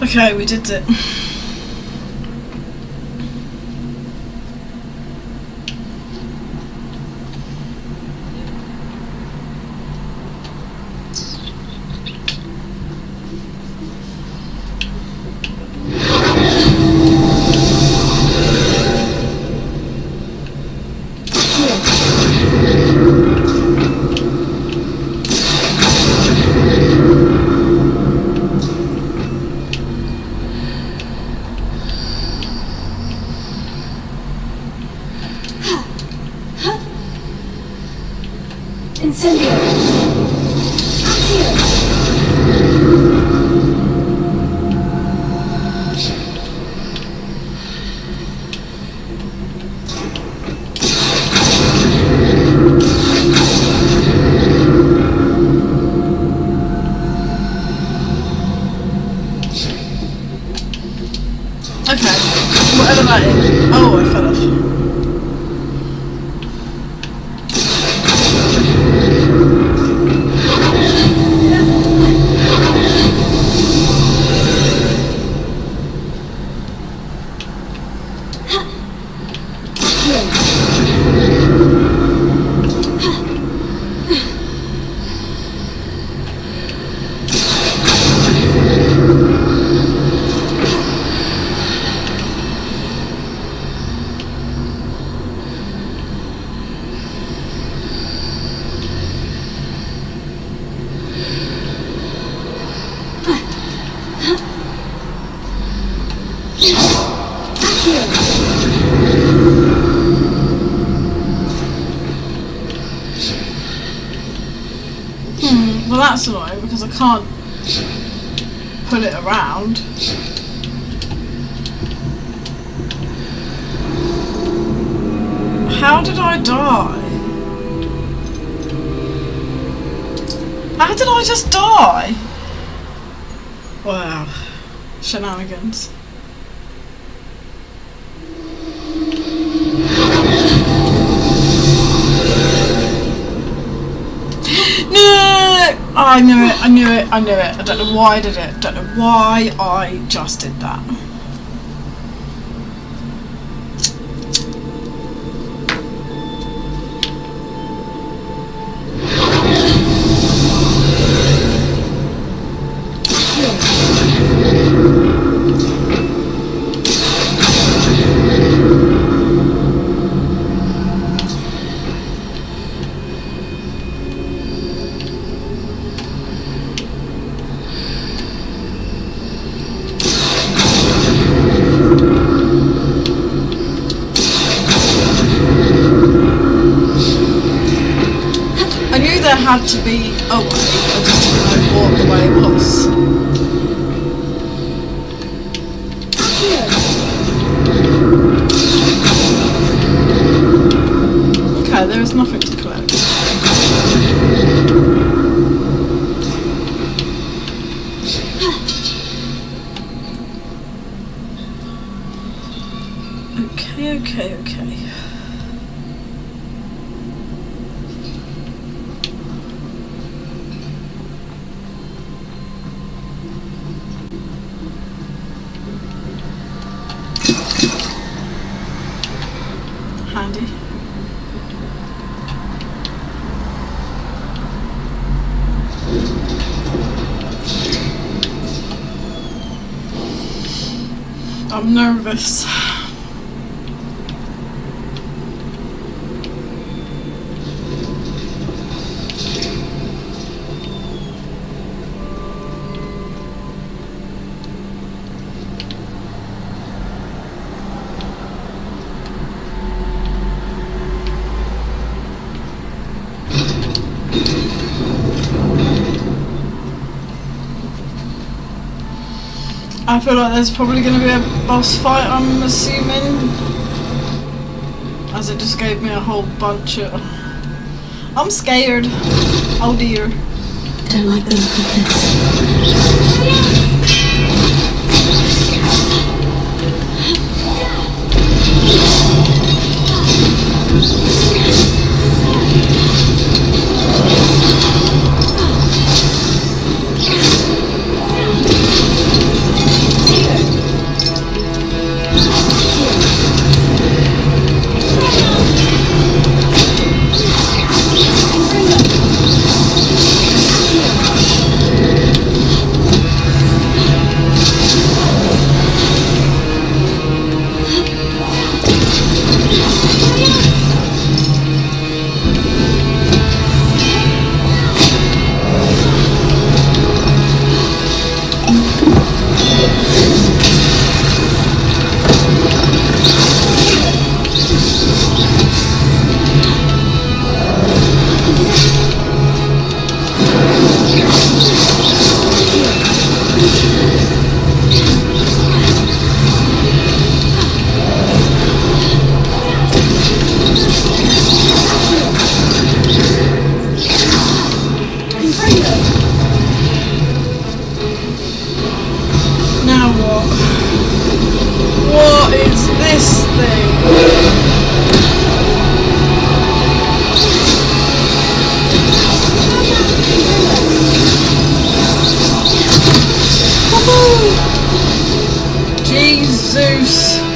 Okay, we did it. Okay, whatever that is. Oh, I fell off. Well, that's annoying because I can't pull it around. How did I die? How did I just die? Wow. Shenanigans. No! I knew it, I knew it, I knew it. I don't know why I did it. I don't know why I just did that. had to be a way. I just didn't know what the way was. Okay, there is nothing to collect. Okay. Handy. I'm nervous. I feel like there's probably going to be a boss fight, I'm assuming, as it just gave me a whole bunch of... I'm scared. Oh dear. Don't like the look of this.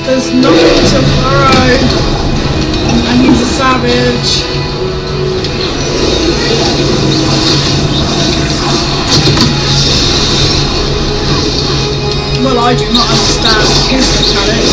There's nothing to throw, and he's a savage. Well, I do not understand his mechanics.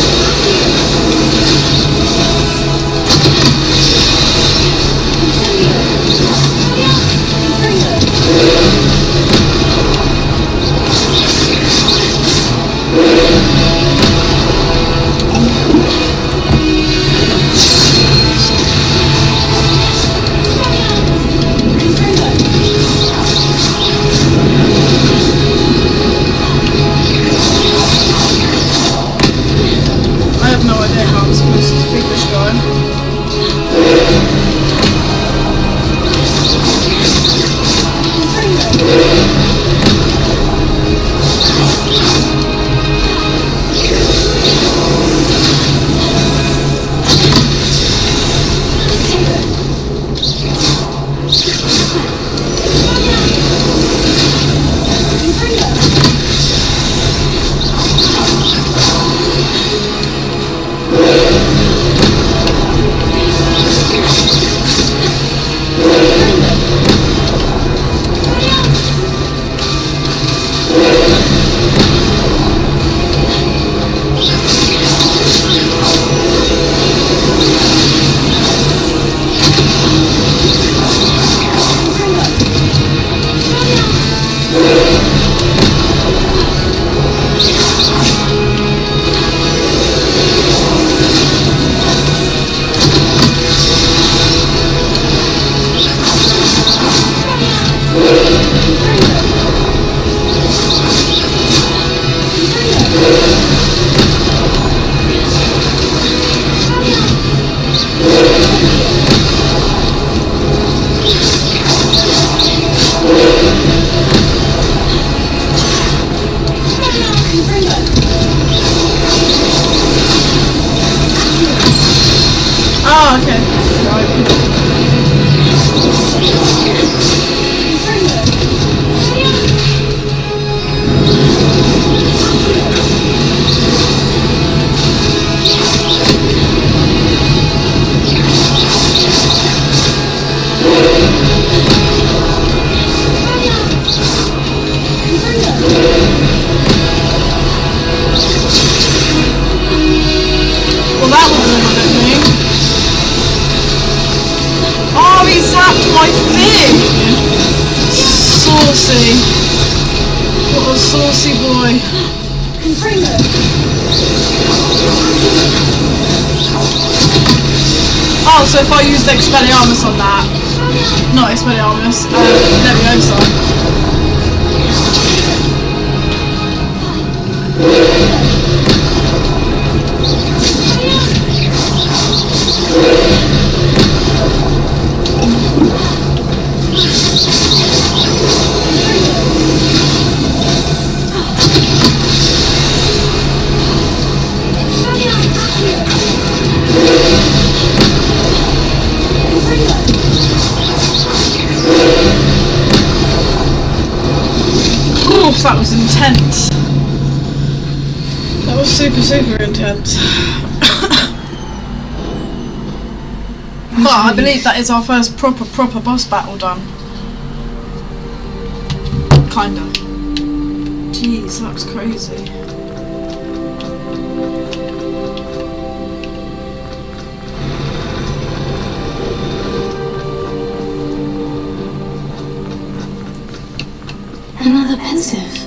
saucy. What a saucy boy. Confringo. Oh, so if I used Expelliarmus on that, not Expelliarmus, Leviosa. Oof, that was intense. That was super intense. But I believe that is our first proper boss battle done. Kinda. Jeez, that was crazy. Another pensive.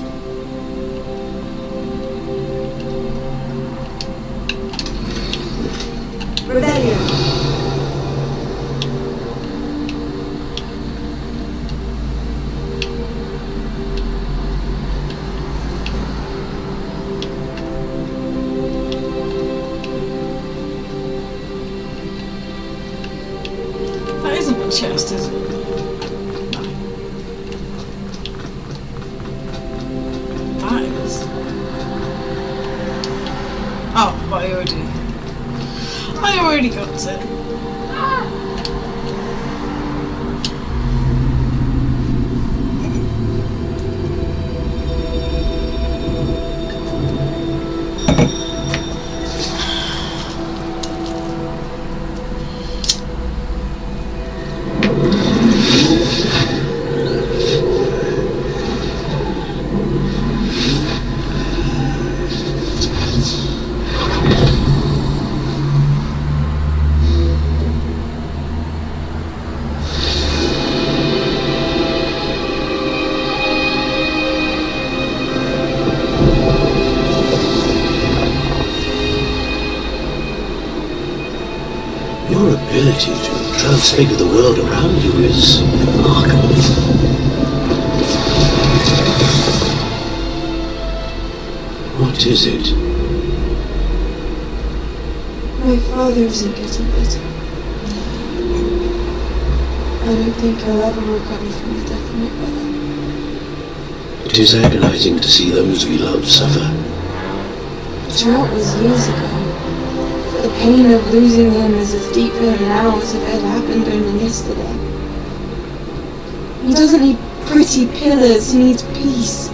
Rebellion. That isn't the chest, is it? Oh, but I already got it. Your ability to transfigure the world around you is remarkable. What is it? My father isn't getting better. I don't think I'll ever recover from the death of my brother. It is agonizing to see those we love suffer. The drought was years ago. The pain of losing him is as deep for him now as if it had happened only yesterday. He doesn't need pretty pillars, he needs peace.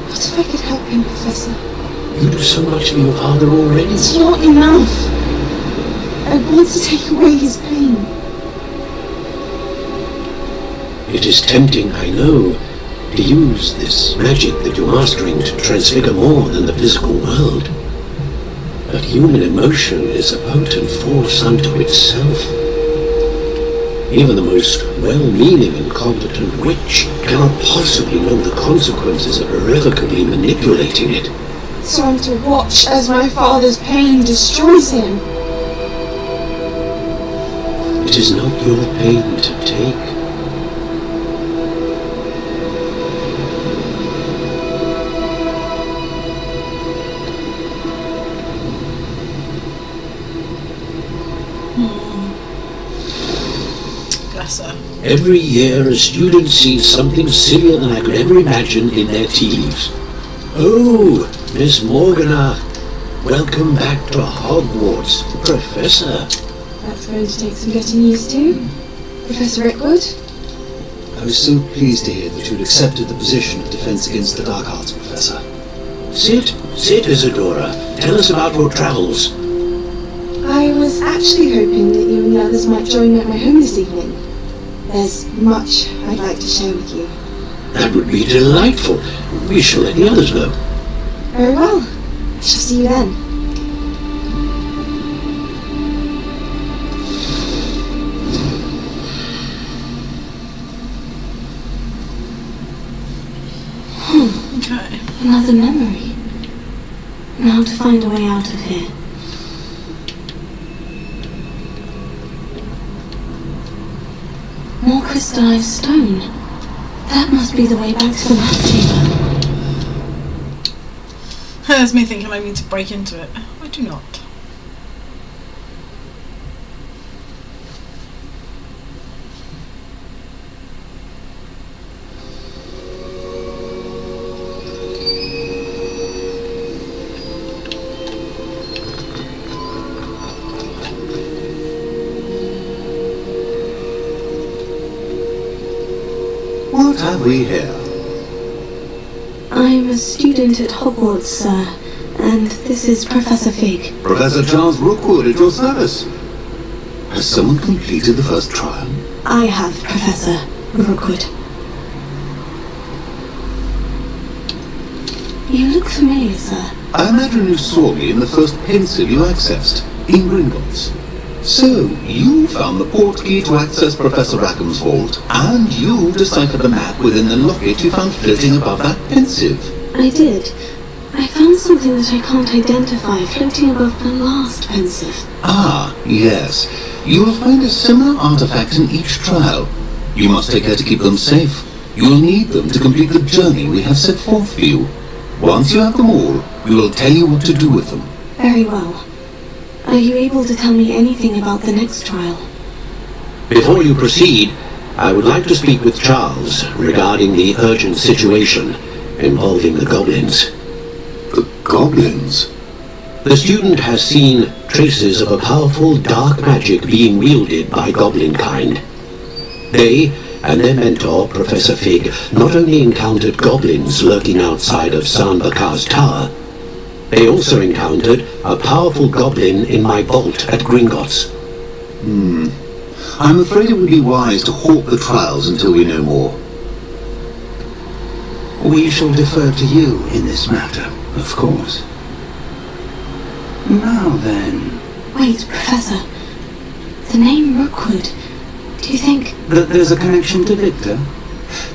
What if I could help him, Professor? You do so much for your father already. It's not enough. I want to take away his pain. It is tempting, I know, to use this magic that you're mastering to transfigure more than the physical world. But human emotion is a potent force unto itself. Even the most well-meaning and competent witch cannot possibly know the consequences of irrevocably manipulating it. So I'm to watch as my father's pain destroys him. It is not your pain to take. Every year a student sees something sillier than I could ever imagine in their tea leaves. Oh, Miss Morgana, welcome back to Hogwarts, Professor. That's going to take some getting used to. Professor Rickwood? I was so pleased to hear that you'd accepted the position of Defense Against the Dark Arts, Professor. Sit, Isadora. Tell us about your travels. I was actually hoping that you and the others might join me at my home this evening. There's much I'd like to share with you. That would be delightful. We shall let the others know. Very well. I shall see you then. Another memory. Now to find a way out of here. More crystallized stone. That must be the way back to the map chamber. There's me thinking I need to break into it. I do not. What have we here? I'm a student at Hogwarts, sir, and this is Professor Fig. Professor Charles Rookwood at your service. Has someone completed the first trial? I have, Professor Rookwood. You look familiar, sir. I imagine you saw me in the first pensive you accessed, in Gringotts. So, you found the port key to access Professor Rackham's vault, and you deciphered the map within the locket you found floating above that pensive. I did. I found something that I can't identify floating above the last pensive. Ah, yes. You will find a similar artifact in each trial. You must take care to keep them safe. You will need them to complete the journey we have set forth for you. Once you have them all, we will tell you what to do with them. Very well. Are you able to tell me anything about the next trial? Before you proceed, I would like to speak with Charles regarding the urgent situation involving the goblins. The goblins? The student has seen traces of a powerful dark magic being wielded by goblin kind. They and their mentor, Professor Fig, not only encountered goblins lurking outside of Sanbakar's tower, they also encountered a powerful goblin in my vault at Gringotts. I'm afraid it would be wise to halt the trials until we know more. We shall defer to you in this matter, of course. Now then... Wait, Professor. The name Rookwood. Do you think... that there's a connection to Victor?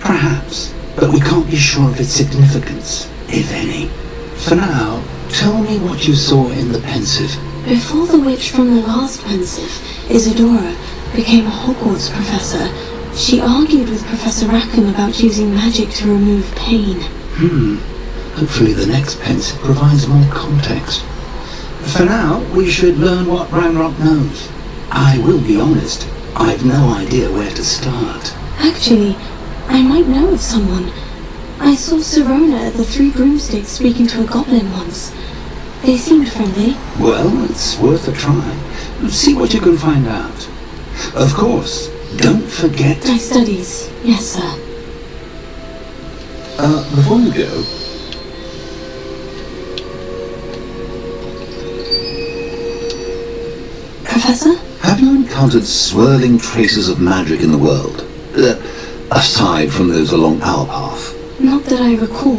Perhaps, but we can't be sure of its significance, if any. For now, tell me what you saw in the pensive. Before the witch from the last pensive, Isadora, became a Hogwarts professor, she argued with Professor Rackham about using magic to remove pain. Hopefully the next pensive provides more context. For now, we should learn what Ranrock knows. I will be honest, I've no idea where to start. Actually, I might know of someone. I saw Sirona at the Three Broomsticks speaking to a goblin once. They seemed friendly. Well, it's worth a try. See what you can find out. Of course, don't forget... My studies, yes, sir. Before you go... Professor? Have you encountered swirling traces of magic in the world? Aside from those along our path? Not that I recall.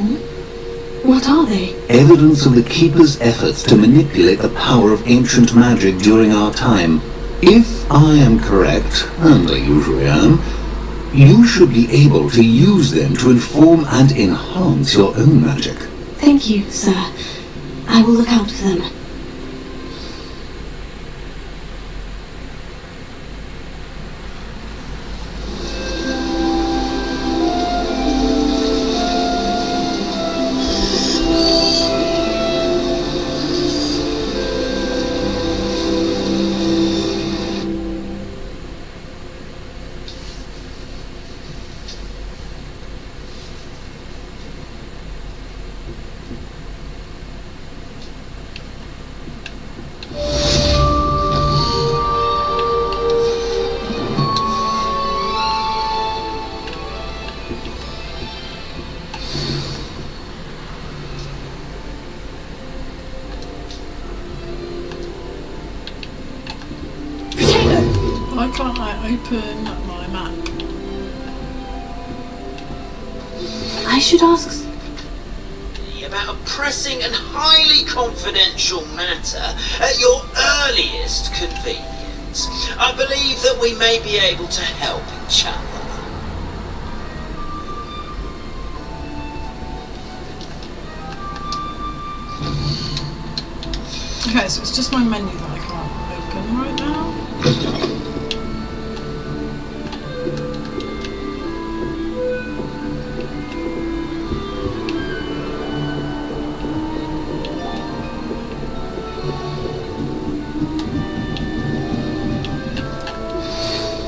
What are they? Evidence of the Keeper's efforts to manipulate the power of ancient magic during our time. If I am correct, and I usually am, you should be able to use them to inform and enhance your own magic. Thank you, sir. I will look out for them. Why can't I open my map? I should ask... About a pressing and highly confidential matter at your earliest convenience. I believe that we may be able to help each other. Okay, so it's just my menu that I can't open right now.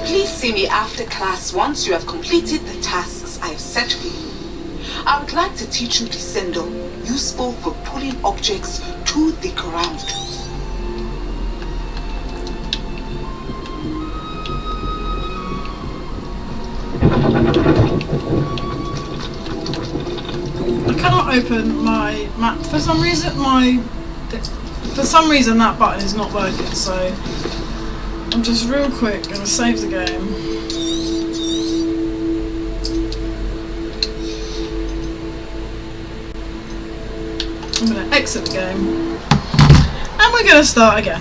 Please see me after class once you have completed the tasks I've set for you. I would like to teach you Descendo, useful for pulling objects to the ground. I cannot open my map for some reason. That button is not working. So I'm just real quick gonna save the game. I'm going to exit the game and we're going to start again.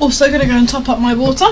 Also going to go and top up my water.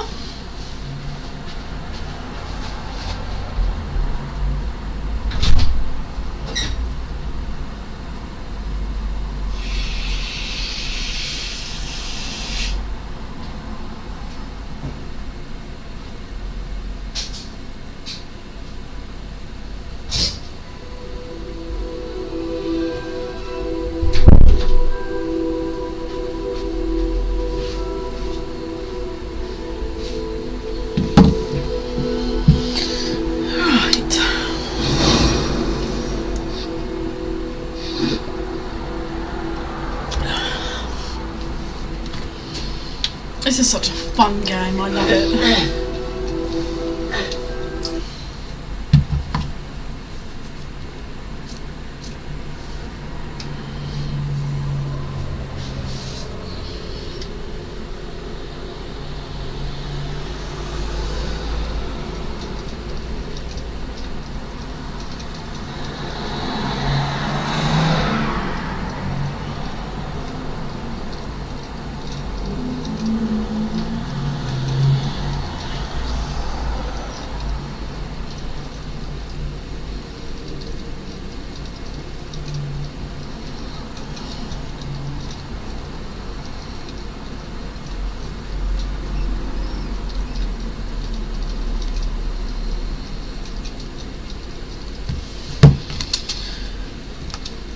This is such a fun game, I love it.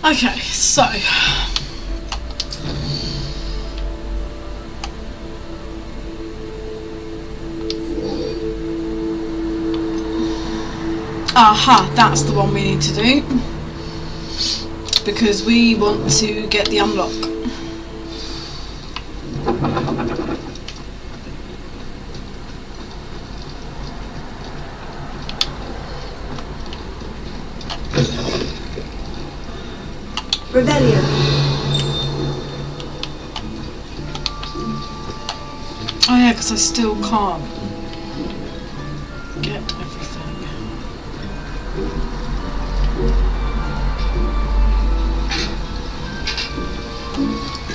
Okay, so aha, that's the one we need to do because we want to get the unlock. Revelio. Oh yeah, because I still can't get everything.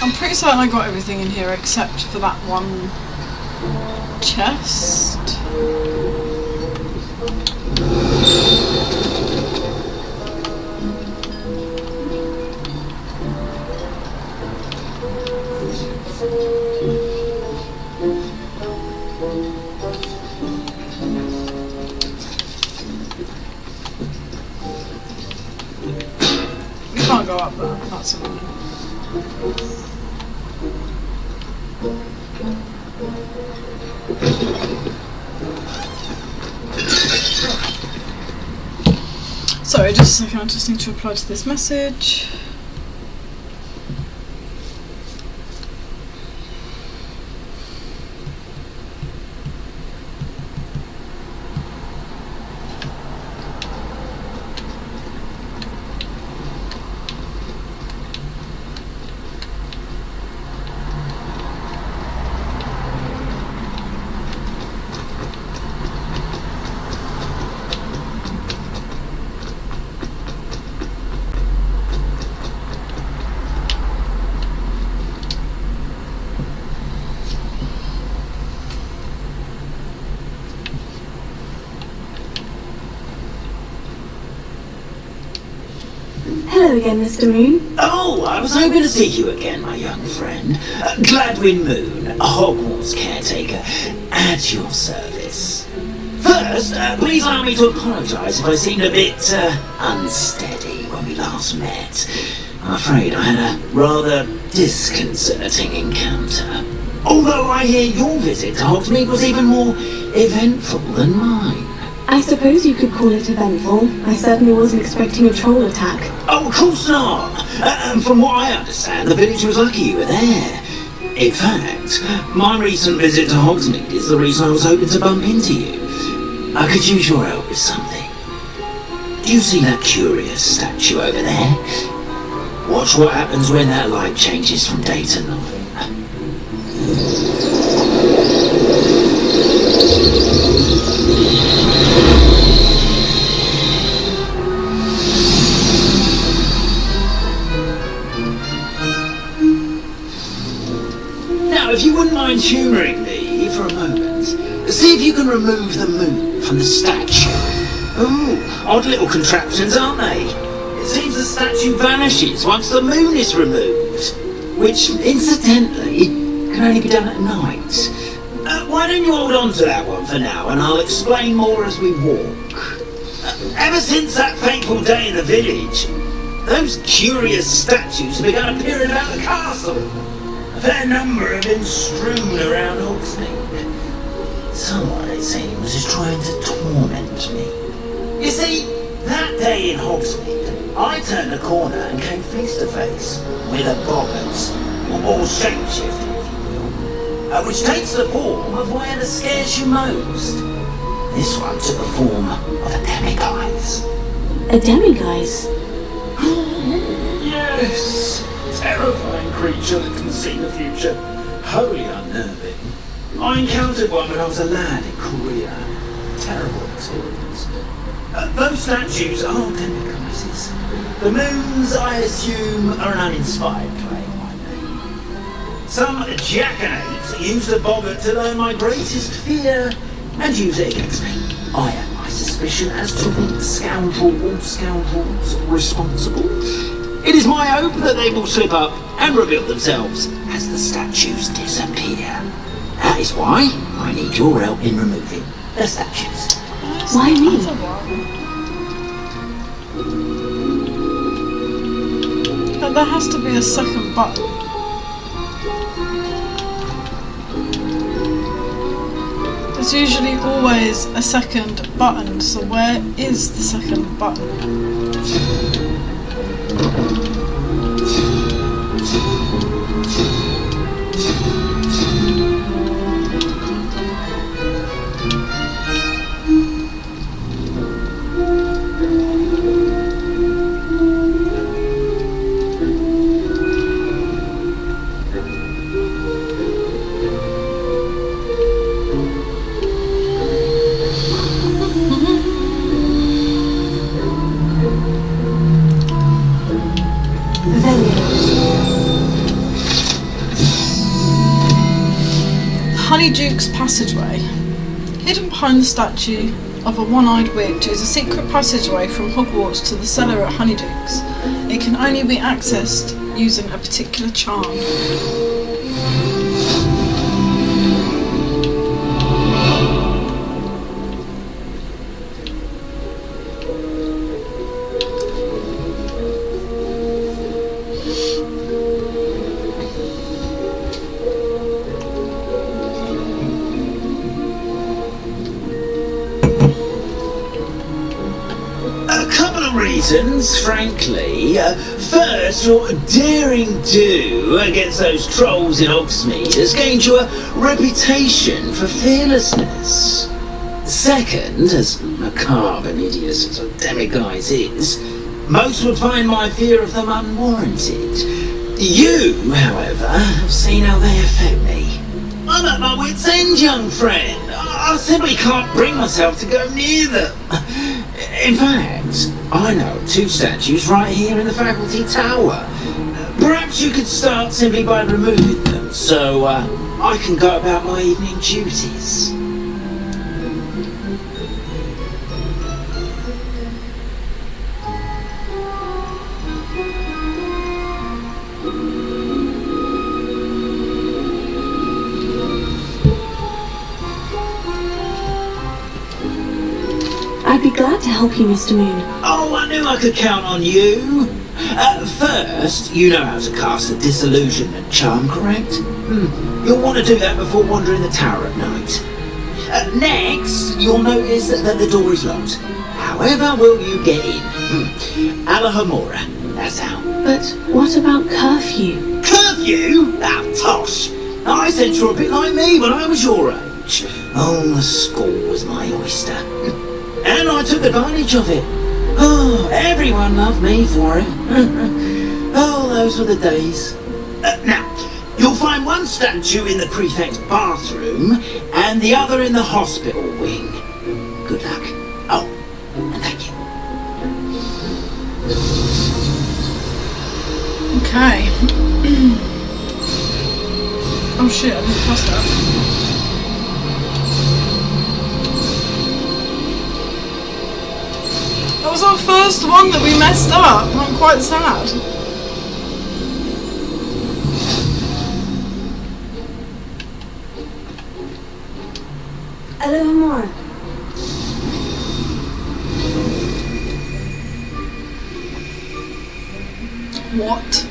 I'm pretty certain I got everything in here except for that one chest. We can't go up there, that's annoying. Sorry, just a second, I just need to reply to this message. Hello again, Mr. Moon. Oh, I was hoping to see you again, my young friend. Gladwin Moon, Hogwarts caretaker, at your service. First, please allow me to apologise if I seemed a bit unsteady when we last met. I'm afraid I had a rather disconcerting encounter. Although I hear your visit to Hogsmeade was even more eventful than mine. I suppose you could call it eventful. I certainly wasn't expecting a troll attack. Oh, of course not. From what I understand, the village was lucky you were there. In fact, my recent visit to Hogsmeade is the reason I was hoping to bump into you. I could use your help with something. Do you see that curious statue over there? Watch what happens when that light changes from day to night. Now, if you wouldn't mind humouring me for a moment, see if you can remove the moon from the statue. Ooh, odd little contraptions, aren't they? It seems the statue vanishes once the moon is removed, which, incidentally, can only be done at night. Why don't you hold on to that one for now, and I'll explain more as we walk. Ever since that fateful day in the village, those curious statues have begun appearing about the castle. A fair number have been strewn around Hogsmeade. Someone, it seems, is trying to torment me. You see, that day in Hogsmeade, I turned a corner and came face to face with a boggart, or shapeshifter, which takes the form of whatever scares you most. This one took the form of a demiguise. A demiguise? Yes! Terrifying creature that can see the future. Wholly unnerving. I encountered one when I was a lad in Korea. Terrible experience. Those statues are demiguises. The moons, I assume, are an uninspired claim I made. Some jackanapes used the boggart to learn my greatest fear and use it against me. I have my suspicion as to the scoundrel or scoundrels responsible. It is my hope that they will slip up and reveal themselves as the statues disappear. That is why I need your help in removing the statues. Why me? But there has to be a second button. There's usually always a second button, so where is the second button? Honeyduke's Passageway. Hidden behind the statue of a one-eyed witch is a secret passageway from Hogwarts to the cellar at Honeyduke's. It can only be accessed using a particular charm. Reasons, frankly. First, your daring do against those trolls in Hogsmeade has gained you a reputation for fearlessness. Second, as macabre and hideous as a demiguise is, most would find my fear of them unwarranted. You, however, have seen how they affect me. I'm at my wit's end, young friend. I simply can't bring myself to go near them. In fact, I know 2 statues right here in the faculty tower. Perhaps you could start simply by removing them, so I can go about my evening duties. I'd be glad to help you, Mr. Moon. Oh, I knew I could count on you. First, you know how to cast a disillusionment charm, correct? You'll want to do that before wandering the tower at night. Next, you'll notice that the door is locked. However will you get in? Alahomora, that's how. But what about curfew? Curfew? Ah, tosh. I said you're a bit like me when I was your age. Oh, the school was my oyster. And I took advantage of it. Oh, everyone loved me for it. Oh, those were the days. Now, you'll find one statue in the prefect's bathroom and the other in the hospital wing. Good luck. Oh, and thank you. Okay. Oh shit, I didn't press that. That was our first one that we messed up. I'm quite sad. A little more. What?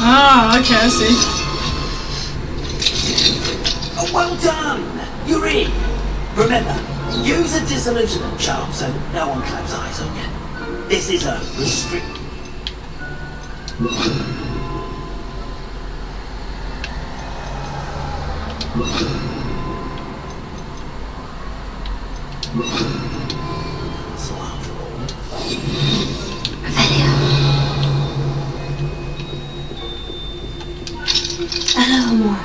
Ah, okay, I see. Oh, well done! You're in! Remember, use a disillusionment charm so no one claps eyes on you. This is a restrict. So after all... A little more.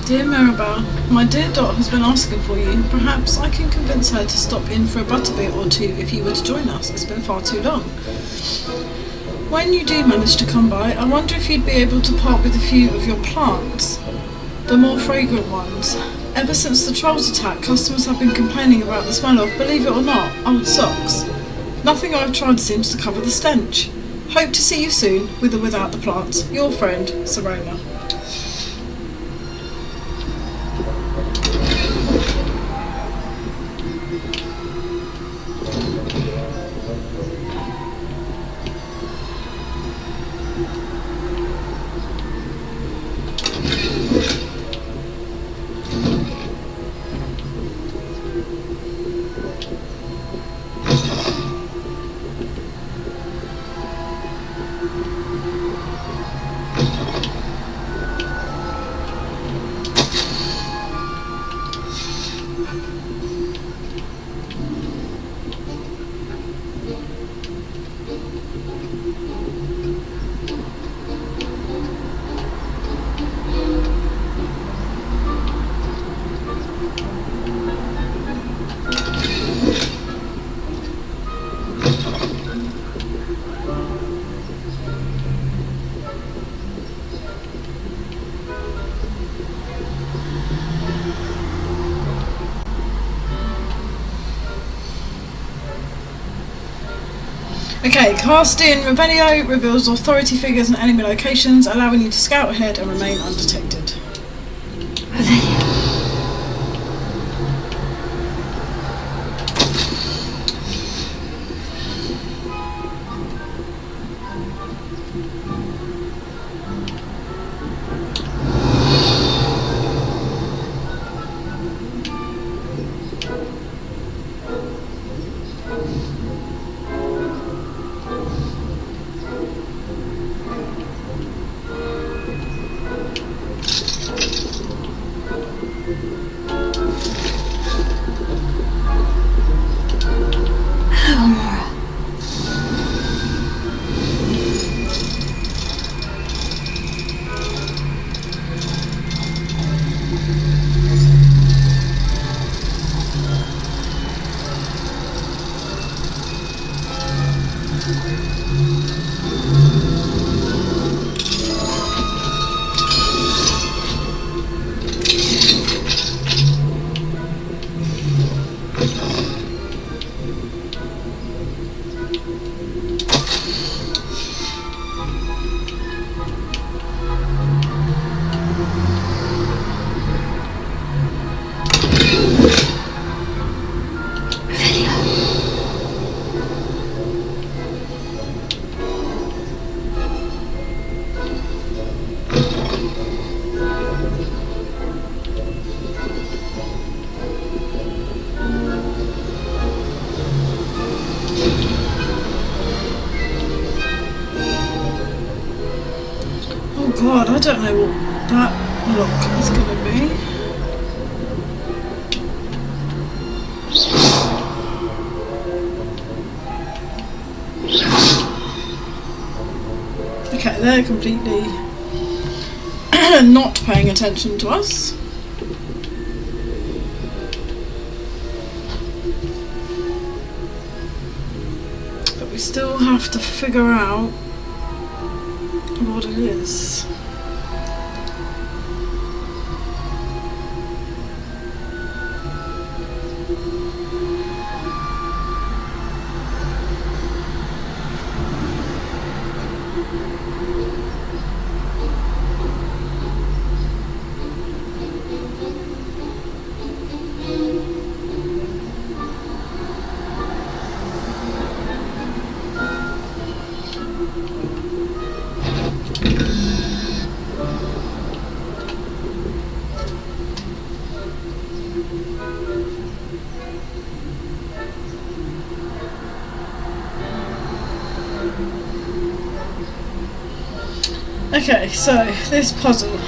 Dear Mirabelle, my dear Dot has been asking for you. Perhaps I can convince her to stop in for a butterbeer or two if you were to join us. It's been far too long. When you do manage to come by, I wonder if you'd be able to part with a few of your plants. The more fragrant ones. Ever since the trolls attack, customers have been complaining about the smell of, believe it or not, old socks. Nothing I've tried seems to cover the stench. Hope to see you soon, with or without the plants. Your friend, Serena. Okay, cast in Revelio reveals authority figures and enemy locations, allowing you to scout ahead and remain undetected. Oh god, I don't know what that look is going to be. Okay, they're completely not paying attention to us. But we still have to figure out what it is. Okay, so this puzzle.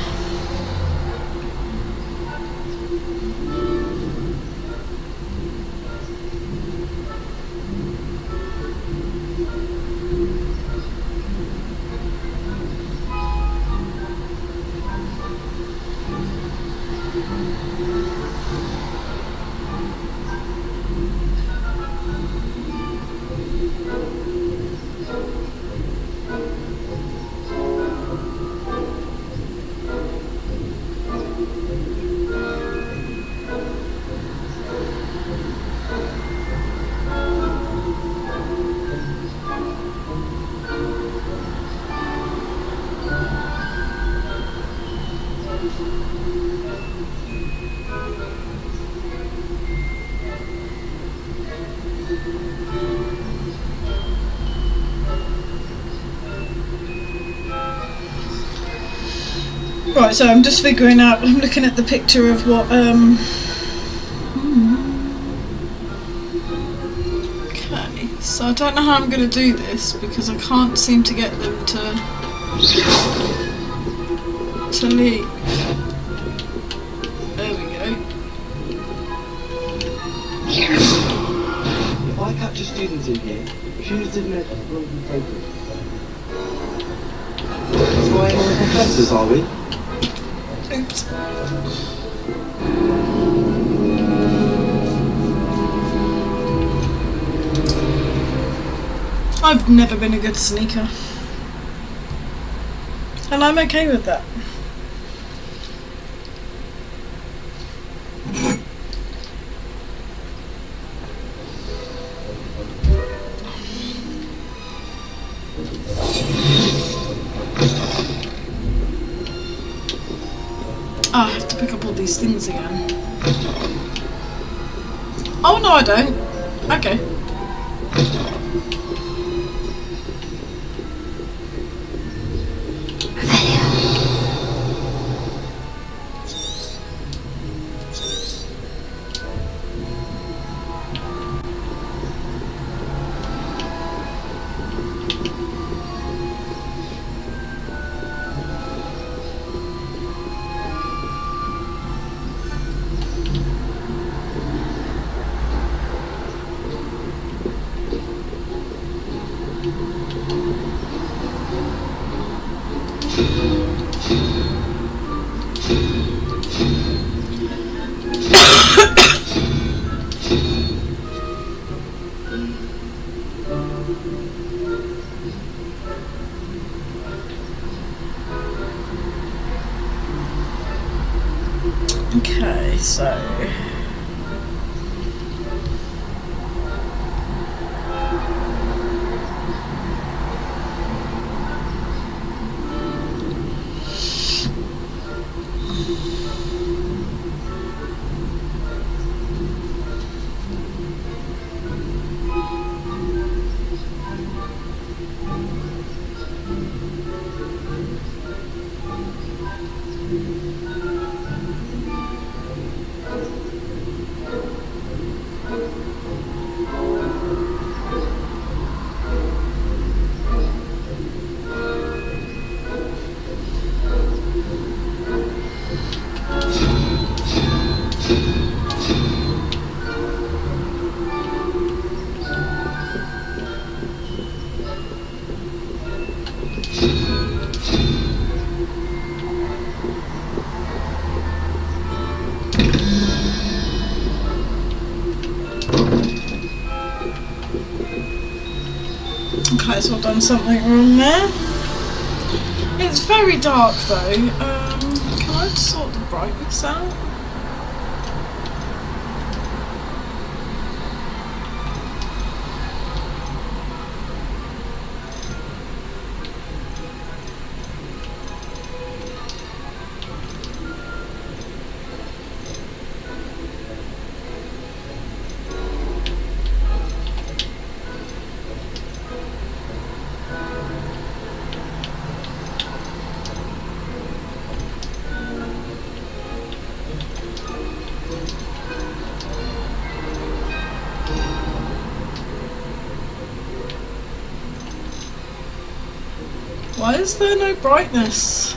Right, so I'm just figuring out, I'm looking at the picture of what, okay, so I don't know how I'm going to do this because I can't seem to get them to leave. There we go. If I capture students in here, punitive measures will be taken. That's why we're professors, are we? Oops. I've never been a good sneaker. And I'm okay with that. I have to pick up all these things again. Oh no, I don't. Okay. Okay, so okay, so I've done something wrong there. It's very dark though. Can I sort the brightness out? Why is there no brightness?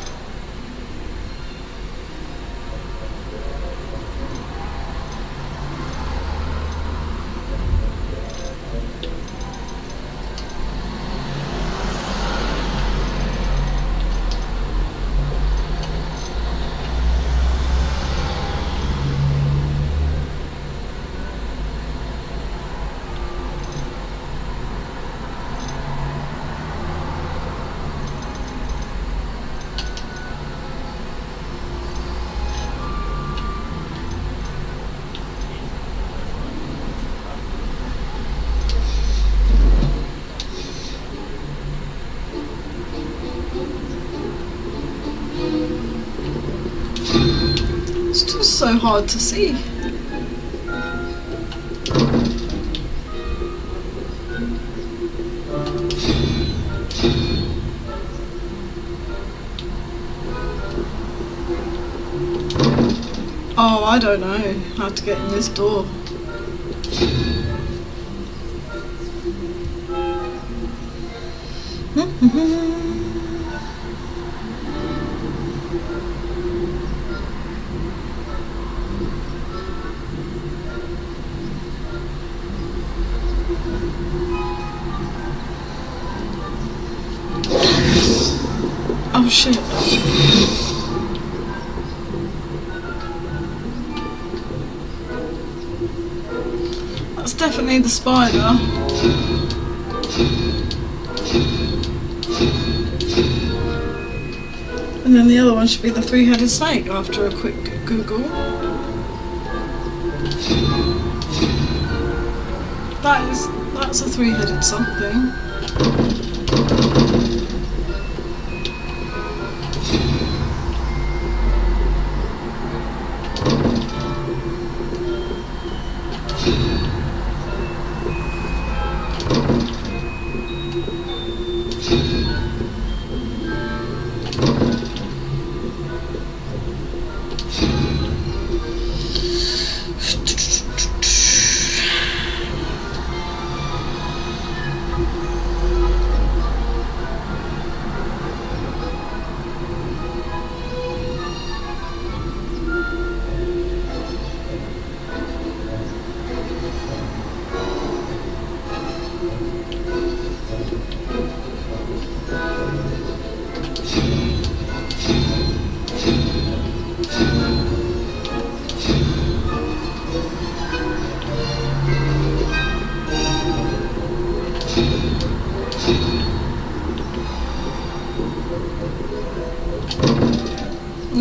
It's just so hard to see. Oh, I don't know how to get in this door. Oh shit. That's definitely the spider. And then the other one should be the three-headed snake after a quick Google. That's a three-headed something.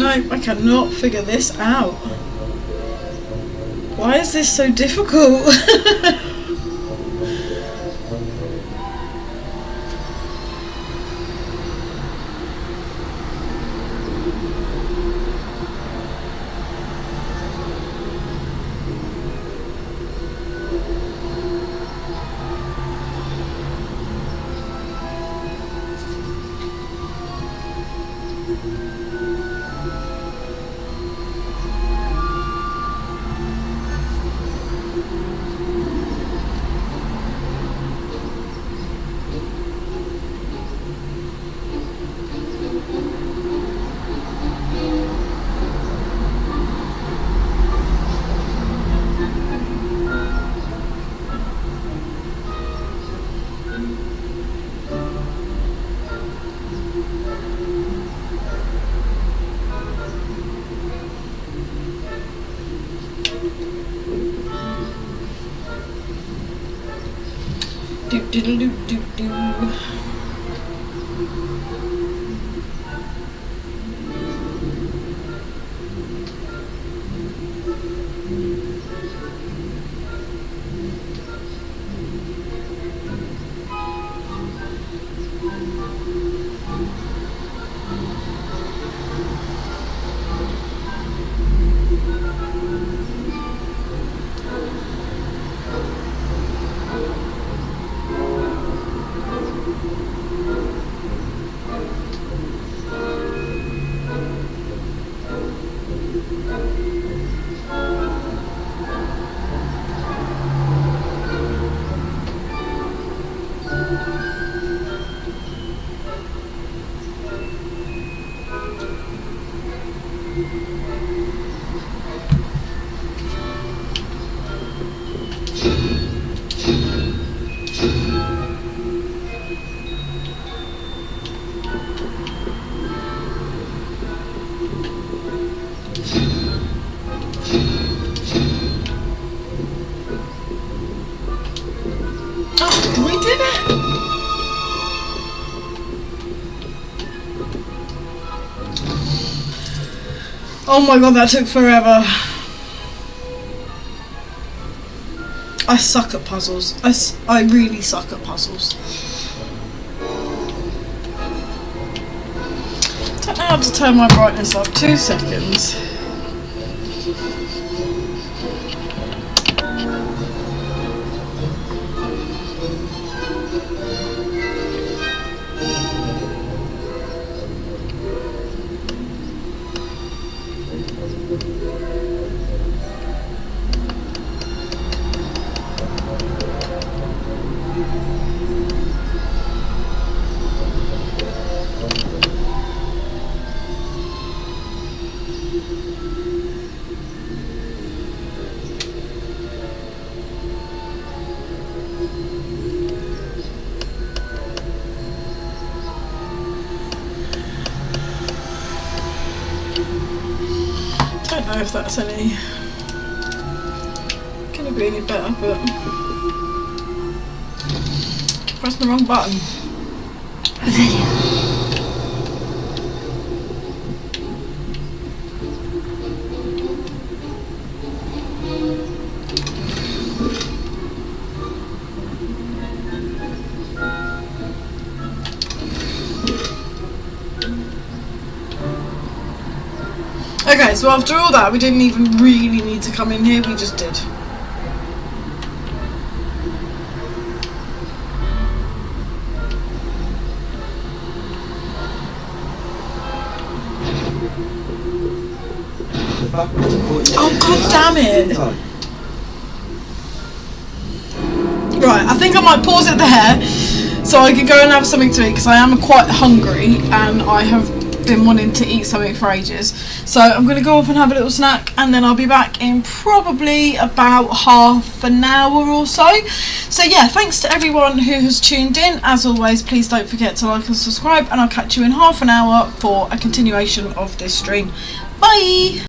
I cannot figure this out. Why is this so difficult? Do. Oh my god, that took forever. I suck at puzzles. I really suck at puzzles. Don't know how to turn my brightness up. 2 seconds. I don't know if that's gonna be any better, but keep pressing the wrong button. Okay, so after all that, we didn't even really need to come in here, we just did. Oh god damn it! Right, I think I might pause it there so I can go and have something to eat because I am quite hungry and I have been wanting to eat something for ages. So I'm going to go off and have a little snack and then I'll be back in probably about half an hour or so. So yeah, thanks to everyone who has tuned in. As always, please don't forget to like and subscribe and I'll catch you in half an hour for a continuation of this stream. Bye!